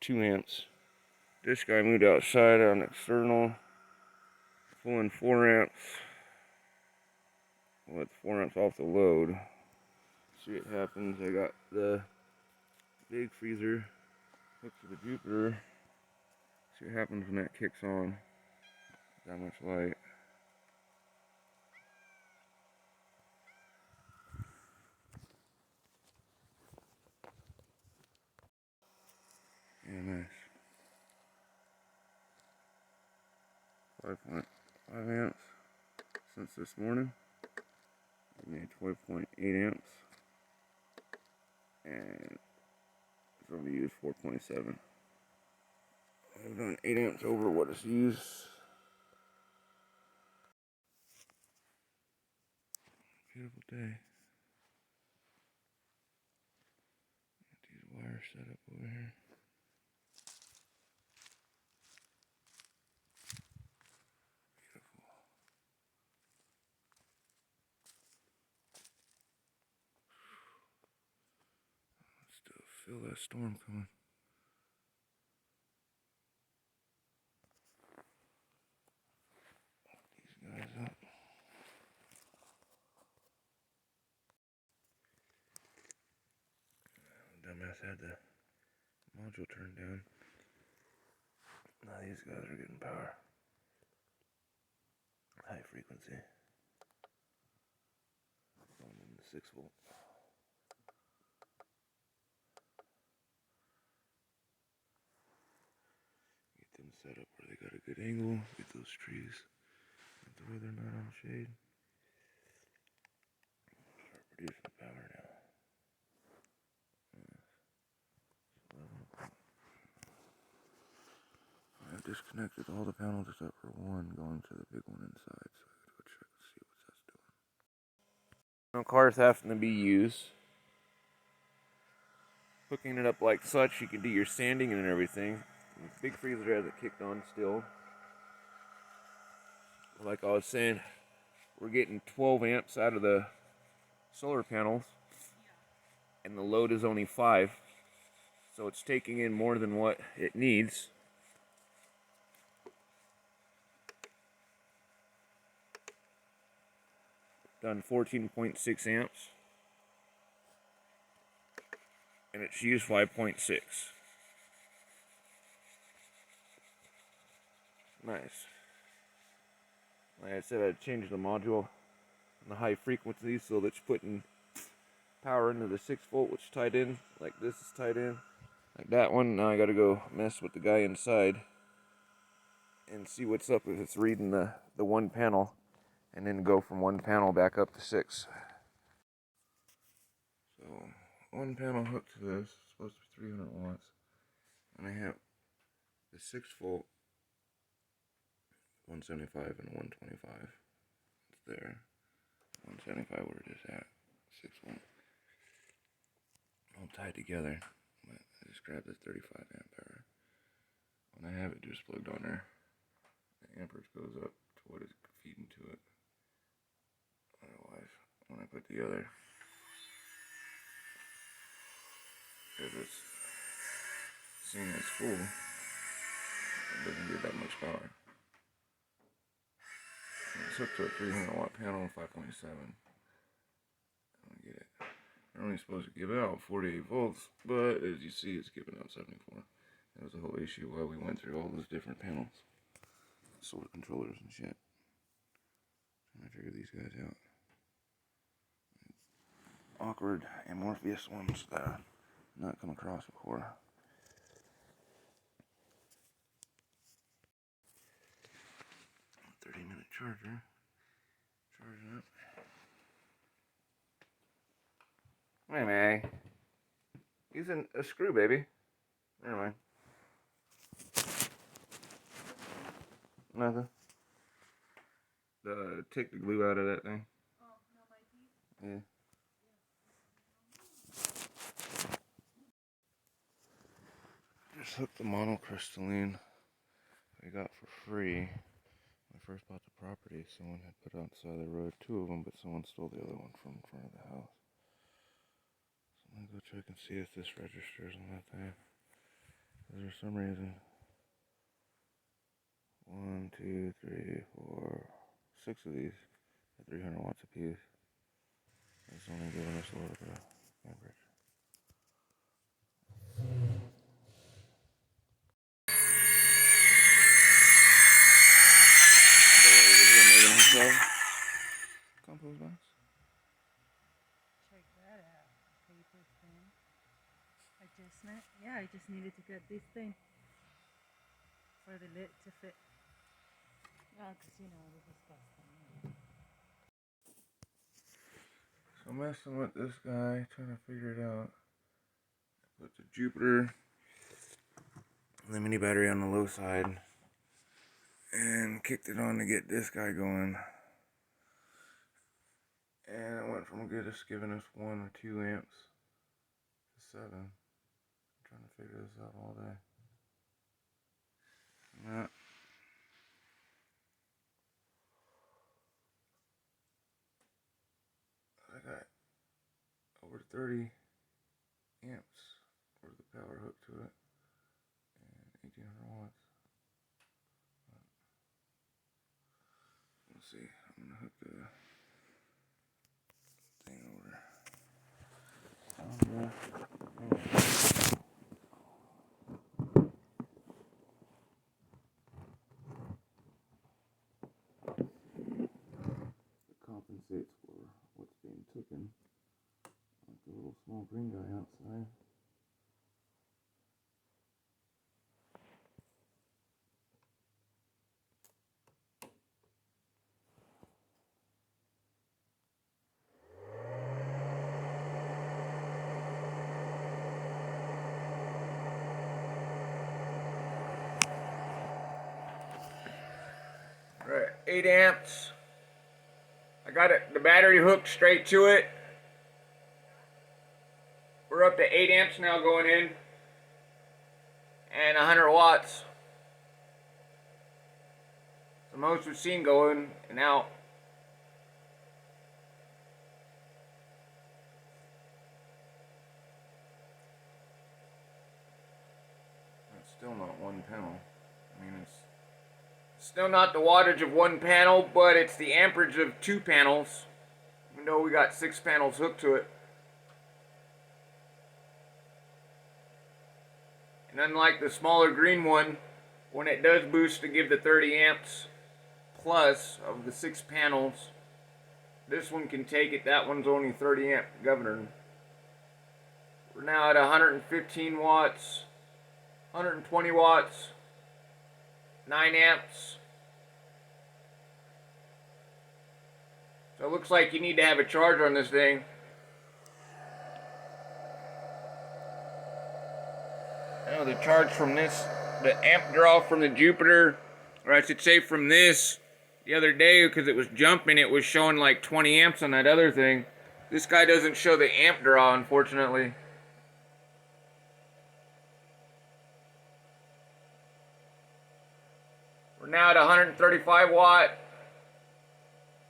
2 amps. This guy moved outside on external, pulling 4 amps. With 4 amps off the load. See what happens. I got the big freezer hooked to the Jupiter. See what happens when that kicks on. That much light. Yeah, nice. 5.5 amps since this morning. I made 12.8 amps. And it's only used 4.7. I've done 8 amps over what is used. Beautiful day. Get these wires set up over here. Beautiful. Still feel that storm coming. These guys up. Dumbass had the module turned down. Now these guys are getting power. High frequency. Going in the 6 volt. Get them set up where they got a good angle. Get those trees out the way they're not on shade. Start producing power now. It's 11 o'clock. I have to disconnected all the panels except for one going to the big one inside, so I gotta go check and see what that's doing. Cars having to be used. Hooking it up like such, you can do your sanding and everything. The big freezer hasn't kicked on still. Like I was saying, we're getting 12 amps out of the solar panels, and the load is only 5, so it's taking in more than what it needs. Done 14.6 amps, and it's used 5.6. Nice. Like I said, I changed the module on the high frequency so that's putting power into the 6-volt, which is tied in, like this is tied in, like that one. Now I gotta go mess with the guy inside and see what's up if it's reading the one panel, and then go from one panel back up to 6. So one panel hooked to this, it's supposed to be 300 watts, and I have the 6-volt, 175 and 125. It's there. 175 where it is at. 6-volt. All tied together. But I just grabbed this 35 amp hour. When I have it just plugged on there, the amperage goes up to what is feeding to it. Otherwise, when I put the other, because it's seeing it's full, it doesn't get that much power. And it's hooked to a 300 watt panel, 5.7. I don't get it. They're only supposed to give out 48 volts, but as you see, it's giving out 74. That was the whole issue why we went through all those different panels, solar controllers and shit. Trying to figure these guys out. Awkward, amorphous ones that I've not come across before. "30-minute charger. Charging up. Wait a minute. Using a screw, baby. Never mind. Nothing. Take the glue out of that thing. Yeah. Just hooked the monocrystalline we got for free. When I first bought the property, someone had put on the side of the road 2 of them, but someone stole the other one from in front of the house. So I'm gonna go check and see if this registers on that thing. Because for some reason, 1, 2, 3, 4, 6 of these at 300 watts a piece. It's only giving us a little bit of amperage. Compost box. Check that out. Paper thin. Adjustment. Yeah, I just needed to get this thing for the lid to fit. Yeah, because you know, this is custom. So I'm messing with this guy, trying to figure it out. I put the Jupiter and the mini battery on the low side and kicked it on to get this guy going. And it went from just giving us 1 or 2 amps to 7. I'm trying to figure this out all day. Yeah. I got over 30 amps worth of power hooked to it and 1800 watts. Let's see, I'm gonna hook the thing over. It compensates for what's being taken, like the little small green guy outside. 8 amps. I got the battery hooked straight to it. We're up to 8 amps now going in. And 100 watts. The most we've seen going and out. It's still not one panel. I mean, it's still not the wattage of one panel, but it's the amperage of 2 panels. Even though we got 6 panels hooked to it. And unlike the smaller green one, when it does boost to give the 30 amps plus of the 6 panels, this one can take it. That one's only 30 amp governor. We're now at 115 watts, 120 watts, 9 amps. So it looks like you need to have a charger on this thing. Now the charge from this, the amp draw from the Jupiter, or I should say from this, the other day, because it was jumping, it was showing like 20 amps on that other thing. This guy doesn't show the amp draw, unfortunately. We're now at 135 watt,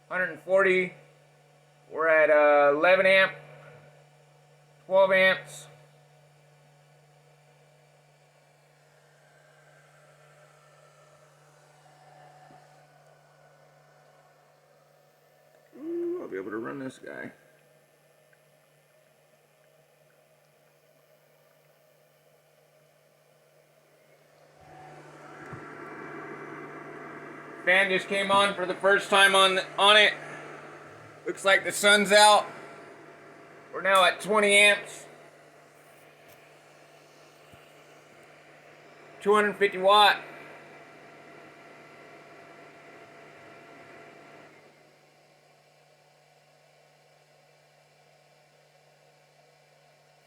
140. We're at 11 amp, 12 amps. Ooh, I'll be able to run this guy. Fan just came on for the first time on it. Looks like the sun's out. We're now at 20 amps. 250 watt.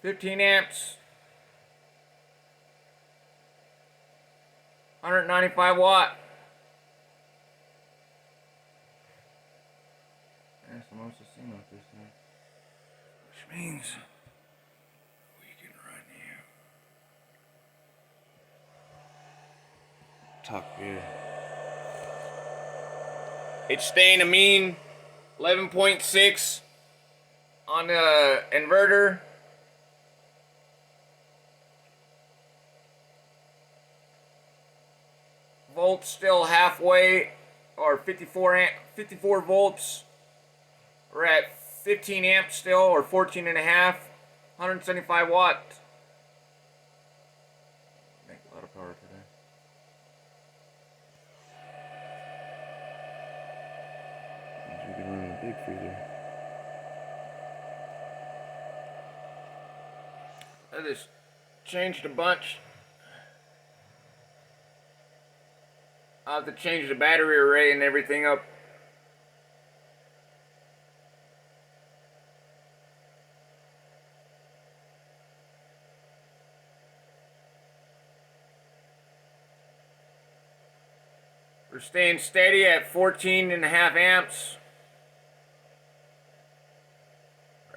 $15 amps. 195 watt. That's the most I've seen with this thing. Which means we can run you. Talk here. It's staying a mean 11.6 on the inverter. Volts still halfway, or 54 volts. We're at 15 amps still, or 14 and a half, 175 watts. Make a lot of power today. Means we can run the big freezer. I just changed a bunch. I'll have to change the battery array and everything up. We're staying steady at 14 and a half amps.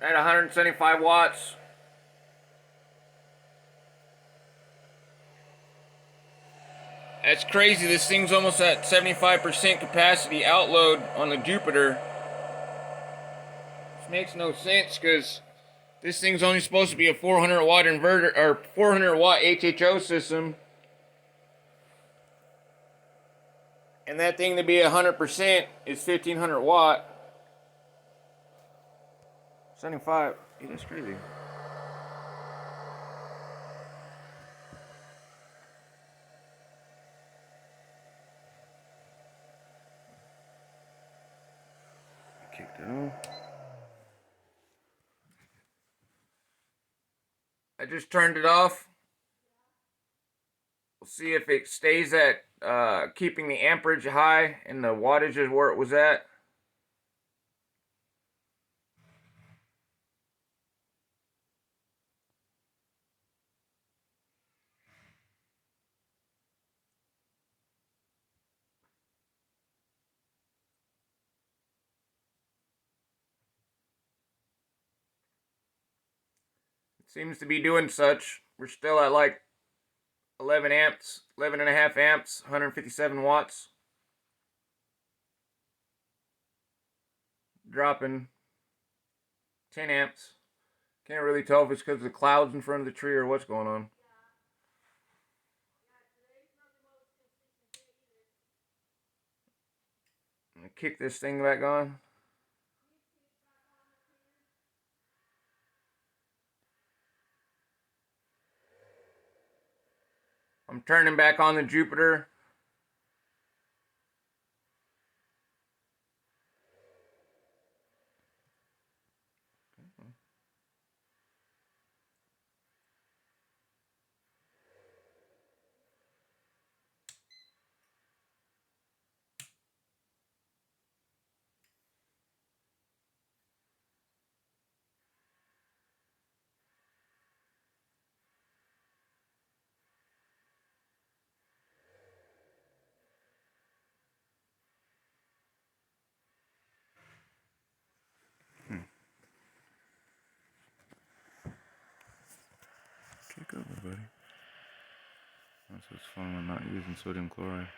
We're at 175 watts. That's crazy. This thing's almost at 75% capacity outload on the Jupiter. Which makes no sense because this thing's only supposed to be a 400 watt inverter or 400 watt HHO system. And that thing to be 100% is 1500 watt. 75. Yeah, that's crazy. Kicked it off. I just turned it off. We'll see if it stays at keeping the amperage high and the wattage is where it was at. seems to be doing such. We're still at like 11 amps, 11 and a half amps, 157 watts. Dropping 10 amps. Can't really tell if it's because of the clouds in front of the tree or what's going on. I'm gonna kick this thing back on. I'm turning back on the Jupiter. Take over, buddy. That's what's fun when not using sodium chloride.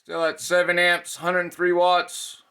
Still at 7 amps, 103 watts.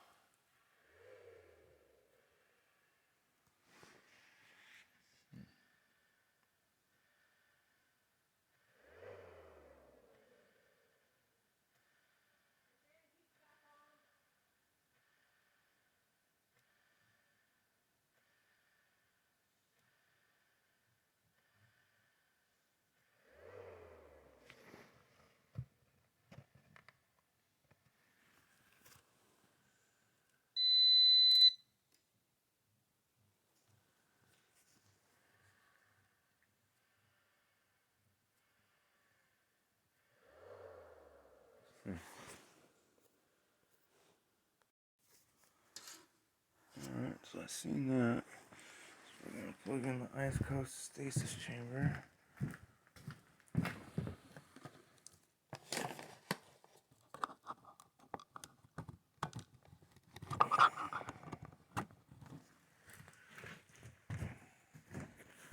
Alright, so I've seen that. So we're going to plug in the ice coast stasis chamber.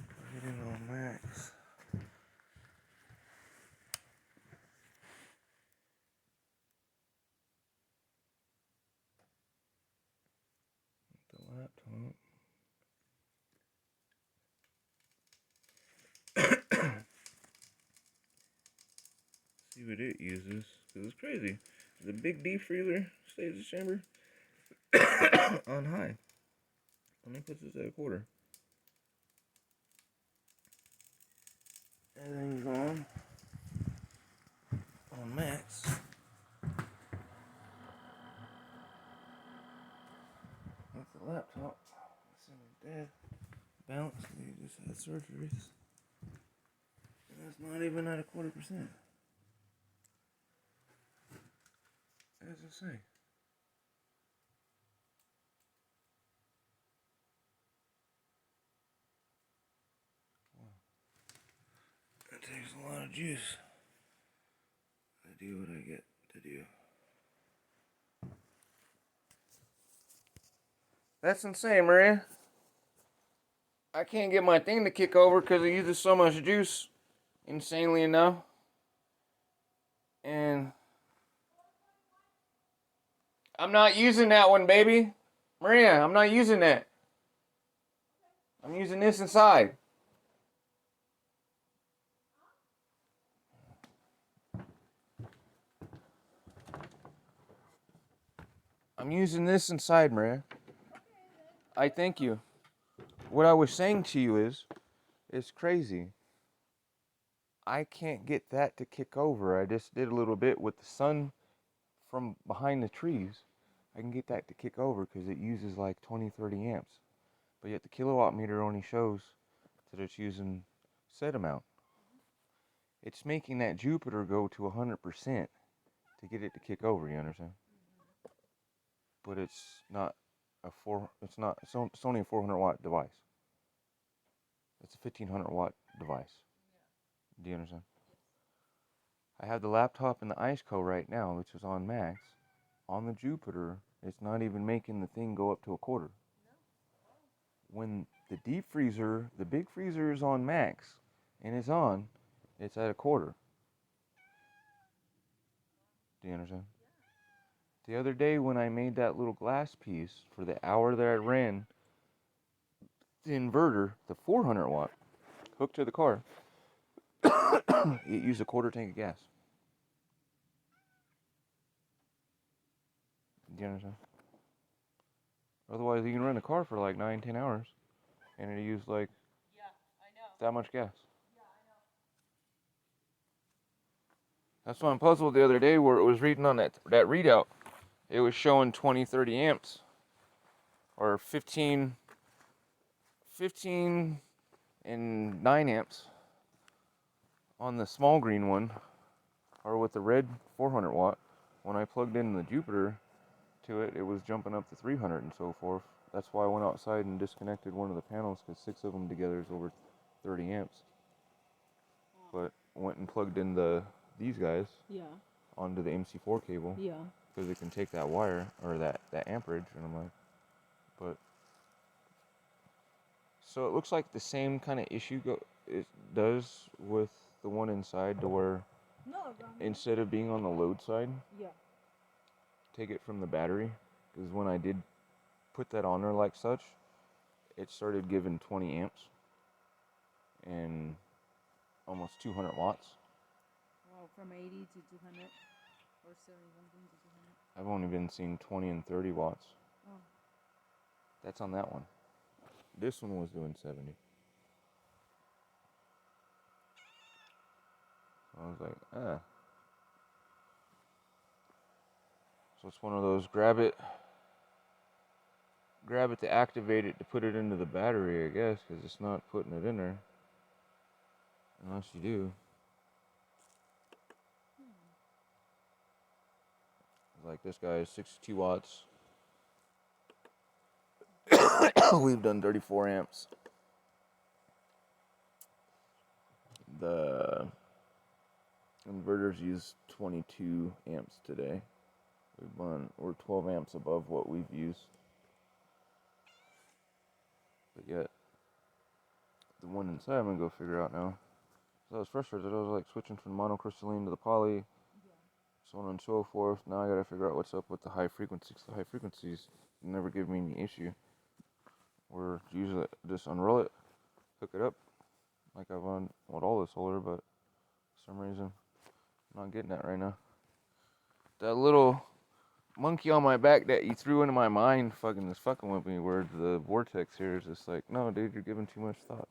Plug it in on max. The laptop. See what it uses. Because it's crazy. The big deep freezer stasis chamber on high. Only puts this at a quarter. Everything's on max. That's the laptop. It's in dead bounce. He just had surgeries. And that's not even at a 1/4%. As I say. Wow. It takes a lot of juice to do what I get to do. That's insane, Maria. I can't get my thing to kick over because it uses so much juice. Insanely enough. And I'm not using that one, baby. Maria, I'm not using that. I'm using this inside. I'm using this inside, Maria. I thank you. What I was saying to you is, it's crazy. I can't get that to kick over. I just did a little bit with the sun from behind the trees. I can get that to kick over because it uses like 20, 30 amps. But yet the kilowatt meter only shows that it's using set amount. It's making that Jupiter go to 100% to get it to kick over, you understand? But it's not it's only a 400 watt device. It's a 1500 watt device. Do you understand? I have the laptop in the IceCo right now, which is on max. On the Jupiter, it's not even making the thing go up to a quarter. When the deep freezer, the big freezer is on max, and it's at a quarter. Do you understand? The other day when I made that little glass piece for the hour that I ran the inverter, the 400 watt, hooked to the car, it used a quarter tank of gas. Do you understand? Otherwise, you can run a car for like 9, 10 hours, and it used like that much gas. That's why I'm puzzled the other day where it was reading on that readout. It was showing 20, 30 amps. Or 15 and 9 amps on the small green one. Or with the red 400 watt. When I plugged in the Jupiter to it, it was jumping up to 300 and so forth. That's why I went outside and disconnected one of the panels because 6 of them together is over 30 amps. But went and plugged in these guys onto the MC4 cable because it can take that wire or that amperage, and I'm like, but so it looks like the same kind of issue it does with the one inside, to where instead of being on the load side, take it from the battery, because when I did put that on there like such, it started giving 20 amps and almost 200 watts. Well, from 80 to 200 or 70 something to 200. I've only been seeing 20 and 30 watts. Oh. That's on that one. This one was doing 70. So I was like, ah. So it's one of those grab it to activate it to put it into the battery, I guess, because it's not putting it in there. Unless you do. Like this guy is 62 watts. We've done 34 amps. The inverters use 22 amps today. We're 12 amps above what we've used. But yet, the one inside I'm gonna go figure out now. So I was frustrated. I was like switching from monocrystalline to the poly, so on and so forth. Now I gotta figure out what's up with the high frequencies. The high frequencies never give me any issue. Or usually just unroll it, hook it up, like I've on with all the solar, but for some reason I'm not getting that right now. That little monkey on my back that you threw into my mind is fucking with me, where the vortex here is just like, no dude, you're giving too much thought.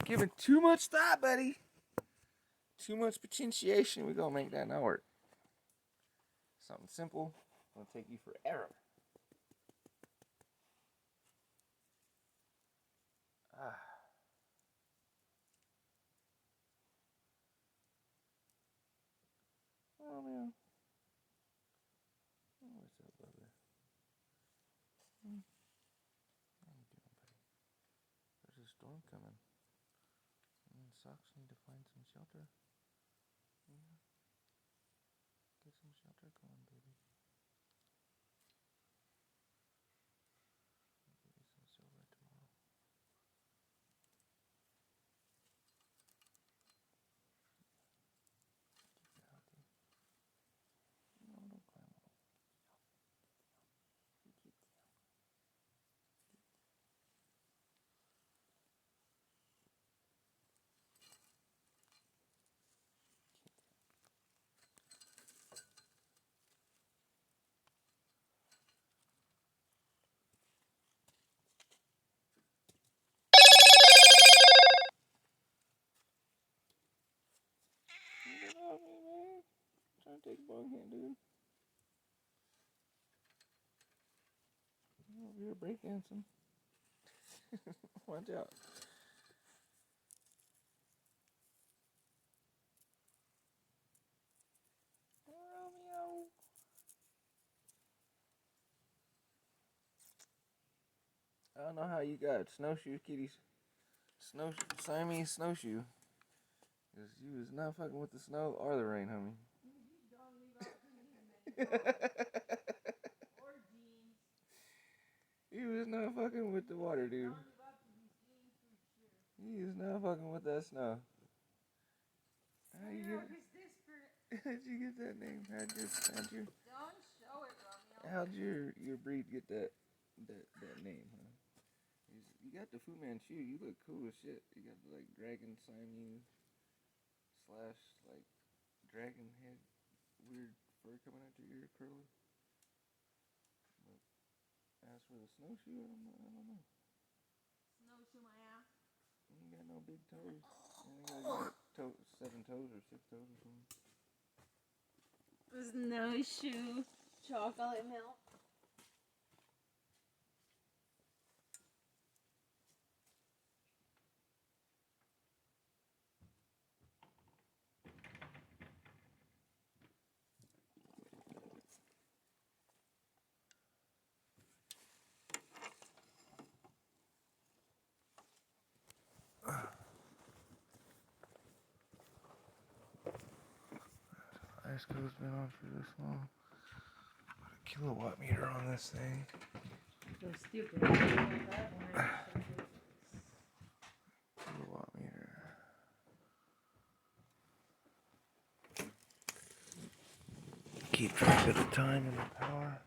Giving too much thought, buddy. Too much potentiation. We're gonna make that not work. Something simple. Gonna take you forever. Ah. Oh man. What's up, brother? How you doing, buddy? There's a storm coming. Socks need to find some shelter. Yeah. Get some shelter going, baby. I'll give you some silver tomorrow. Keep you healthy. No, don't climb on. You keep the take a bong hit, dude. Oh, you're breakdancing. Watch out. Romeo. I don't know how you got snowshoe kitties. Siamese snowshoe. Because you was not fucking with the snow or the rain, homie. He was not fucking with the water, dude. He is not fucking with that snow. How you get? How'd you get that name? Don't show it, Romeo. How'd your breed get that name, huh? You got the Fu Manchu. You look cool as shit. You got the, like, dragon Siamese / like dragon head weird fur coming out your ear curly. But as for the snowshoe, I don't know. Snowshoe my ass. You ain't got no big toes. You got 7 toes or 6 toes or something. Snowshoe. Chocolate milk. Ice code's been on for this long. Put a kilowatt meter on this thing. So stupid. Kilowatt meter. Keep track of the time and the power.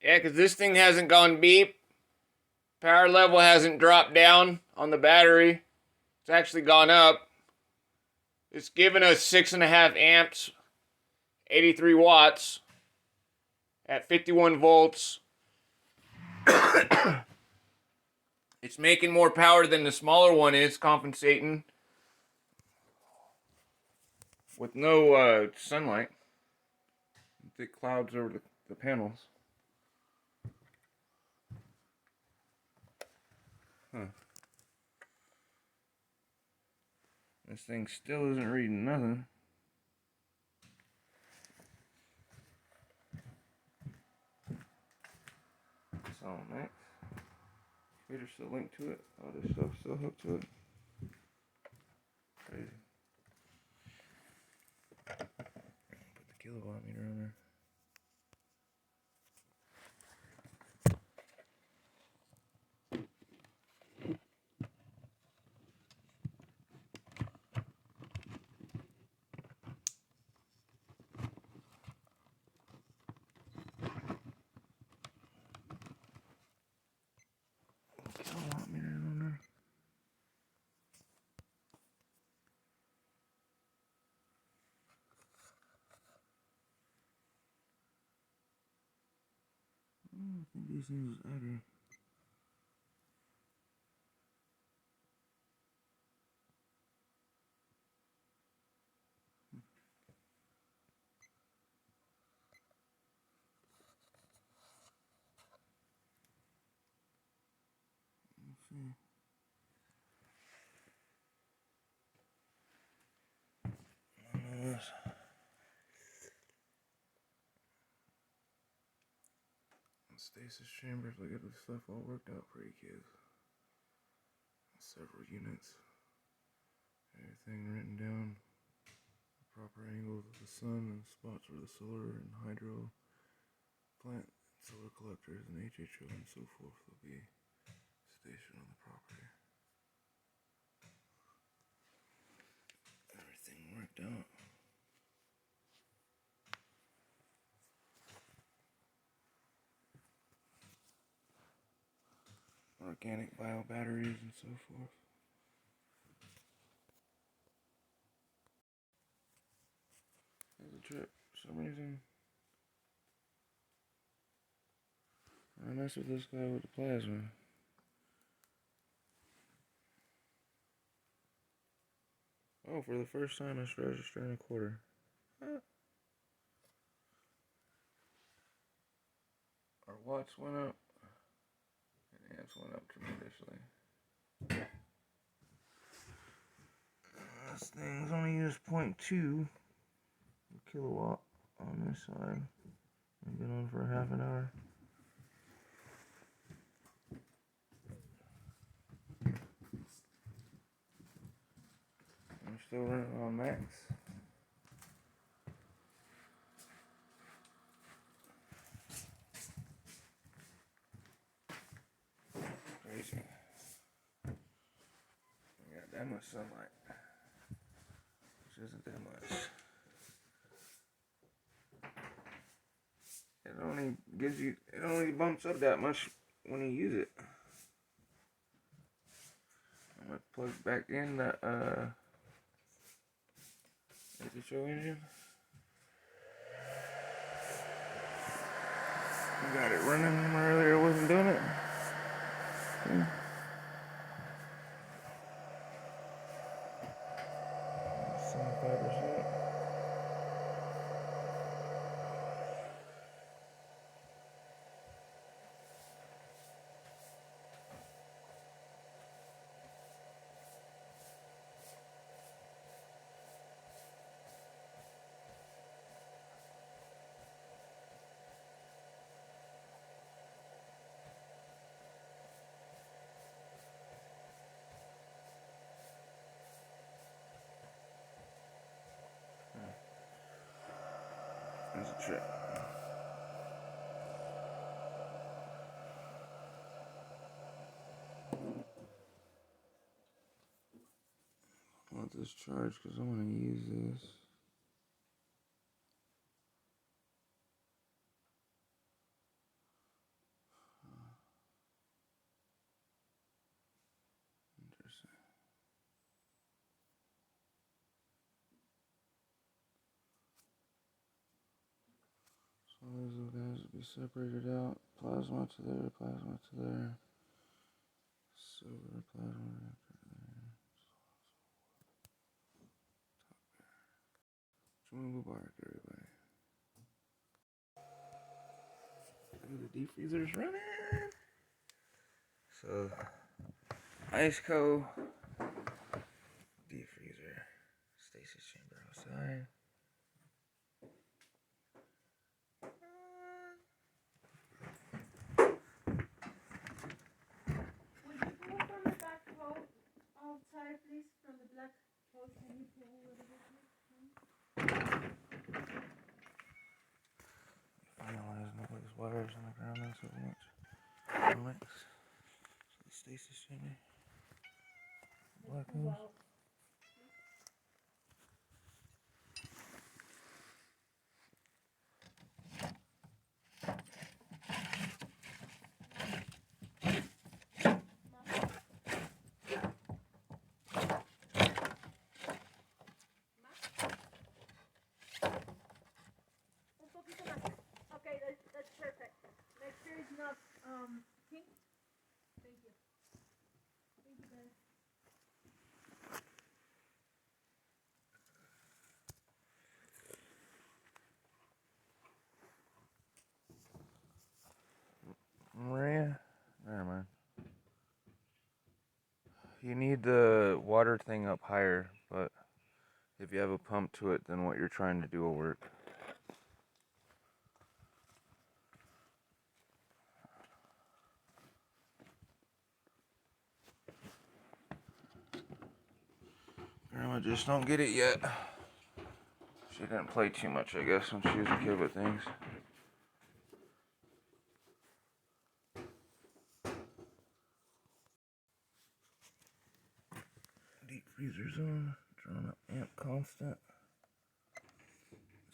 Yeah, because this thing hasn't gone beep. Power level hasn't dropped down on the battery. It's actually gone up. It's given us 6.5 amps, 83 watts at 51 volts. It's making more power than the smaller one is, compensating with no sunlight. Thick clouds over the panels. Huh. This thing still isn't reading nothing. So next, computer still linked to it. All this stuff still hooked to it. Crazy. Put the kilowatt meter on there. Kilowatt meter on there. I think these things are either. Let's see. Stasis chambers, look at this stuff all worked out for you kids. Several units. Everything written down. The proper angles of the sun and spots where the solar and hydro plant, solar collectors and HHO and so forth will be stationed on the property. Everything worked out. Organic bio batteries and so forth. trip for some reason. I mess with this guy with the plasma. Oh, for the first time it's registering a quarter. Huh. Our watts went up, and amps went up tremendously. This thing's only used 0.2 kilowatt on this side. I've been on for half an hour. I'm still running on max. Crazy. We got that much sunlight, which isn't that much. It only bumps up that much when you use it. I'm gonna plug back in the show engine. I got it running earlier, wasn't doing it. Yeah. 75%. That's a trip. I want this charged because I'm going to use this. Interesting. So these little guys will be separated out. Plasma to there, plasma to there. Silver plasma reactor there. Jumbo bark, everybody. Look at the deep freezer's running. So, ice cold, deep freezer, stasis chamber outside. Would you pull from the back hole outside, please? From the black hole, can you pull a little bit, please? Finalize nobody's wires on the ground, not so much. Mix. So the stasis chamber. Black hole. Okay, that's perfect. Make sure it's not pink. Thank you. Thank you, guys. Maria? Never mind. You need the water thing up higher, but if you have a pump to it, then what you're trying to do will work. Grandma just don't get it yet. She didn't play too much, I guess, when she was a kid with things. Deep freezer zone, drawn up amp constant,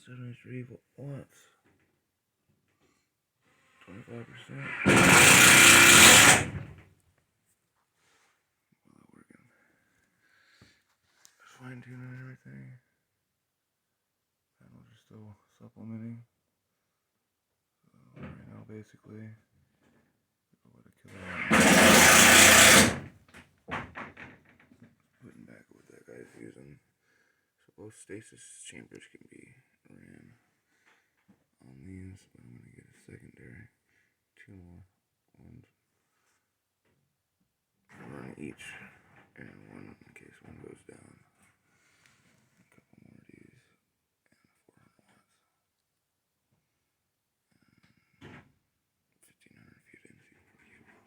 73 watts, 25%. Working. Fine tuning everything. Panel just still supplementing. So right now, basically, with a killer putting back what that guy's using. So both stasis chambers can be ran on these, but I'm gonna get a secondary, 2 more ones. Run each, and one in case one goes down. A couple more of these, and 400 watts. And 1500 feet in, so you can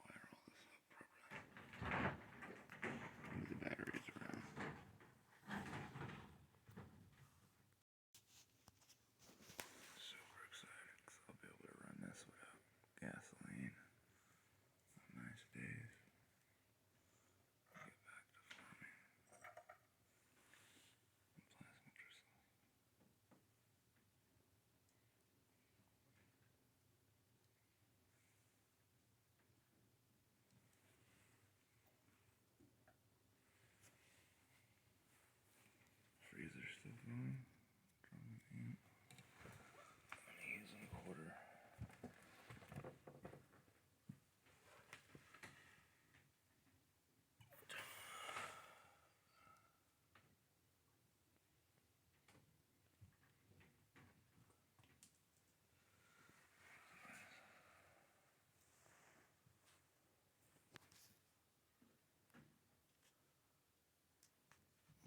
wire all this up properly. Move the batteries around. Super excited, because I'll be able to run this without gasoline on nice days. Get back to farming. Plasma crystals. Freezer's still going. Drum in. I'm using a quarter.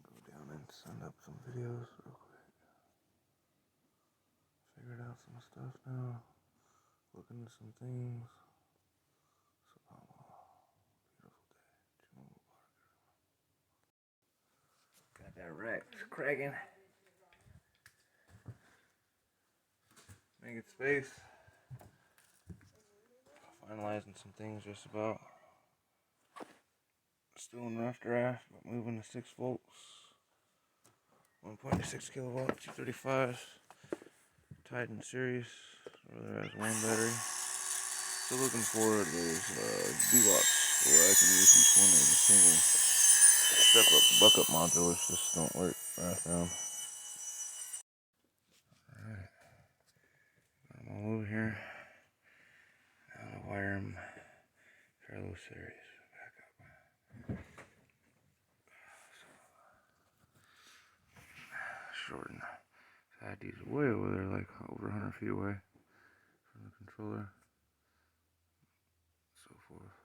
Go down and send up some videos real quick. Figured out some stuff now. Looking at some things. Beautiful day. Got that wrecked. Cracking. Making space. Finalizing some things just about. Still in rough draft, but moving to 6 volts. 1.6 kilowatt, 235. Titan series. Rather has one battery. Still looking for those B-Locks where I can use each one as a single step-up buck-up module, which just don't work right now. Alright. I'm all over here. Now to wire them. Parallel series. Back up. Shorten. I had these way over there, like over 100 feet away from the controller. So forth.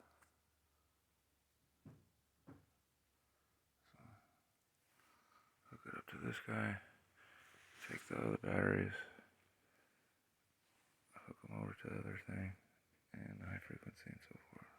So, hook it up to this guy. Take the other batteries. Hook them over to the other thing. And the high frequency and so forth.